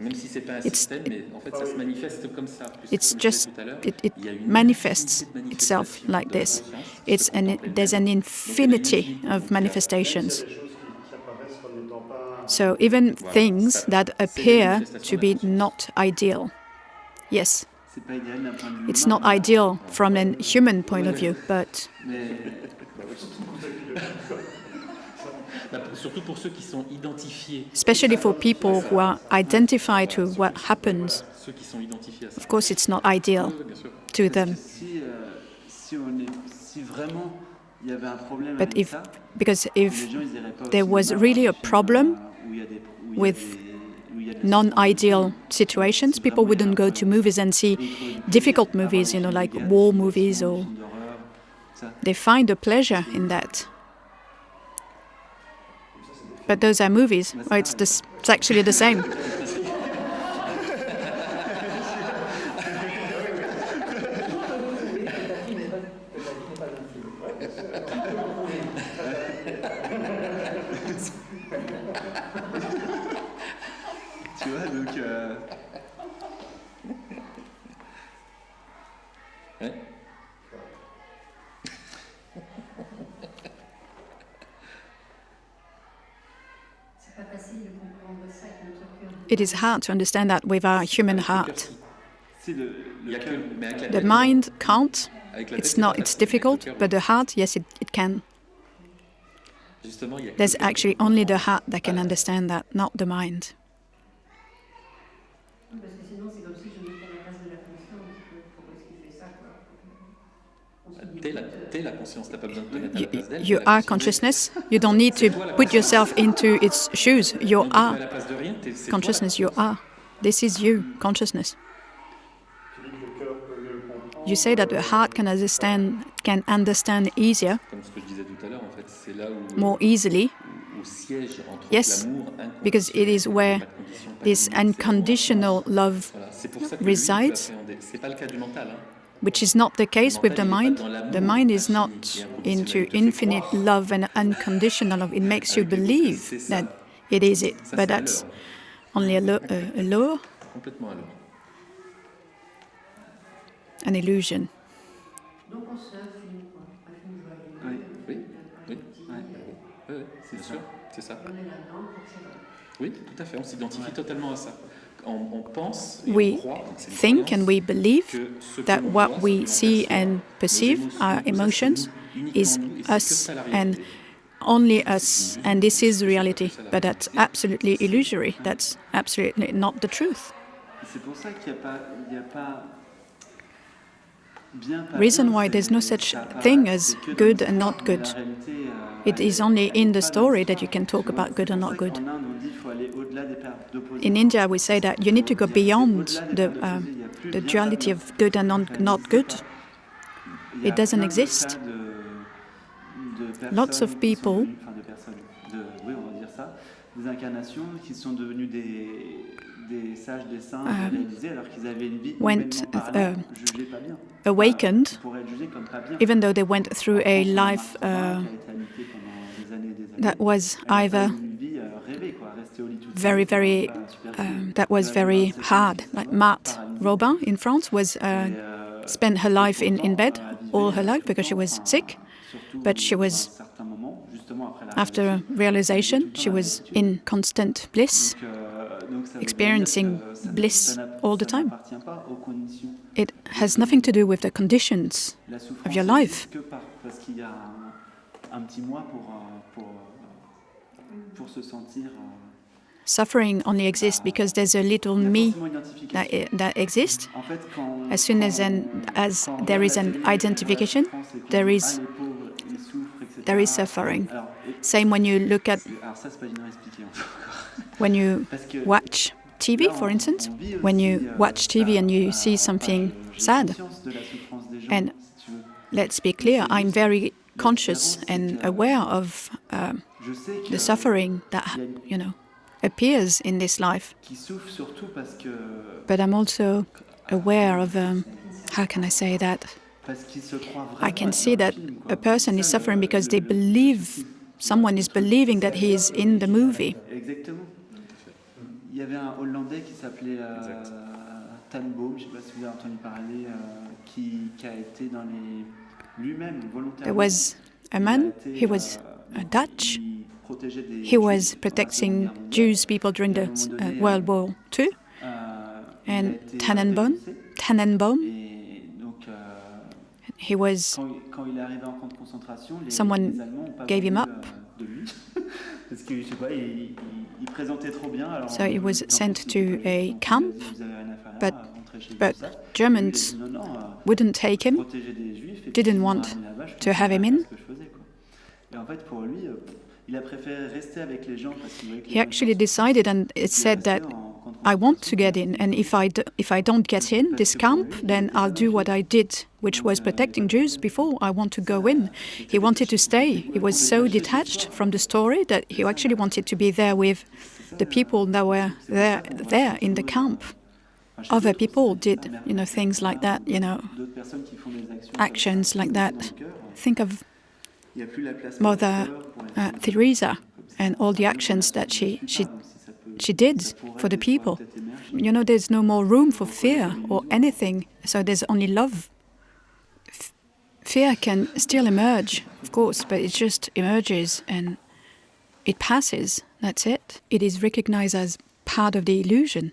Speaker 3: Même si c'est pas un
Speaker 1: It's-
Speaker 3: système, mais en fait ça se manifeste comme ça. Puisque,
Speaker 1: It's
Speaker 3: comme je disais
Speaker 1: just
Speaker 3: tout à l'heure,
Speaker 1: it
Speaker 3: il y a une
Speaker 1: manifests
Speaker 3: infinité de
Speaker 1: itself
Speaker 3: manifestations
Speaker 1: like
Speaker 3: de la
Speaker 1: this.
Speaker 3: conscience.
Speaker 1: There's an infinity of manifestations.
Speaker 5: Des choses qui apparaissent comme n'étant pas
Speaker 1: So even things that appear to be not ideal. Yes,
Speaker 2: C'est pas idéal d'un point de vue
Speaker 1: it's
Speaker 2: humain,
Speaker 1: not ideal from a human point of view, but
Speaker 2: mais
Speaker 3: Surtout pour ceux qui sont identifiés.
Speaker 1: especially for people who are identified to what happens,
Speaker 3: Ceux qui sont identifiés à ça.
Speaker 1: of course it's not ideal
Speaker 3: Oui, bien sûr.
Speaker 1: to
Speaker 2: parce
Speaker 1: them.
Speaker 2: que si vraiment il y avait un problème
Speaker 1: But
Speaker 2: avec
Speaker 1: if,
Speaker 2: ça,
Speaker 1: because
Speaker 2: les
Speaker 1: if
Speaker 2: gens ils iraient pas au
Speaker 1: there was
Speaker 2: cinéma
Speaker 1: really a
Speaker 2: voir des films,
Speaker 1: problem
Speaker 2: où il y a des- où il y a
Speaker 1: with
Speaker 2: des- où il y a de la
Speaker 1: non-ideal situations, people wouldn't go to movies and see difficult movies, like war movies, or they find a pleasure in that. But those are movies. Oh, it's actually the same.
Speaker 2: Tu vois, donc
Speaker 3: Ouais.
Speaker 9: C'est pas facile de comprendre ça avec notre cœur.
Speaker 1: It is hard to understand that with our human heart.
Speaker 2: C'est le
Speaker 3: Il y a que, mais avec la
Speaker 1: The
Speaker 3: tête,
Speaker 1: mind can't.
Speaker 3: avec la tête,
Speaker 1: It's
Speaker 3: c'est
Speaker 1: not.
Speaker 3: pas
Speaker 1: It's
Speaker 3: facile, mais avec le
Speaker 1: difficult.
Speaker 3: cœur,
Speaker 1: But the heart, yes, it can.
Speaker 3: justement, il y a que
Speaker 1: There's
Speaker 3: le cœur
Speaker 1: actually
Speaker 3: qui
Speaker 1: only the
Speaker 3: comprend.
Speaker 1: heart that can understand that, not the mind.
Speaker 9: Parce que sinon, c'est comme si je me mettais à la place de la conscience. Pourquoi est-ce qu'il fait ça, quoi? On se dit,
Speaker 3: T'es la conscience, t'as pas besoin de te mettre à la place d'elle.
Speaker 1: You
Speaker 3: t'es la
Speaker 1: are
Speaker 3: conscience.
Speaker 1: consciousness. You don't need to put yourself into its shoes. You
Speaker 3: Donc, t'es pas à
Speaker 1: are
Speaker 3: la place de rien, c'est toi la
Speaker 1: consciousness. You
Speaker 3: conscience.
Speaker 1: are. This is you, consciousness.
Speaker 5: Tu dis que le cœur peut mieux le comprendre.
Speaker 1: You say that the heart can understand easier,
Speaker 3: Comme ce que je disais tout à l'heure, en fait, c'est là où,
Speaker 1: more easily,
Speaker 3: où siège entre
Speaker 1: Yes,
Speaker 3: l'amour
Speaker 1: because it is where
Speaker 3: pas de condition, pas de
Speaker 1: this
Speaker 3: limite, c'est
Speaker 1: unconditional love,
Speaker 3: Voilà, c'est pour ça que lui, il peut
Speaker 1: resides.
Speaker 3: appréhender. C'est pas le cas du mental. Hein.
Speaker 1: which is not the case with the mind. The mind is not into infinite love and unconditional love. It makes you believe that it is it,
Speaker 3: Ça,
Speaker 1: but
Speaker 3: c'est
Speaker 1: that's
Speaker 3: à l'heure.
Speaker 1: only a lure,
Speaker 3: Complètement à l'heure.
Speaker 1: an illusion.
Speaker 9: donc on se fait un film, quoi. Un film joyeux.
Speaker 2: Oui.
Speaker 3: Oui, oui.
Speaker 2: Ouais.
Speaker 3: Oui, c'est sûr, c'est ça.
Speaker 9: Et on est là-dedans, donc c'est vrai.
Speaker 3: Oui, tout à fait, on s'identifie totalement à ça. On pense et
Speaker 1: We
Speaker 3: on croit, donc c'est une
Speaker 1: think
Speaker 3: croyance,
Speaker 1: and we believe
Speaker 3: que ce que
Speaker 1: that
Speaker 3: l'on
Speaker 1: what
Speaker 3: voit,
Speaker 1: we
Speaker 3: ce que
Speaker 1: see
Speaker 3: l'on perçoit,
Speaker 1: and perceive,
Speaker 3: nos
Speaker 1: our
Speaker 3: émotions, tout ça,
Speaker 1: emotions,
Speaker 3: c'est nous, uniquement
Speaker 1: is
Speaker 3: nous, et c'est que
Speaker 1: us
Speaker 3: ça, la
Speaker 1: and
Speaker 3: réalité.
Speaker 1: only us, and this is reality. But that's absolutely illusory. That's absolutely not the truth.
Speaker 2: C'est pour ça qu'il n'y a pas bien, pas
Speaker 1: Reason
Speaker 2: bien,
Speaker 1: why there's no
Speaker 2: c'est-
Speaker 1: such
Speaker 2: ça apparaît,
Speaker 1: thing
Speaker 2: c'est
Speaker 1: as
Speaker 2: que dans
Speaker 1: good
Speaker 2: l'histoire,
Speaker 1: and not
Speaker 2: mais
Speaker 1: good.
Speaker 2: la réalité,
Speaker 1: It
Speaker 2: elle
Speaker 1: is
Speaker 2: est-
Speaker 1: only
Speaker 2: elle est
Speaker 1: in the
Speaker 2: pas dans
Speaker 1: story that
Speaker 2: l'histoire.
Speaker 1: you can talk
Speaker 2: Tu vois,
Speaker 1: about good
Speaker 2: c'est
Speaker 1: or
Speaker 2: pour
Speaker 1: not
Speaker 2: ça
Speaker 1: good.
Speaker 2: qu'en Inde, on dit qu'il faut aller au-delà des paires d'opposés.
Speaker 1: In India, we say that you need to go beyond the duality of good and not good.
Speaker 2: Il y a
Speaker 1: It doesn't
Speaker 2: plein de
Speaker 1: exist.
Speaker 2: cas de
Speaker 1: Lots
Speaker 2: personnes
Speaker 1: of
Speaker 2: qui sont
Speaker 1: people-
Speaker 2: devenues- enfin, de personnes, oui, on va dire ça, des incarnations qui sont devenues des sages, des saints, des réalisés, alors qu'ils avaient une vie
Speaker 1: went,
Speaker 2: humainement parlant, jugée pas bien.
Speaker 1: Awakened,
Speaker 2: Qui pourrait être jugée comme pas bien.
Speaker 1: even though they went through a
Speaker 2: En France, on a
Speaker 1: life
Speaker 2: Marc Twain qui a été habité pendant des années et des années.
Speaker 1: that was
Speaker 2: Elle a pas
Speaker 1: either
Speaker 2: eu une vie rêvée, quoi, rester au lit toute
Speaker 1: very,
Speaker 2: seule,
Speaker 1: very,
Speaker 2: pas super cool.
Speaker 1: that was
Speaker 2: Tu vois,
Speaker 1: very
Speaker 2: c'est
Speaker 1: hard.
Speaker 2: comme
Speaker 1: Like
Speaker 2: ça,
Speaker 1: Marthe
Speaker 2: paralysée.
Speaker 1: Robin in France was
Speaker 2: Et,
Speaker 1: spent her life in
Speaker 2: pourtant,
Speaker 1: bed
Speaker 2: elle vivait
Speaker 1: all her
Speaker 2: tout
Speaker 1: life
Speaker 2: le
Speaker 1: because she
Speaker 2: temps,
Speaker 1: was
Speaker 2: enfin,
Speaker 1: sick.
Speaker 2: surtout
Speaker 1: but she
Speaker 2: à un
Speaker 1: was-
Speaker 2: certain moment, justement après la
Speaker 1: After
Speaker 2: réalisation,
Speaker 1: realization,
Speaker 2: elle vivait tout
Speaker 1: she
Speaker 2: le temps
Speaker 1: was
Speaker 2: la
Speaker 1: in constant bliss.
Speaker 2: donc ça veut
Speaker 1: experiencing
Speaker 2: dire que ça
Speaker 1: bliss
Speaker 2: n'a-
Speaker 1: all the
Speaker 2: ça
Speaker 1: time.
Speaker 2: n'appartient pas aux conditions.
Speaker 1: It has nothing to do with the conditions.
Speaker 2: La souffrance
Speaker 1: Of your
Speaker 2: existe
Speaker 1: life.
Speaker 2: que parce qu'il y a un petit moi pour se sentir.
Speaker 1: Suffering only exists because there's a little
Speaker 2: Il y a
Speaker 1: me
Speaker 2: forcément une identification.
Speaker 1: that exists.
Speaker 2: En fait, quand,
Speaker 1: As soon as
Speaker 2: quand on
Speaker 1: there
Speaker 2: regarde
Speaker 1: is
Speaker 2: la
Speaker 1: an
Speaker 2: télé,
Speaker 1: identification,
Speaker 2: on voit la souffrance et qu'on
Speaker 1: there
Speaker 2: dit,
Speaker 1: is-
Speaker 2: ah, les pauvres, ils souffrent, etc.
Speaker 1: there is suffering.
Speaker 2: Alors,
Speaker 1: Same when you look at,
Speaker 2: alors ça, c'est pas évident à expliquer encore.
Speaker 1: when you
Speaker 2: Parce que
Speaker 1: watch TV,
Speaker 2: là,
Speaker 1: for instance.
Speaker 2: on vit
Speaker 1: When
Speaker 2: aussi,
Speaker 1: you watch TV and you see something
Speaker 2: j'ai
Speaker 1: sad.
Speaker 2: conscience de la souffrance des gens,
Speaker 1: And
Speaker 2: si tu veux.
Speaker 1: let's be clear, I'm very conscious and aware of
Speaker 2: Je sais que
Speaker 1: the suffering that, appears in this life.
Speaker 2: qui souffrent surtout parce que
Speaker 1: But I'm also aware of, how can I say that?
Speaker 2: parce qu'ils se croient vraiment.
Speaker 1: I can
Speaker 2: dans
Speaker 1: see
Speaker 2: le
Speaker 1: that
Speaker 2: film, quoi.
Speaker 1: a person is
Speaker 2: C'est ça,
Speaker 1: suffering
Speaker 2: le-
Speaker 1: because
Speaker 2: le-
Speaker 1: they
Speaker 2: le-
Speaker 1: believe, someone is believing that he is in the movie.
Speaker 2: Exactement. Il y avait un Hollandais qui s'appelait Tannenbaum, je ne sais pas si vous avez entendu parler, qui a été dans les lui-même volontairement.
Speaker 1: There was a man, he was Dutch,
Speaker 2: il protégeait des
Speaker 1: he was
Speaker 2: Juifs
Speaker 1: protecting
Speaker 2: pendant la Seconde Guerre
Speaker 1: Jewish people during the World War II,
Speaker 2: mondiale. Il a
Speaker 1: and
Speaker 2: été
Speaker 1: Tannenbaum,
Speaker 2: dénoncé. Et donc,
Speaker 1: he was,
Speaker 2: quand il est arrivé en camp de concentration,
Speaker 1: Someone
Speaker 2: les Allemands n'ont pas
Speaker 1: gave him
Speaker 2: voulu,
Speaker 1: up.
Speaker 2: De lui. Parce que, je sais pas, il présentait trop bien. Alors,
Speaker 1: So he was sent to a camp,
Speaker 2: vous avez rien à faire là,
Speaker 1: but-
Speaker 2: rentrez chez vous,
Speaker 1: but
Speaker 2: ça.
Speaker 1: Germans
Speaker 2: Lui, il a dit, non,
Speaker 1: wouldn't take him.
Speaker 2: protéger des Juifs, et
Speaker 1: didn't
Speaker 2: puis,
Speaker 1: want
Speaker 2: là-bas, je
Speaker 1: to have him
Speaker 2: continuais
Speaker 1: in.
Speaker 2: à faire ce que je faisais, quoi. Et en fait, pour lui, il a préféré rester avec les gens parce qu'il voyait que les
Speaker 1: He
Speaker 2: gens
Speaker 1: actually
Speaker 2: étaient
Speaker 1: decided, and it
Speaker 2: Il est
Speaker 1: said
Speaker 2: resté
Speaker 1: that
Speaker 2: en camp de
Speaker 1: I want to
Speaker 2: concentration.
Speaker 1: get in, and if I don't get in this camp, then I'll do what I did, which was protecting Jews before. I want to go in. He wanted to stay. He was so detached from the story that he actually wanted to be there with the people that were there in the camp.
Speaker 2: Enfin, chez
Speaker 1: Other
Speaker 2: d'autres,
Speaker 1: people
Speaker 2: c'est
Speaker 1: did,
Speaker 2: un
Speaker 1: things like that,
Speaker 2: d'autres personnes qui font des actions
Speaker 1: actions like that.
Speaker 2: dans le cœur,
Speaker 1: Think of
Speaker 2: il y a plus la place pour
Speaker 1: Mother
Speaker 2: le cœur, pour les choses
Speaker 1: Teresa
Speaker 2: comme ça.
Speaker 1: and all the actions that she
Speaker 2: Donc, si ça peut-
Speaker 1: did
Speaker 2: ça pourrait
Speaker 1: for the
Speaker 2: des fois
Speaker 1: people.
Speaker 2: peut-être émerger.
Speaker 1: There's no more room for fear or anything, so there's only love. Fear can still emerge, of course, but it just emerges and it passes. That's it. It is recognized as part of the illusion.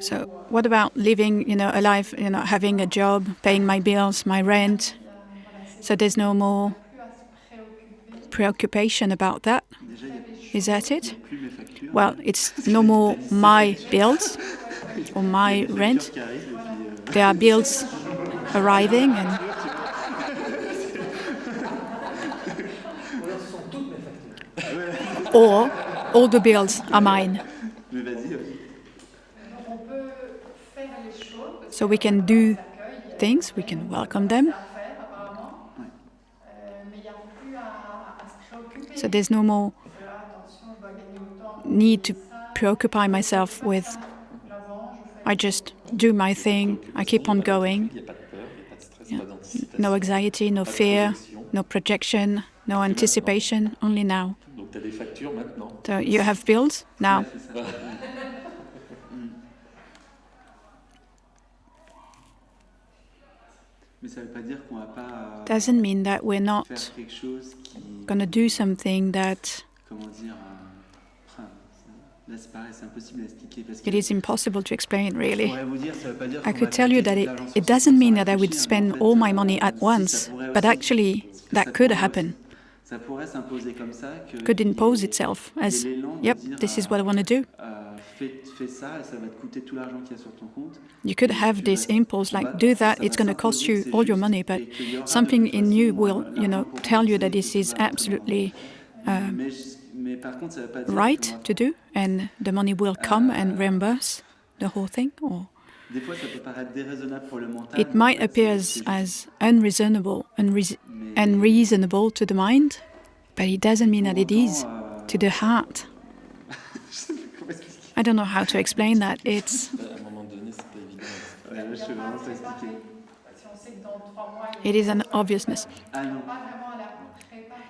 Speaker 1: So what about living, a life, having a job, paying my bills, my rent? So there's no more preoccupation about that. Is that it? Well, it's no more my bills or my rent. There are bills arriving and or all the bills are mine. So we can do things, we can welcome them. So there's no more need to preoccupy myself with, I just do my thing, I keep on going. Yeah. No anxiety, no fear, no projection, no anticipation, only now. So you have bills now. Doesn't mean that we're not going to do something that it is impossible to explain, really. I could tell you that it doesn't mean that I would spend all my money at once, but actually that could happen. Could impose itself as, yep, this is what I want to do. You could have this impulse like, do that, it's going to cost you all your money, but something in you will, tell you that this is absolutely right to do, and the money will come and reimburse the whole thing. Or it might appear as unreasonable to the mind, but it doesn't mean that it is to the heart. I don't know how to explain that. It is an obviousness.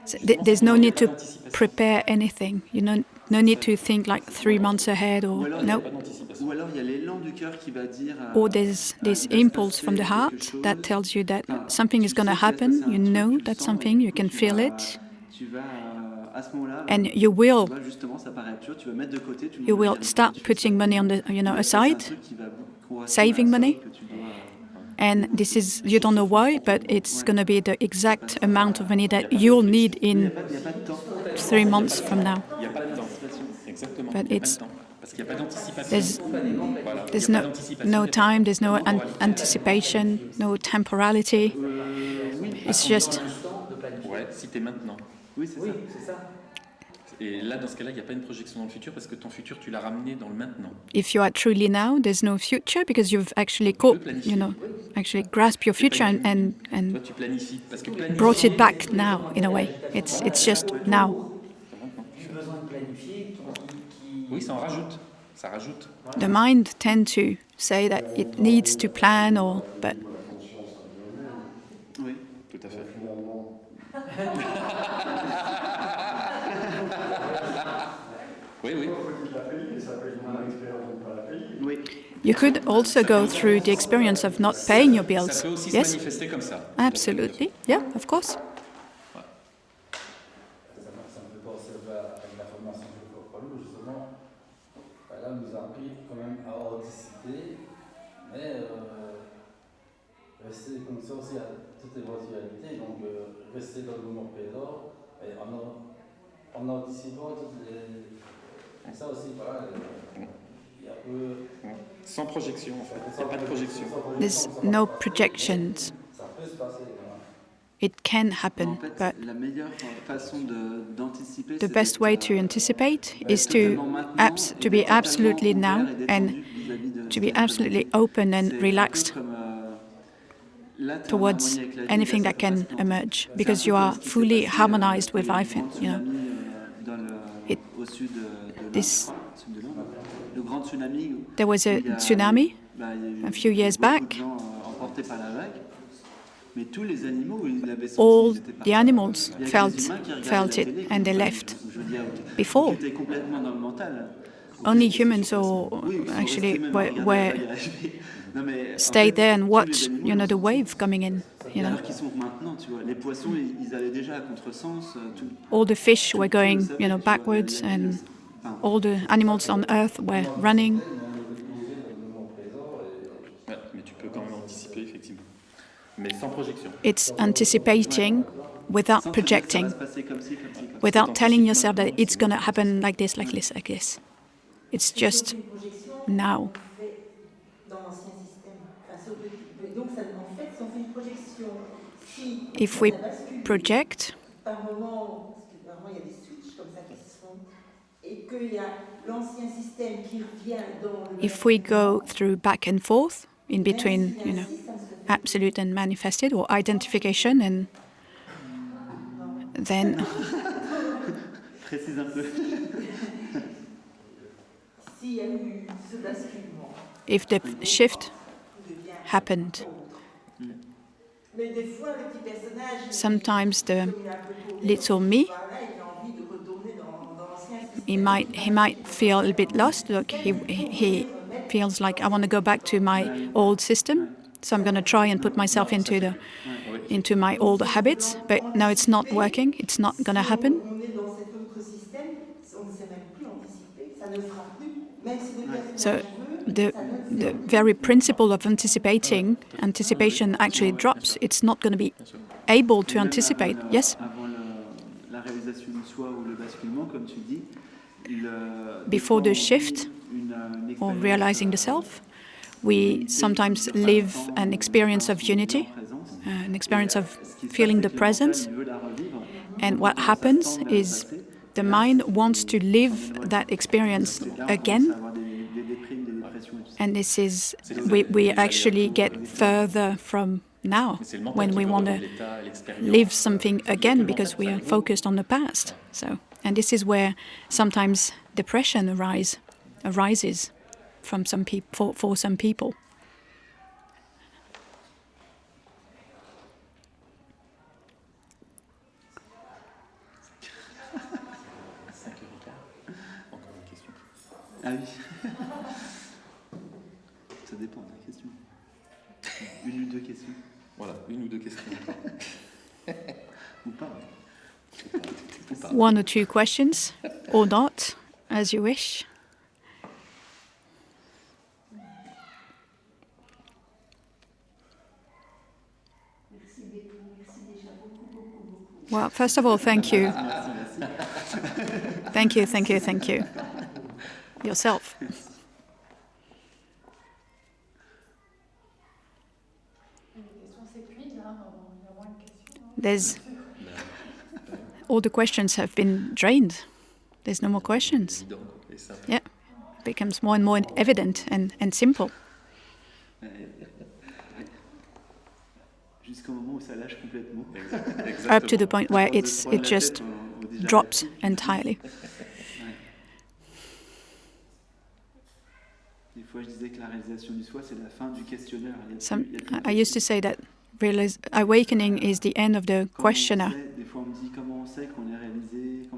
Speaker 1: So there's no need to prepare anything. No need to think like 3 months ahead or no. Or there's this impulse from the heart that tells you that something is going to happen. You know that something, you can feel it. And you will start putting money on the aside, saving money. And this is, you don't know why, but it's going to be the exact amount of money that you'll need in 3 months from now. But there's no time, there's no anticipation, no temporality. It's just...
Speaker 3: Et là, dans ce cas-là, il n'y a pas une projection dans le futur parce que ton futur, tu l'as ramené dans le maintenant.
Speaker 1: If you are truly now, there's no future because you've actually caught, actually grasped your future and
Speaker 3: Toi, tu planifies. Parce que planifier,
Speaker 1: brought it back now, in a way. It's just now.
Speaker 7: Du besoin de planifier qui...
Speaker 3: Oui, ça en rajoute. Ça rajoute.
Speaker 1: The mind tend to say that it needs to plan, but
Speaker 2: Oui.
Speaker 3: Tout à fait. Oui, oui.
Speaker 2: Oui.
Speaker 1: you could also go through the experience of not paying your bills.
Speaker 3: Ça peut aussi
Speaker 1: Yes,
Speaker 3: se manifester comme ça.
Speaker 1: absolutely. Yeah, of course.
Speaker 5: Ça me fait penser à la formation de Paul, justement. Là, on nous a appris quand même à anticiper, mais rester conscient aussi à toute éventualité, donc rester dans le moment présent, et en anticipant toutes les... Ça aussi, voilà, il y a un peu...
Speaker 3: Sans projection, en fait. Il n'y a pas de projection.
Speaker 1: There's no projections.
Speaker 5: Ça peut se passer, voilà.
Speaker 1: It can happen,
Speaker 2: En fait,
Speaker 1: but
Speaker 2: la meilleure façon d'anticiper,
Speaker 1: the best way to anticipate is to be absolutely now and to be absolutely open and relaxed towards anything that can emerge, because you are fully harmonized with life.
Speaker 2: Le grand tsunami.
Speaker 1: There was a tsunami a few years back.
Speaker 2: Emporté par la vague. Mais tous les animaux, ils avaient senti
Speaker 1: All
Speaker 2: qu'ils étaient
Speaker 1: the
Speaker 2: partis.
Speaker 1: animals
Speaker 2: Il y a
Speaker 1: felt
Speaker 2: des humains qui regardaient
Speaker 1: felt
Speaker 2: la
Speaker 1: it
Speaker 2: télé,
Speaker 1: and they
Speaker 2: qui-
Speaker 1: left
Speaker 2: je veux dire,
Speaker 1: before.
Speaker 2: qui étaient complètement dans le mental.
Speaker 1: Only humans or
Speaker 2: Oui, ils sont
Speaker 1: actually
Speaker 2: restés même à regarder la
Speaker 1: were
Speaker 2: vague arriver. Non, mais en
Speaker 1: stay
Speaker 2: fait,
Speaker 1: there and
Speaker 2: tous
Speaker 1: watch,
Speaker 2: les animaux
Speaker 1: the
Speaker 2: sont-
Speaker 1: wave coming in.
Speaker 2: Alors qu'ils sont maintenant, tu vois, les poissons, ils allaient déjà à contresens.
Speaker 1: All the fish were going, backwards, and all the animals on Earth were running.
Speaker 3: Ouais, mais tu peux quand même anticiper, effectivement. Mais sans projection.
Speaker 1: It's anticipating without projecting, without telling yourself that it's going to happen like this, like this, like this. It's just now.
Speaker 8: Dans l'ancien système. Donc, en fait, si on fait une projection, si
Speaker 1: If we
Speaker 8: on a basculé
Speaker 1: project,
Speaker 8: par moment, parce que par moment, il y a des switches comme ça qui se font, et qu'il y a l'ancien système qui revient dans le...
Speaker 1: if we go through back and forth in between, absolute and manifested, or identification, and then
Speaker 2: Précise un peu.
Speaker 8: S'il y a eu ce basculement,
Speaker 1: if the shift
Speaker 8: devient
Speaker 1: happened,
Speaker 8: mais des fois, le petit personnage,
Speaker 1: sometimes the
Speaker 8: comme il est un peu paumé,
Speaker 1: little me,
Speaker 8: voilà, il a envie de retourner dans l'ancien système.
Speaker 1: he might feel a bit lost. Look, he feels like, I want to go back to my old system, so I'm going to try and put myself into my old habits. But no, it's not working. It's not going to happen.
Speaker 8: On est dans cet autre système, on ne sait même plus anticiper, ça ne fera plus, même si le personnage
Speaker 1: So
Speaker 8: veut,
Speaker 1: the very principle of anticipation actually drops. It's not going to be able to anticipate. Yes?
Speaker 2: Avant la réalisation de soi ou le basculement, comme tu dis,
Speaker 1: Before the shift or realizing the self, we sometimes live an experience of unity, an experience of feeling the presence. And what happens is the mind wants to live that experience again. And this is, we actually get further from now when we want to live something again because we are focused on the past. So, and this is where sometimes depression arises from some people, for some people.
Speaker 2: Ah oui. Ça dépend de la question. Une ou deux questions.
Speaker 3: Voilà, une ou deux questions.
Speaker 2: Ou pas.
Speaker 1: One or two questions, or not, as you wish. Well, first of all, thank you. Thank you, thank you, thank you. Yourself. There's all the questions have been drained. There's no more questions.
Speaker 3: évident, et simple.
Speaker 1: Yeah, it becomes more and more evident and simple.
Speaker 2: Jusqu'au moment où ça lâche complètement.
Speaker 1: Up to the point where it just drops entirely.
Speaker 2: Des fois, je disais que la réalisation du soi, c'est la fin du questionnaire.
Speaker 1: I used to say that awakening is the end of the questionnaire.
Speaker 2: Des fois, on me dit comment on sait qu'on est réalisé.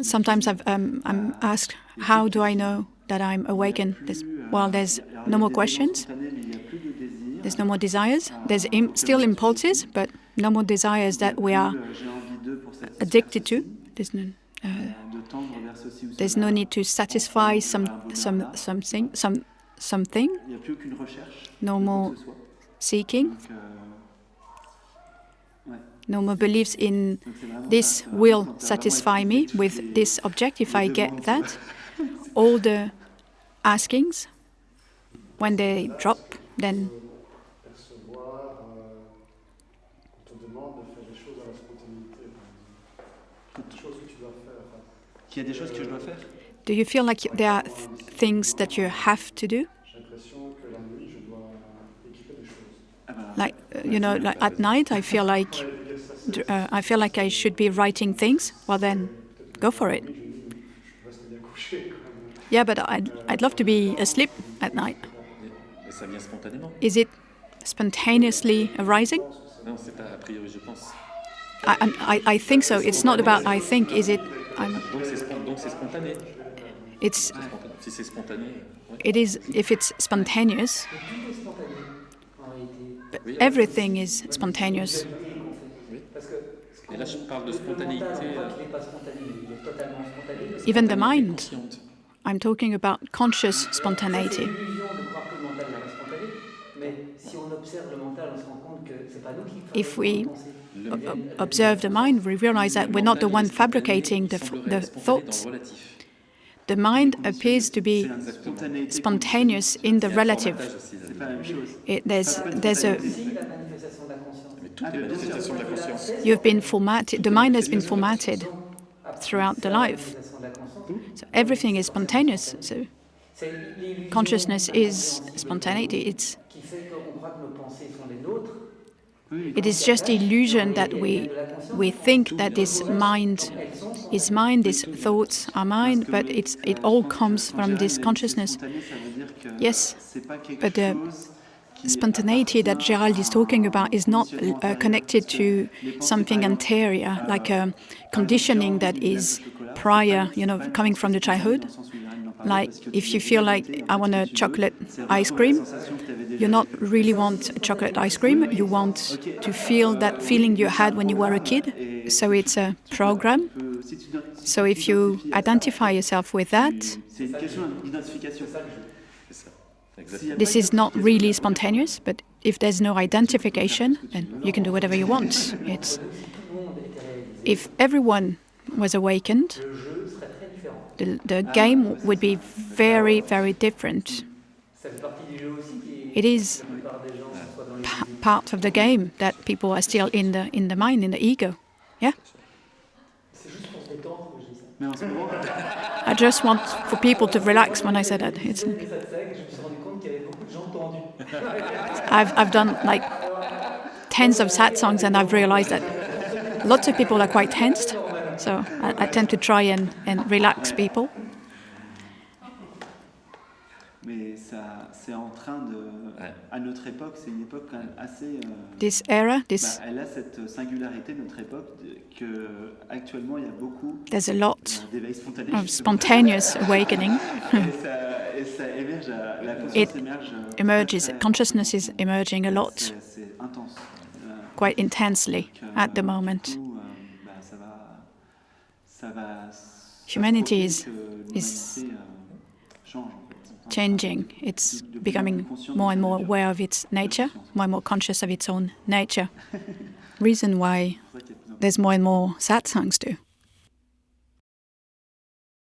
Speaker 1: Sometimes I'm asked, how do I know that I'm awakened? Well, there's no more questions. There's no more desires. There's still impulses, but no more desires that we are addicted to. There's no need to satisfy something. No more seeking. No more beliefs in this will satisfy me with this object if I get that. All the askings, when they drop, then
Speaker 2: Qu'il y a des choses que je dois faire.
Speaker 1: Do you feel like there are things that you have to do? Like like at night, I feel like I should be writing things. Well, then, go for it. Yeah, but I'd love to be asleep at night.
Speaker 3: Et ça vient spontanément.
Speaker 1: Is it spontaneously arising?
Speaker 3: Non, c'est pas a priori, je pense.
Speaker 1: I think so. It's not about I think. Is it?
Speaker 3: Donc c'est spontané.
Speaker 1: It's.
Speaker 3: Si c'est spontané. Ouais.
Speaker 1: It is if it's spontaneous. But everything is spontaneous.
Speaker 3: Et là, je parle de spontanéité.
Speaker 1: Even the mind. I'm talking about conscious spontaneity. If we observe the mind, we realize that we're not the one fabricating the thoughts. The mind appears to be spontaneous in the relative. You've been formatted. The mind has been formatted throughout the life. So everything is spontaneous. So consciousness is spontaneity. It is just illusion that we think that this mind is mine, these thoughts are mine, but it all comes from this consciousness. Yes, but the spontaneity that Gerald is talking about is not connected to something anterior, like a conditioning that is prior, coming from the childhood. Like if you feel like I want a chocolate ice cream, you not really want a chocolate ice cream, you want to feel that feeling you had when you were a kid. So it's a program. So if you identify yourself with that, this is not really spontaneous, but if there's no identification, then you can do whatever you want. If everyone was awakened, the game would be very, very different. It is part of the game that people are still in the mind, in the ego. Yeah? I just want for people to relax when I say that. I've done like tens of satsangs and I've realized that lots of people are quite tensed. So I tend to try and relax people.
Speaker 2: Mais c'est en train de, à notre époque, c'est une époque quand même assez.
Speaker 1: This era,
Speaker 2: elle a cette singularité notre époque que actuellement il y a beaucoup.
Speaker 1: There's a lot
Speaker 2: d'éveil spontané.
Speaker 1: Of spontaneous awakening.
Speaker 2: et ça émerge, la conscience
Speaker 1: emerges. Consciousness is emerging a lot.
Speaker 2: C'est intense.
Speaker 1: Quite intensely at the moment. Humanity is changing. It's becoming more and more aware of its nature, more and more conscious of its own nature. Reason why there's more and more satsangs too.